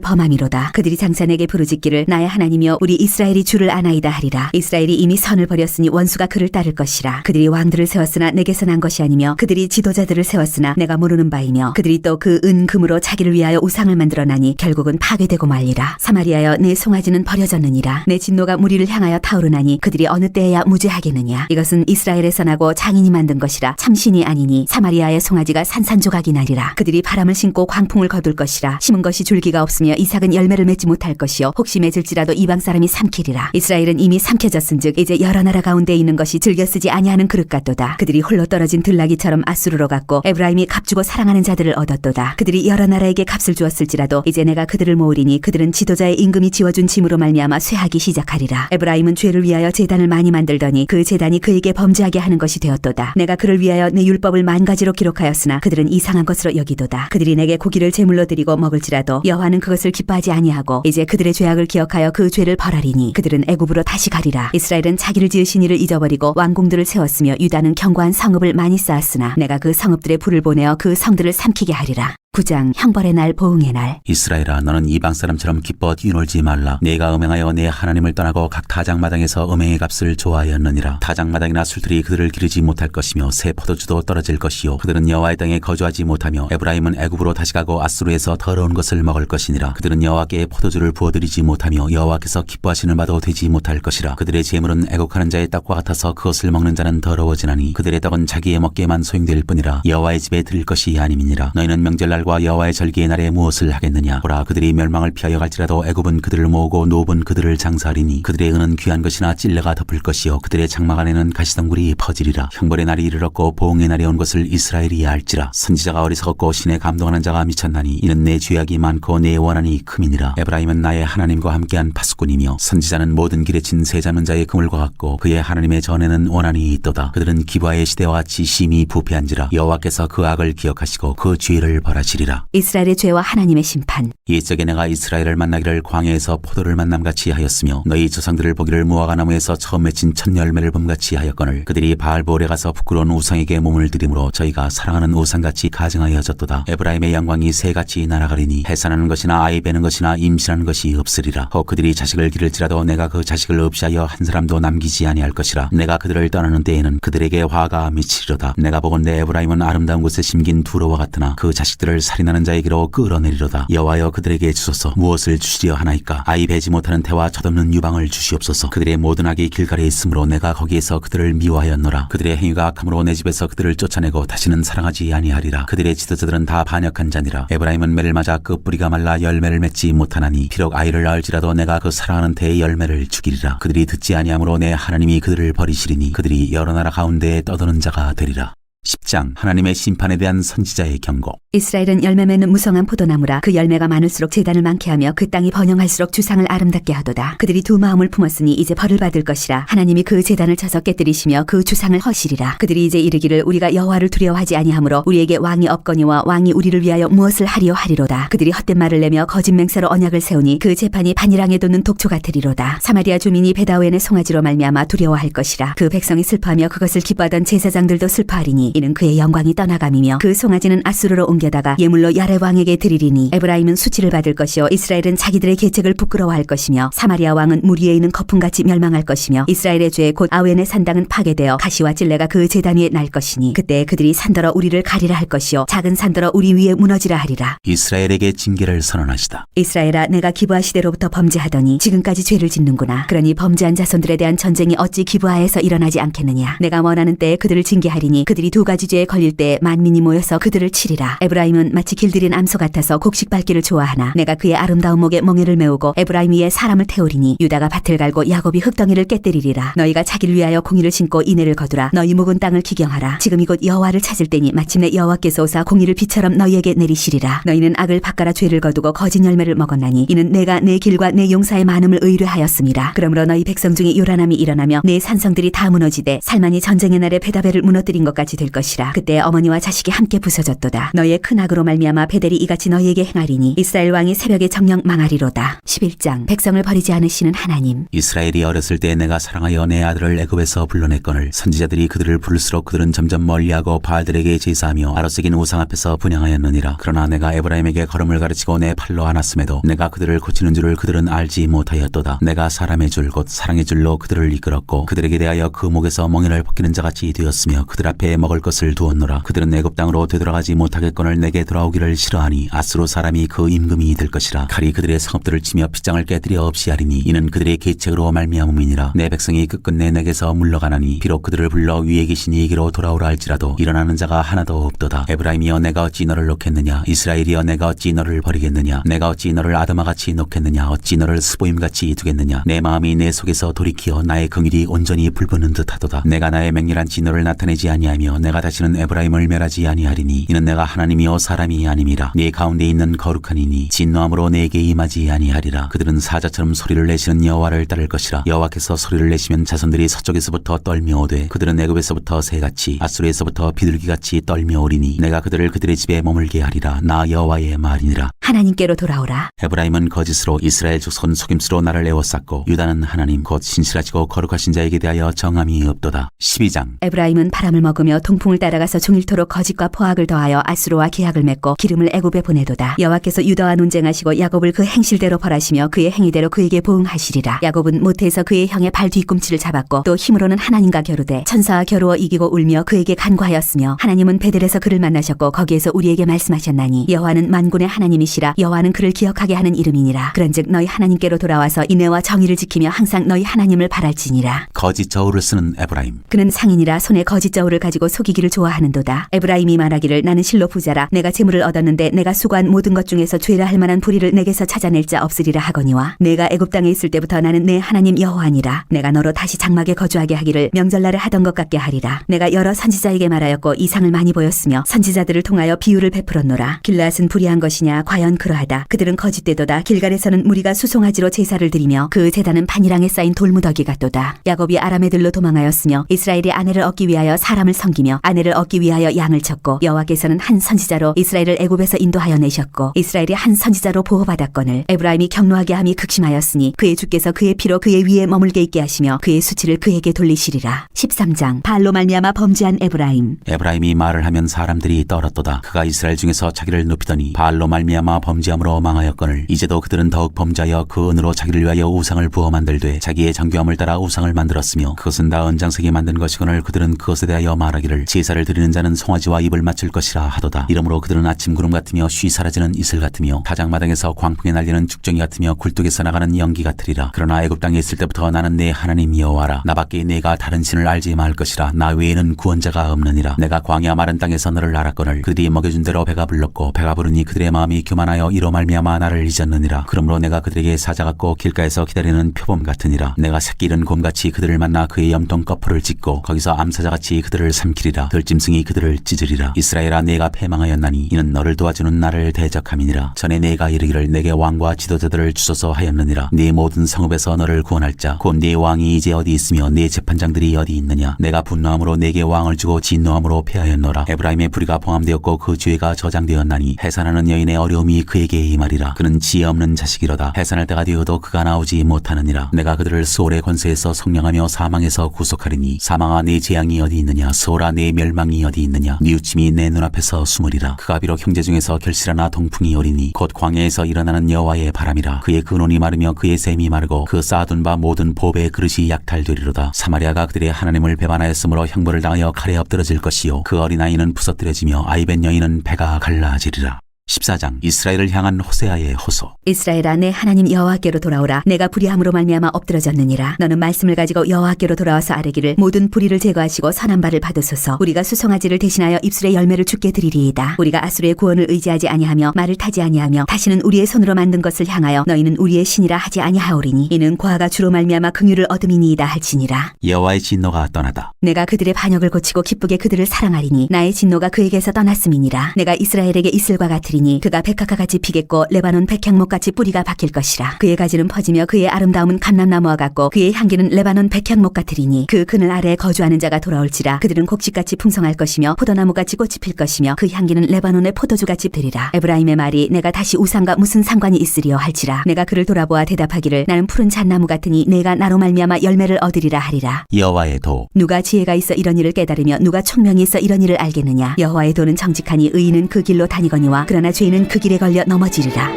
범함이로다. 그들이 장차 내게 부르짖기를 나의 하나님이여 우리 이스라엘이 주를 아나이다 하리라. 이스라엘이 이미 선을 버렸으니 원수가 그를 따를 것이라. 그들이 왕들을 세웠으나 내게서 난 것이 아니며 그들이 지도자들을 세웠으나 내가 모르는 바이며 그들이 또 그 은금으로 자기를 위하여 우상을 만들어나니 결국은 파괴되고 말리라. 사마리아여 내 송아지는 버려졌느니라. 내 진노가 무리를 향하여 타오르나니 그들이 어느 때에야 무죄하겠느냐. 이것은 이스라엘에서 나고 장인이 만든 것이라. 참신이 아니니 사마리아의 송아지가 산산조각이 나리라. 그들이 바람을 신고 광풍을 거둘 것이라. 심은 것이 줄기가 없으며 이삭은 열매를 맺지 못할 것이요 혹시 맺을지라도 이방 사람이 삼키리라. 이스라엘은 이미 삼켜졌은즉 이제 여러 나라 가운데 있는 것이 즐겨 쓰지 아니하는 그릇 같도다. 그들이 홀로 떨어진 들나귀처럼 아수르로 갔고 에브라임이 값주고 사랑하는 자들을 얻었도다. 그들이 여러 나라에게 값을 주었을지라도 이제 내가 그들을 모으리니 그들은 지도자의 임금이 지어준 짐으로 말미암아 쇠하기 시작하리라. 에브라임은 죄를 위하여 제단을 많이 만들더니 그 제단이 그에게 범죄하게 하는 것이 되었도다. 내가 그를 위하여 내 율법을 만가지로 기록하였으나 그들은 이상한 것으로 여기도다. 그들이 내게 고기를 제물로 드리고 먹을지라도 여호와는 그것을 기뻐하지 아니하고 이제 그들의 죄악을 기억하여 그 죄를 벌하리니 그들은 애굽으로 다시 가리라. 이스라엘은 자기를 지으신 이를 잊어버리고 왕궁들을 세웠으며 유다는 견고한 성읍을 많이 쌓았으나 내가 그 성읍들의 불을 보내어 그 성들을 삼키게 하리라. 9장 형벌의 날 보응의 날. 이스라엘아 너는 이방 사람처럼 기뻐 뛰놀지 말라. 내가 음행하여 내 하나님을 떠나고 각 타작마당에서 음행의 값을 좋아하였느니라. 타작마당이나 술들이 그들을 기르지 못할 것이며 새 포도주도 떨어질 것이요 그들은 여호와의 땅에 거주하지 못하며 에브라임은 애굽으로 다시 가고 아수르에서 더러운 것을 먹을 것이니라. 그들은 여호와께 포도주를 부어드리지 못하며 여호와께서 기뻐하시는 바도 되지 못할 것이라. 그들의 재물은 애국하는 자의 떡과 같아서 그것을 먹는 자는 더러워지나니 그들의 떡은 자기의 먹기에만 소용될 뿐이라. 여호와의 집에 드릴 것이 아님이니라. 너희는 명절날 과 여호와의 절기의 날에 무엇을 하겠느냐. 보라 그들이 멸망을 피하여 갈지라도 애굽은 그들을 모으고 노업은 그들을 장사하리니 그들의 은은 귀한 것이나 찔레가 덮을 것이요 그들의 장막 안에는 가시덩굴이 퍼지리라. 형벌의 날이 이르렀고 보응의 날이 온 것을 이스라엘이 알지라. 선지자가 어리석었고 신에 감동하는 자가 미쳤나니 이는 내 죄악이 많고 내 원한이 큼이니라. 에브라임은 나의 하나님과 함께한 파수꾼이며 선지자는 모든 길에 친 새 잡는 자의 그물과 같고 그의 하나님의 전에는 원한이 있도다. 그들은 기브아의 시대와 같이 심히 부패한지라. 여호와께서 그 악을 기억하시고 그 죄를 벌하시리라. 이스라엘의 죄와 하나님의 심판. 옛적에 내가 이스라엘을 만나기를 광야에서 포도를 만남같이 하였으며 너희 조상들을 보기를 무화과 나무에서 처음 맺힌 첫 열매를 봄같이 하였거늘 그들이 바알볼에 가서 부끄러운 우상에게 몸을 들이므로 저희가 사랑하는 우상같이 가증하여졌도다. 에브라임의 영광이 새같이 날아가리니 해산하는 것이나 아이 베는 것이나 임신하는 것이 없으리라. 혹 그들이 자식을 기를지라도 내가 그 자식을 없이하여 한 사람도 남기지 아니할 것이라. 내가 그들을 떠나는 때에는 그들에게 화가 미치리로다. 내가 보건대 에브라임은 아름다운 곳에 심긴 두로와 같으나 그 자식들을 살인하는 자에게로 끌어내리로다. 여호와여 그들에게 주소서. 무엇을 주시려 하나이까. 아이 베지 못하는 태와 젖없는 유방을 주시옵소서. 그들의 모든 악이 길가에 있으므로 내가 거기에서 그들을 미워하였노라. 그들의 행위가 악함으로 내 집에서 그들을 쫓아내고 다시는 사랑하지 아니하리라. 그들의 지도자들은 다 반역한 자니라. 에브라임은 매를 맞아 그 뿌리가 말라 열매를 맺지 못하나니 비록 아이를 낳을지라도 내가 그 사랑하는 태의 열매를 죽이리라. 그들이 듣지 아니하므로 내 하나님이 그들을 버리시리니 그들이 여러 나라 가운데에 떠도는 자가 되리라. 10장 하나님의 심판에 대한 선지자의 경고. 이스라엘은 열매 맺는 무성한 포도나무라. 그 열매가 많을수록 제단을 많게 하며 그 땅이 번영할수록 주상을 아름답게 하도다. 그들이 두 마음을 품었으니 이제 벌을 받을 것이라. 하나님이 그 제단을 쳐서 깨뜨리시며 그 주상을 허시리라. 그들이 이제 이르기를 우리가 여호와를 두려워하지 아니하므로 우리에게 왕이 없거니와 왕이 우리를 위하여 무엇을 하리요 하리로다. 그들이 헛된 말을 내며 거짓 맹세로 언약을 세우니 그 재판이 반이랑에 돋는 독초 같으리로다. 사마리아 주민이 베다웬의 송아지로 말미암아 두려워할 것이라. 그 백성이 슬퍼하며 그것을 기뻐하던 제사장들도 슬퍼하리니 하였으니 이는 그의 영광이 떠나감이며 그 송아지는 아수르로 옮겨다가 예물로 야렙 왕에게 드리리니 에브라임은 수치를 받을 것이요 이스라엘은 자기들의 계책을 부끄러워할 것이며 사마리아 왕은 물 위에 있는 거품같이 멸망할 것이며 이스라엘의 죄 곧 아웬의 산당은 파괴되어 가시와 찔레가 그 제단 위에 날 것이니 그때 그들이 산더러 우리를 가리라 할 것이요 작은 산더러 우리 위에 무너지라 하리라. 이스라엘에게 징계를 선언하시다. 이스라엘아 내가 기브아 시대로부터 범죄하더니 지금까지 죄를 짓는구나. 그러니 범죄한 자손들에 대한 전쟁이 어찌 기브아에서 일어나지 않겠느냐. 내가 원하는 때에 그들을 징계하리니 그들이 두 가지 죄에 걸릴 때에 만민이 모여서 그들을 치리라. 에브라임은 마치 길들인 암소 같아서 곡식 밟기를 좋아하나 내가 그의 아름다운 목에 멍에를 메우고 에브라임 위에 사람을 태우리니 유다가 밭을 갈고 야곱이 흙덩이를 깨뜨리리라. 너희가 자기를 위하여 공의를 신고 인애를 거두라. 너희 묵은 땅을 기경하라. 지금 이곳 여호와를 찾을 때니 마침내 여호와께서 오사 공의를 비처럼 너희에게 내리시리라. 너희는 악을 바꿔라 죄를 거두고 거짓 열매를 먹었나니 이는 내가 내 길과 내 용사의 많음을 의뢰하였습니다. 그러므로 너희 백성 중에 요란함이 일어나며 내 산성들이 다 무너지되 살만이 전쟁의 날에 베다벨을 무너뜨린 것까지 될 것이라. 그때 어머니와 자식이 함께 부서졌도다. 너희의 큰 악으로 말미암아 베델이 이같이 너희에게 행하리니 이스라엘 왕이 새벽에 정령 망하리로다. 11장 백성을 버리지 않으시는 하나님. 이스라엘이 어렸을 때 내가 사랑하여 내 아들을 애굽에서 불러냈거늘 선지자들이 그들을 부를수록 그들은 점점 멀리하고 바알들에게 제사하며 아로새긴 우상 앞에서 분향하였느니라. 그러나 내가 에브라임에게 걸음을 가르치고 내 팔로 안았음에도 내가 그들을 고치는 줄을 그들은 알지 못하였도다. 내가 사람의 줄 곧 사랑의 줄로 그들을 이끌었고 그들에게 대하여 그 목에서 멍에를 벗기는 자같이 되었으며 그들 앞에 먹을 것을 두었노라. 그들은 애굽 땅으로 되돌아가지 못하겠거늘 내게 돌아오기를 싫어하니 아수르 사람이 그 임금이 될 것이라. 칼이 그들의 성읍들을 치며 빗장을 깨뜨려 없이 하리니 이는 그들의 계책으로 말미암음이니라. 내 백성이 끝끝내 내게서 물러가나니 비록 그들을 불러 위에 계신 이에게로 돌아오라 할지라도 일어나는 자가 하나도 없도다. 에브라임이여 내가 어찌 너를 놓겠느냐. 이스라엘이여 내가 어찌 너를 버리겠느냐. 내가 어찌 너를 아드마같이 놓겠느냐. 어찌 너를 스보임같이 두겠느냐. 내 마음이 내 속에서 돌이키어 나의 긍휼이 온전히 불붙는 듯하도다. 내가 나의 맹렬한 진노를 나타내지 아니하며 내가 다시는 에브라임을 멸하지 아니하리니 이는 내가 하나님이요 사람이 아님이라. 네 가운데 있는 거룩하니니 진노함으로 내게 임하지 아니하리라. 그들은 사자처럼 소리를 내시는 여호와를 따를 것이라. 여호와께서 소리를 내시면 자손들이 서쪽에서부터 떨며오되 그들은 애굽에서부터 새같이 아수르에서부터 비둘기같이 떨며오리니 내가 그들을 그들의 집에 머물게 하리라. 나 여호와의 말이니라. 하나님께로 돌아오라. 에브라임은 거짓으로 이스라엘 족속은 속임수로 나를 에워쌌고 유다는 하나님 곧 신실하시고 거룩하신 자에게 대하여 정함이 없도다. 12장 에브라임은 바람을 먹으며 동풍을 따라가서 종일토록 거짓과 포악을 더하여 아수르와 계약을 맺고 기름을 애굽에 보내도다. 여호와께서 유다와 논쟁하시고 야곱을 그 행실대로 벌하시며 그의 행위대로 그에게 보응하시리라. 야곱은 모태에서 그의 형의 발 뒤꿈치를 잡았고 또 힘으로는 하나님과 겨루되 천사와 겨루어 이기고 울며 그에게 간구하였으며 하나님은 베델에서 그를 만나셨고 거기에서 우리에게 말씀하셨나니 여호와는 만군의 하나님이시라. 여호와는 그를 기억하게 하는 이름이니라. 그런즉 너희 하나님께로 돌아와서 인애와 정의를 지키며 항상 너희 하나님을 바랄지니라. 거짓 저울을 쓰는 에브라임. 그는 상인이라 손에 거짓 저울을 가지고 속이기를 좋아하는도다. 에브라임이 말하기를 나는 실로 부자라. 내가 재물을 얻었는데 내가 수고한 모든 것 중에서 죄라 할 만한 불의를 내게서 찾아낼 자 없으리라 하거니와 내가 애굽 땅에 있을 때부터 나는 내 하나님 여호와니라. 내가 너로 다시 장막에 거주하게 하기를 명절날에 하던 것 같게 하리라. 내가 여러 선지자에게 말하였고 이상을 많이 보였으며 선지자들을 통하여 비유를 베풀었노라. 길앗은 불의한 것이냐 과연 그러하다. 그들은 거짓되도다. 길갈에서는 무리가 수송아지로 제사를 드리며 그 제단은 반이랑에 쌓인 돌무더기 같도다. 야곱이 아람애들로 도망하였으며 이스라엘이 아내를 얻기 위하여 사람을 섬기며 아내를 얻기 위하여 양을 쳤고 여호와께서는 한 선지자로 이스라엘을 애굽에서 인도하여 내셨고 이스라엘이 한 선지자로 보호받았거늘 에브라임이 경노하게 함이 극심하였으니 그의 주께서 그의 피로 그의 위에 머물게 있게 하시며 그의 수치를 그에게 돌리시리라. 13장 바알로 말미암아 범죄한 에브라임. 에브라임이 말을 하면 사람들이 떨었도다. 그가 이스라엘 중에서 자기를 높이더니 바알로 말미암아 범죄함으로 망하였거늘 이제도 그들은 더욱 범죄하여 그 은으로 자기를 위하여 우상을 부어 만들되 자기의 정교함을 따라 우상을 만들었으며 그것은 다 은장색이 만든 것이거늘 그들은 그것에 대하여 말하기를 제사를 드리는 자는 송아지와 입을 맞출 것이라 하도다. 이러므로 그들은 아침 구름 같으며 쉬 사라지는 이슬 같으며 타작마당에서 광풍에 날리는 죽정이 같으며 굴뚝에서 나가는 연기 같으리라. 그러나 애굽 땅에 있을 때부터 나는 내 하나님 여호와라. 나밖에 내가 다른 신을 알지 말 것이라. 나 외에는 구원자가 없느니라. 내가 광야 마른 땅에서 너를 알았거늘 그들이 먹여준 대로 배가 불렀고 배가 부르니 그들의 마음이 교만하여 이로 말미암아 나를 잊었느니라. 그러므로 내가 그들에게 사자 같고 길가에서 기다리는 표범 같으니라. 내가 새끼 잃은 곰같이 그들을 만나 그의 염통 거풀을 찢고 거기서 암사자같이 그들을 삼키리라. 들짐승이 그들을 찢으리라. 이스라엘아 내가 패망하였나니 이는 너를 도와주는 나를 대적함이니라. 전에 내가 이르기를 내게 왕과 지도자들을 주소서 하였느니라. 네 모든 성읍에서 너를 구원할 자 곧 네 왕이 이제 어디 있으며 네 재판장들이 어디 있느냐. 내가 분노함으로 내게 왕을 주고 진노함으로 패하였노라. 에브라임의 불의가 봉함되었고 그 죄가 저장되었나니 해산하는 여인의 어려움이 그에게 임하리라. 그는 지혜 없는 자식이로다. 해산할 때가 되어도 그가 나오지 못하느니라. 내가 그들을 수올의 권세에서 속량하며 사망에서 구속하리니 사망아 네 재앙이 어디 있느냐. 수올아 네 백성들의 멸망이 어디 있느냐. 뉘우침이 내 눈앞에서 숨으리라. 그가 비록 형제 중에서 결실하나 동풍이 오리니 곧 광야에서 일어나는 여호와의 바람이라. 그의 근원이 마르며 그의 샘이 마르고 그 쌓아둔 바 모든 보배의 그릇이 약탈되리로다. 사마리아가 그들의 하나님을 배반하였으므로 형벌을 당하여 칼에 엎드러질 것이요 그 어린아이는 부서뜨려지며 아이벤 여인은 배가 갈라지리라. 14장 이스라엘을 향한 호세아의 호소. 이스라엘아 내 하나님 여호와께로 돌아오라. 내가 불의함으로 말미암아 엎드러졌느니라. 너는 말씀을 가지고 여호와께로 돌아와서 아뢰기를 모든 불의를 제거하시고 선한 바를 받으소서. 우리가 수송아지를 대신하여 입술의 열매를 주께 드리리이다. 우리가 아수르의 구원을 의지하지 아니하며 말을 타지 아니하며 다시는 우리의 손으로 만든 것을 향하여 너희는 우리의 신이라 하지 아니하오리니 이는 고아가 주로 말미암아 긍휼을 얻음이니이다 할지니라. 여호와의 진노가 떠나다. 내가 그들의 반역을 고치고 기쁘게 그들을 사랑하리니 나의 진노가 그에게서 떠났음이니라. 내가 이스라엘에게 이슬과 같으리니 그가 백합과 같이 피겠고 레바논 백향목같이 뿌리가 박힐 것이라. 그의 가지는 퍼지며 그의 아름다움은 감람나무와 같고 그의 향기는 레바논 백향목 같으리니 그 그늘 아래에 거주하는 자가 돌아올지라. 그들은 곡식같이 풍성할 것이며 포도나무같이 꽃이 필 것이며 그 향기는 레바논의 포도주같이 되리라. 에브라임의 말이 내가 다시 우상과 무슨 상관이 있으리요 할지라. 내가 그를 돌아보아 대답하기를 나는 푸른 잣나무 같으니 내가 나로 말미암아 열매를 얻으리라 하리라. 여호와의 도. 누가 지혜가 있어 이런 일을 깨달으며 누가 총명이 있어 이런 일을 알겠느냐. 여호와의 도는 정직하니 의인은 그 길로 다니거니와 그러나 죄인은 그 길에 걸려 넘어지리라.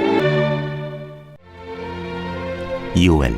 이오엘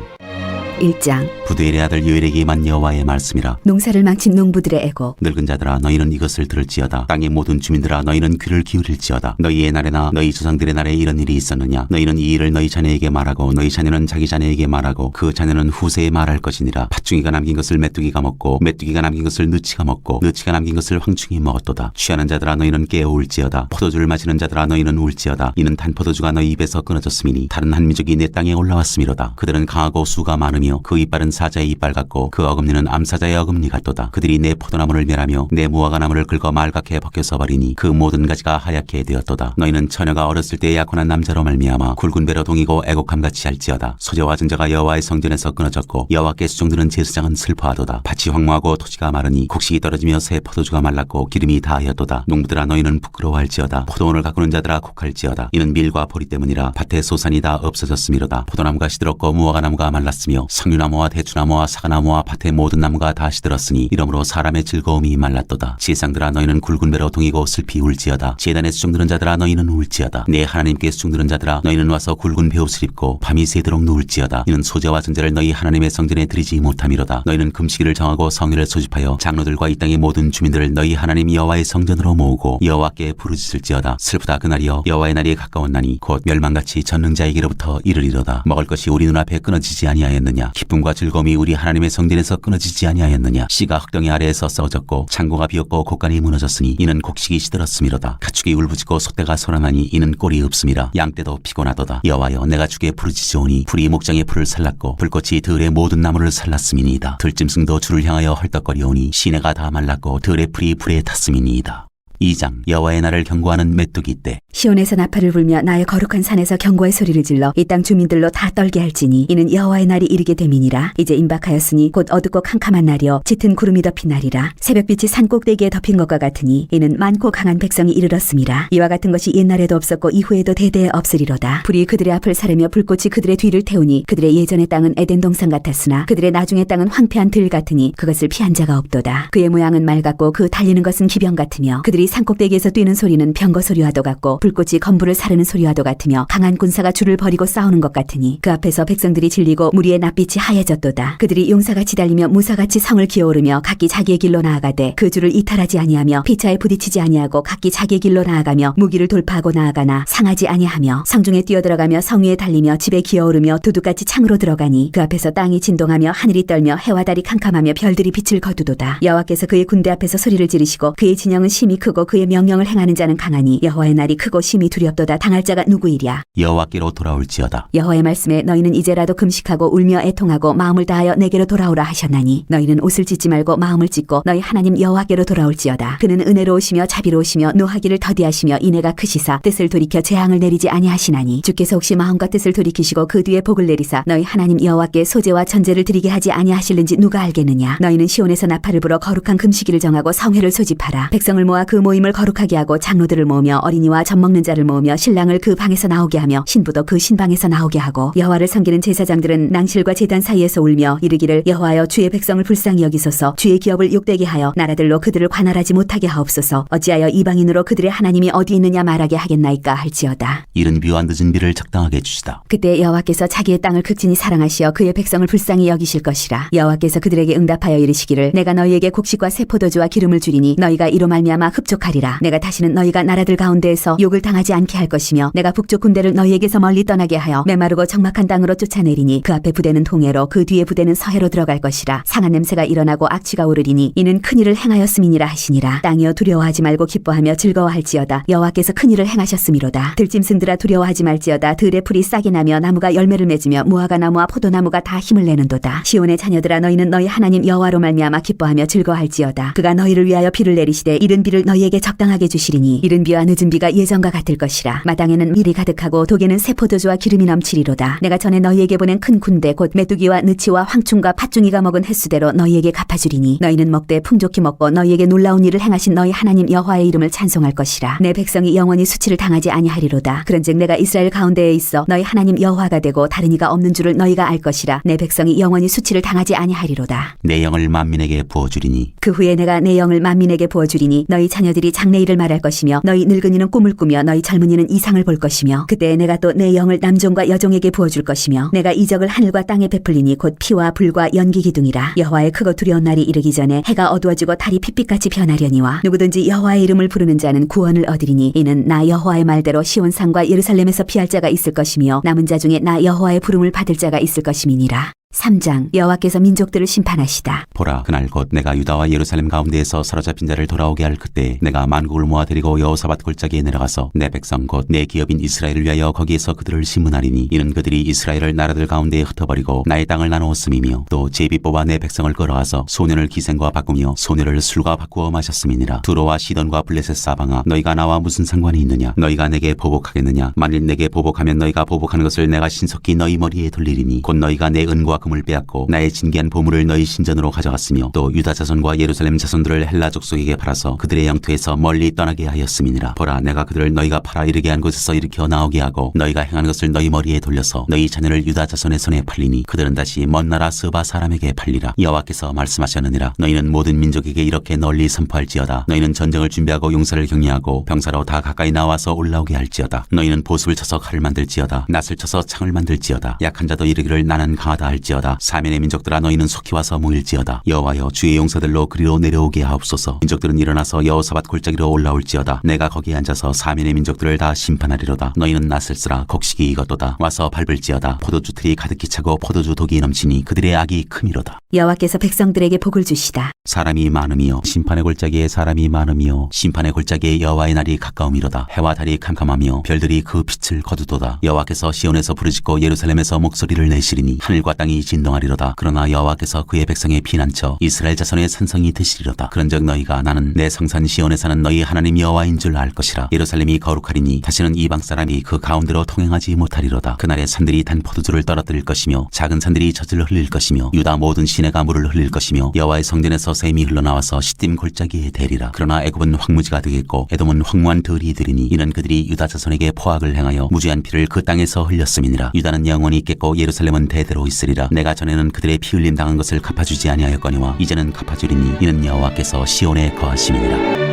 1장 부두엘의 아들 요엘에게 임한 여호와의 말씀이라. 농사를 망친 농부들의 애고 늙은 자들아 너희는 이것을 들을지어다. 땅의 모든 주민들아 너희는 귀를 기울일지어다. 너희의 날에나 너희 조상들의 날에 이런 일이 있었느냐. 너희는 이 일을 너희 자녀에게 말하고 너희 자녀는 자기 자녀에게 말하고 그 자녀는 후세에 말할 것이니라. 팥중이가 남긴 것을 메뚜기가 먹고 메뚜기가 남긴 것을 느치가 먹고 느치가 남긴 것을 황충이 먹었도다. 취하는 자들아 너희는 깨어울지어다. 포도주를 마시는 자들아 너희는 울지어다. 이는 단 포도주가 너희 입에서 끊어졌음이니 다른 한 민족이 내 땅에 올라왔음이로다. 그들은 강하고 수가 많으며 그 이빨은 사자의 이빨 같고 그 어금니는 암사자의 어금니 같도다. 그들이 내 포도나무를 멸하며 내 무화과나무를 긁어 말갛게 벗겨서 버리니 그 모든 가지가 하얗게 되었도다. 너희는 처녀가 어렸을 때 약혼한 남자로 말미암아 굵은 배로 동이고 애곡함같이 할지어다. 소재와 증자가 여호와의 성전에서 끊어졌고 여호와께 수종드는 제사장은 슬퍼하도다. 밭이 황무하고 토지가 마르니 곡식이 떨어지며 새 포도주가 말랐고 기름이 다하였도다. 농부들아 너희는 부끄러워할지어다. 포도원을 가꾸는 자들아 곡할지어다. 이는 밀과 보리 때문이라. 밭의 소산이 다 없어졌음이로다. 포도나무가 시들었고 무화과나무가 말랐으며 석류나무와 대추나무와 사과나무와 밭의 모든 나무가 다 시들었으니 이러므로 사람의 즐거움이 말랐도다. 지상들아 너희는 굵은 배로 동이고 슬피 울지어다. 제단에 수종드는 자들아 너희는 울지어다. 내 하나님께 수종드는 자들아 너희는 와서 굵은 베옷을 입고 밤이 새도록 누울지어다. 이는 소재와 전제를 너희 하나님의 성전에 드리지 못함이로다. 너희는 금식일을 정하고 성일을 소집하여 장로들과 이 땅의 모든 주민들을 너희 하나님 여호와의 성전으로 모으고 여호와께 부르짖을지어다. 슬프다 그날이여 여호와의 날이 가까웠나니 곧 멸망같이 전능자에게로부터 이르리로다. 먹을 것이 우리 눈앞에 끊어지지 아니하였느냐. 기쁨과 즐거움이 우리 하나님의 성전에서 끊어지지 아니하였느냐. 씨가 흙덩이 아래에서 썩어졌고 창고가 비었고 곡간이 무너졌으니 이는 곡식이 시들었음이로다. 가축이 울부짖고 소떼가 소란하니 이는 꼴이 없음이라. 양떼도 피곤하도다. 여호와여 내가 주께 부르짖으오니 풀이 목장의 풀을 살랐고 불꽃이 들의 모든 나무를 살랐음이니이다. 들짐승도 주를 향하여 헐떡거리오니 시내가 다 말랐고 들의 풀이 불에 탔음이니이다. 2장 여호와의 날을 경고하는 메뚜기 때. 시온에서 나팔을 불며 나의 거룩한 산에서 경고의 소리를 질러 이 땅 주민들로 다 떨게 할지니 이는 여호와의 날이 이르게 됨이니라. 이제 임박하였으니 곧 어둡고 캄캄한 날이요 짙은 구름이 덮인 날이라. 새벽빛이 산 꼭대기에 덮인 것과 같으니 이는 많고 강한 백성이 이르렀음이라. 이와 같은 것이 옛날에도 없었고 이후에도 대대에 없으리로다. 불이 그들의 앞을 사르며 불꽃이 그들의 뒤를 태우니 그들의 예전의 땅은 에덴 동산 같았으나 그들의 나중의 땅은 황폐한 들 같으니 그것을 피한 자가 없도다. 그의 모양은 말 같고 그 달리는 것은 기병 같으며 그들이 산꼭대기에서 뛰는 소리는 병거 소리와도 같고 불꽃이 건불을 사르는 소리와도 같으며 강한 군사가 줄을 버리고 싸우는 것 같으니 그 앞에서 백성들이 질리고 무리의 낯빛이 하얘졌도다. 그들이 용사같이 달리며 무사같이 성을 기어오르며 각기 자기의 길로 나아가되 그 줄을 이탈하지 아니하며 피차에 부딪히지 아니하고 각기 자기의 길로 나아가며 무기를 돌파하고 나아가나 상하지 아니하며 성중에 뛰어들어가며 성 위에 달리며 집에 기어오르며 도둑같이 창으로 들어가니 그 앞에서 땅이 진동하며 하늘이 떨며 해와 달이 캄캄하며 별들이 빛을 거두도다. 여호와께서 그의 군대 앞에서 소리를 지르시고 그의 진영은 심히 크고 그의 명령을 행하는 자는 강하니 여호와의 날이 크고 심히 두렵도다. 당할 자가 누구이랴. 여호와께로 돌아올지어다. 여호와의 말씀에 너희는 이제라도 금식하고 울며 애통하고 마음을 다하여 내게로 돌아오라 하셨나니 너희는 옷을 찢지 말고 마음을 찢고 너희 하나님 여호와께로 돌아올지어다. 그는 은혜로우시며 자비로우시며 노하기를 더디하시며 인애가 크시사 뜻을 돌이켜 재앙을 내리지 아니하시나니 주께서 혹시 마음과 뜻을 돌이키시고 그 뒤에 복을 내리사 너희 하나님 여호와께 소제와 전제를 드리게 하지 아니하실는지 누가 알겠느냐. 너희는 시온에서 나팔을 불어 거룩한 금식일을 정하고 성회를 소집하라. 백성을 모아 그 모임을 거룩하게 하고 장로들을 모으며 어린이와 젖 먹는 자를 모으며 신랑을 그 방에서 나오게 하며 신부도 그 신방에서 나오게 하고 여호와를 섬기는 제사장들은 낭실과 제단 사이에서 울며 이르기를 여호와여 주의 백성을 불쌍히 여기소서 주의 기업을 욕되게 하여 나라들로 그들을 관할하지 못하게 하옵소서 어찌하여 이방인으로 그들의 하나님이 어디 있느냐 말하게 하겠나이까 할지어다. 이른 비와 늦은 비를 적당하게 주시다. 그때 여호와께서 자기의 땅을 극진히 사랑하시어 그의 백성을 불쌍히 여기실 것이라. 여호와께서 그들에게 응답하여 이르시기를 내가 너희에게 곡식과 새 포도주와 기름을 주리니 너희가 이로 말미암아 흡족하리라. 내가 다시는 너희가 나라들 가운데에서 욕을 당하지 않게 할 것이며 내가 북쪽 군대를 너희에게서 멀리 떠나게 하여 메마르고 적막한 땅으로 쫓아내리니 그 앞에 부대는 동해로 그 뒤에 부대는 서해로 들어갈 것이라. 상한 냄새가 일어나고 악취가 오르리니 이는 큰일을 행하였음이니라 하시니라. 땅이여 두려워하지 말고 기뻐하며 즐거워할지어다. 여호와께서 큰일을 행하셨음이로다. 들짐승들아 두려워하지 말지어다. 들의 풀이 싹이 나며 나무가 열매를 맺으며 무화과 나무와 포도나무가 다 힘을 내는도다. 시온의 자녀들아 너희는 너희 하나님 여호와로 말미암아 기뻐하며 즐거워할지어다. 그가 너희를 위하여 비를 내리시되 이른 비를 너희에게 적당하게 주시리니 이른 비와 늦은 비가 예전과 같을 것이라. 마당에는 밀이 가득하고 독에는 새 포도주와 기름이 넘치리로다. 내가 전에 너희에게 보낸 큰 군대 곧 메뚜기와 느치와 황충과 팥중이가 먹은 횟수대로 너희에게 갚아주리니 너희는 먹되 풍족히 먹고 너희에게 놀라운 일을 행하신 너희 하나님 여호와의 이름을 찬송할 것이라. 내 백성이 영원히 수치를 당하지 아니하리로다. 그런즉 내가 이스라엘 가운데에 있어 너희 하나님 여호와가 되고 다른 이가 없는 줄을 너희가 알 것이라. 내 백성이 영원히 수치를 당하지 아니하리로다. 내 영을 만민에게 부어주리니 그 후에 내가 내 영을 만민에게 부어주리니 너희 자녀들이 장래일을 말할 것이며 너희 늙은이는 꿈을 꾸며 너희 젊은이는 이상을 볼 것이며 그때 내가 또 내 영을 남종과 여종에게 부어줄 것이며 내가 이적을 하늘과 땅에 베풀리니 곧 피와 불과 연기 기둥이라. 여호와의 크고 두려운 날이 이르기 전에 해가 어두워지고 달이 핏빛같이 변하려니와 누구든지 여호와의 이름을 부르는 자는 구원을 얻으리니 이는 나 여호와의 말대로 시온산과 예루살렘에서 피할 자가 있을 것이며 남은 자 중에 나 여호와의 부름을 받을 자가 있을 것임이니라. 3장 여호와께서 민족들을 심판하시다. 보라 그날 곧 내가 유다와 예루살렘 가운데에서 사로잡힌 자를 돌아오게 할 그때 내가 만국을 모아 데리고 여호사밧 골짜기에 내려가서 내 백성 곧 내 기업인 이스라엘을 위하여 거기에서 그들을 심문하리니 이는 그들이 이스라엘을 나라들 가운데에 흩어버리고 나의 땅을 나누었음이며 또 제비 뽑아 내 백성을 끌어와서 소년을 기생과 바꾸며 소녀를 술과 바꾸어 마셨음이니라. 두로와 시돈과 블레셋 사방아 너희가 나와 무슨 상관이 있느냐. 너희가 내게 보복하겠느냐. 만일 내게 보복하면 너희가 보복하는 것을 내가 신속히 너희 머리에 돌리리니 곧 너희가 내 은과 금을 빼앗고 나의 진귀한 보물을 너희 신전으로 가져갔으며 또 유다 자손과 예루살렘 자손들을 헬라 족속에게 팔아서 그들의 영토에서 멀리 떠나게 하였음이니라. 보라 내가 그들을 너희가 팔아 이르게 한 곳에서 일으켜 나오게 하고 너희가 행한 것을 너희 머리에 돌려서 너희 자녀를 유다 자손의 손에 팔리니 그들은 다시 먼 나라 스바 사람에게 팔리라. 여호와께서 말씀하셨느니라. 너희는 모든 민족에게 이렇게 널리 선포할지어다. 너희는 전쟁을 준비하고 용사를 격려하고 병사로 다 가까이 나와서 올라오게 할지어다. 너희는 보습을 쳐서 칼을 만들지어다. 낫을 쳐서 창을 만들지어다. 약한 자도 이르기를 나는 강하다 할지어다. 사면의 민족들아 너희는 속히 와서 모일지어다. 여호와여 주의 용사들로 그리로 내려오게 하옵소서. 민족들은 일어나서 여호사밧 골짜기로 올라올지어다. 내가 거기에 앉아서 사면의 민족들을 다 심판하리로다. 너희는 낫을 쓰라. 곡식이 익었도다. 와서 밟을지어다. 포도주 틀이 가득히 차고 포도주 독이 넘치니 그들의 악이 크미로다. 여호와께서 백성들에게 복을 주시다. 사람이 많음이요 심판의 골짜기에 사람이 많음이요 심판의 골짜기에 여호와의 날이 가까움이로다. 해와 달이 캄캄하며 별들이 그 빛을 거두도다. 여호와께서 시온에서 부르짖고 예루살렘에서 목소리를 내시리니 하늘과 땅이 진동하리로다. 그러나 여호와께서 그의 백성의 피난처 이스라엘 자손의 산성이 되시리로다. 그런즉 너희가 나는 내 성산 시온에 사는 너희 하나님 여호와인 줄 알 것이라. 예루살렘이 거룩하리니 다시는 이방 사람이 그 가운데로 통행하지 못하리로다. 그날에 산들이 단 포도주를 떨어뜨릴 것이며 작은 산들이 젖을 흘릴 것이며 유다 모든 시내가 물을 흘릴 것이며 여호와의 성전에서 샘이 흘러나와서 시딤 골짜기에 대리라. 그러나 애굽은 황무지가 되겠고 에돔은 황무한 들이 되리니 이는 그들이 유다 자손에게 포악을 행하여 무죄한 피를 그 땅에서 흘렸음이니라. 유다는 영원히 있겠고 예루살렘은 대대로 있으리라. 내가 전에는 그들의 피 흘림 당한 것을 갚아주지 아니하였거니와 이제는 갚아주리니 이는 여호와께서 시온에 거하심이니라.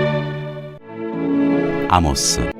아모스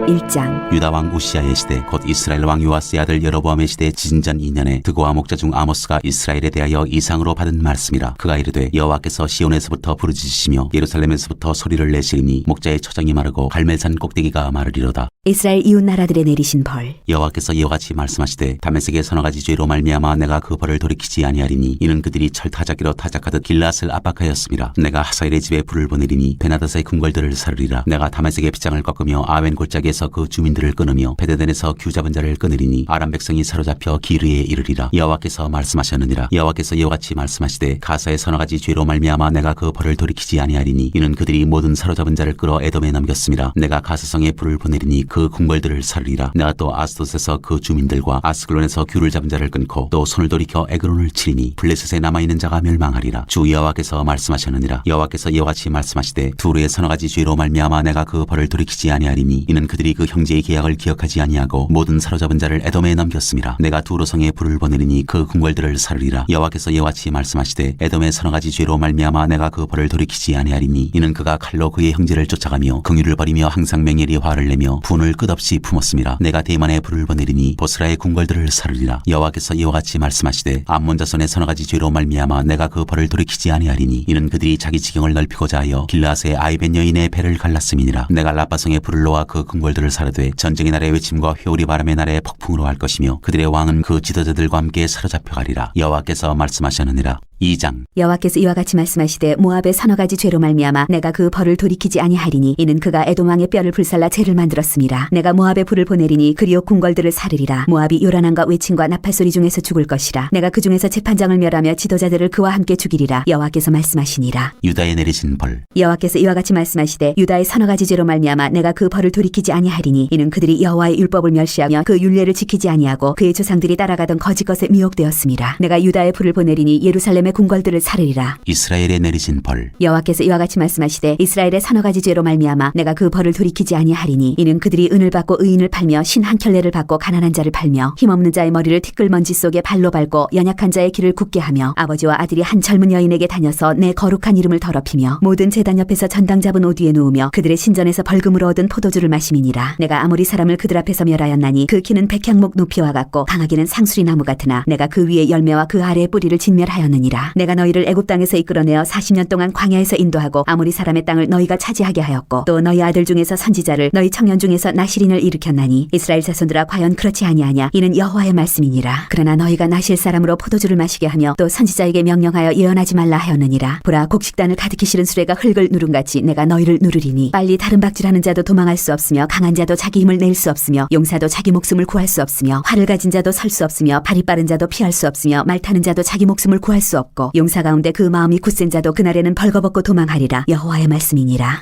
1장 유다 왕 우시아의 시대 곧 이스라엘 왕 요아스의 아들 여로보암의 시대 지진전 2년에 드고와 목자 중 아모스가 이스라엘에 대하여 이상으로 받은 말씀이라. 그가 이르되 여호와께서 시온에서부터 부르짖으시며 예루살렘에서부터 소리를 내시리니 목자의 처정이 마르고 갈멜산 꼭대기가 마르리로다. 이스라엘 이웃 나라들에 내리신 벌. 여호와께서 이와 같이 말씀하시되 다메섹의 서너 가지 죄로 말미암아 내가 그 벌을 돌이키지 아니하리니 이는 그들이 철타작기로 타작하듯 길앗을 압박하였음이라. 내가 하사엘의 집에 불을 보내리니 베나닷의 궁궐들을 사르리라. 내가 다메섹의 빗장을 꺾으며 아웬 골짜기에서 에스골에서 그 주민들을 끊으며 베데덴에서 규 잡은 자를 끊으리니 아람 백성이 사로잡혀 기르에 이르리라. 여호와께서 말씀하셨느니라. 여호와께서 이와 같이 말씀하시되 가사의 서너 가지 죄로 말미암아 내가 그 벌을 돌이키지 아니하리니 이는 그들이 모든 사로잡은 자를 끌어 에돔에 넘겼습니다. 내가 가사성에 불을 보내리니 그 궁궐들을 사르리라. 내가 또 아스돗에서 그 주민들과 아스글론에서 규를 잡은 자를 끊고 또 손을 돌이켜 에그론을 치리니 블레셋에 남아있는 자가 멸망하리라. 주 여호와께서 말씀하셨느니라. 여호와께서 이와 같이 말씀하시되 두루의 서너 가지 죄로 말미암아 내가 그 벌을 돌이키지 아니하리니 이는 그들이 그 형제의 계약을 기억하지 아니하고 모든 사로잡은 자를 에돔에 넘겼습니다. 내가 두로성에 불을 보내리니 그 궁궐들을 사르리라. 여호와께서 이와 같이 말씀하시되 에돔의 서너 가지 죄로 말미암아 내가 그 벌을 돌이키지 아니하리니 이는 그가 칼로 그의 형제를 쫓아가며 긍휼을 버리며 항상 맹렬히 화를 내며 분을 끝없이 품었습니다. 내가 대만에 불을 보내리니 보스라의 궁궐들을 사르리라. 여호와께서 이와 같이 말씀하시되 암몬 자손의 서너 가지 죄로 말미암아 내가 그 벌을 돌이키지 아니하리니 이는 그들이 자기 지경을 넓히고자 하여 길라스의 아이벤 여인의 배를 갈랐음이니라. 내가 라빠성에 불을 놓아 그 궁궐들을 사르되 전쟁의 날의 외침과 회오리 바람의 날에 폭풍으로 할 것이며 그들의 왕은 그 지도자들과 함께 사로잡혀 가리라. 여호와께서 말씀하셨느니라. 2장. 여호와께서 이와 같이 말씀하시되 모압의 서너 가지 죄로 말미암아 내가 그 벌을 돌이키지 아니하리니 이는 그가 에돔 왕의 뼈를 불살라 죄를 만들었습니다. 내가 모압에 불을 보내리니 그리오 궁궐들을 사르리라. 모압이 요란함과 외침과 나팔 소리 중에서 죽을 것이라. 내가 그 중에서 재판장을 멸하며 지도자들을 그와 함께 죽이리라. 여호와께서 말씀하시니라. 유다에 내리신 벌. 여호와께서 이와 같이 말씀하시되 유다의 서너 가지 죄로 말미암아 내가 그 벌을 돌이키지 아니하리니 이는 그들이 여호와의 율법을 멸시하며 그 율례를 지키지 아니하고 그의 조상들이 따라가던 거짓 것에 미혹되었습니다. 내가 유다에 불을 보내리니 예루살렘의 궁궐들을 사르리라. 이스라엘에 내리신 벌. 여호와께서 이와 같이 말씀하시되 이스라엘의 서너 가지 죄로 말미암아 내가 그 벌을 돌이키지 아니하리니 이는 그들이 은을 받고 의인을 팔며 신 한 켤레를 받고 가난한 자를 팔며 힘없는 자의 머리를 티끌먼지 속에 발로 밟고 연약한 자의 길을 굳게 하며 아버지와 아들이 한 젊은 여인에게 다녀서 내 거룩한 이름을 더럽히며 모든 제단 옆에서 전당 잡은 옷 위에 누우며 그들의 신전에서 벌금으로 얻은 포도주를 마심이니라. 내가 아모리 사람을 그들 앞에서 멸하였나니 그 키는 백향목 높이와 같고 강하기는 상수리 나무 같으나 내가 그 위에 열매와 그 아래의 뿌리를 진멸하였느니라. 내가 너희를 애굽 땅에서 이끌어내어 40년 동안 광야에서 인도하고 아모리 사람의 땅을 너희가 차지하게 하였고 또 너희 아들 중에서 선지자를 너희 청년 중에서 나실인을 일으켰나니 이스라엘 자손들아 과연 그렇지 아니하냐. 이는 여호와의 말씀이니라. 그러나 너희가 나실 사람으로 포도주를 마시게 하며 또 선지자에게 명령하여 예언하지 말라 하였느니라. 보라 곡식단을 가득히 실은 수레가 흙을 누름같이 내가 너희를 누르리니 빨리 다른 박질하는 자도 도망할 수 없으며 강한 자도 자기 힘을 낼 수 없으며 용사도 자기 목숨을 구할 수 없으며 활을 가진 자도 설 수 없으며 발이 빠른 자도 피할 수 없으며 말 타는 자도 자기 목숨을 구할 수 없고 용사 가운데 그 마음이 굳센 자도 그날에는 벌거벗고 도망하리라. 여호와의 말씀이니라.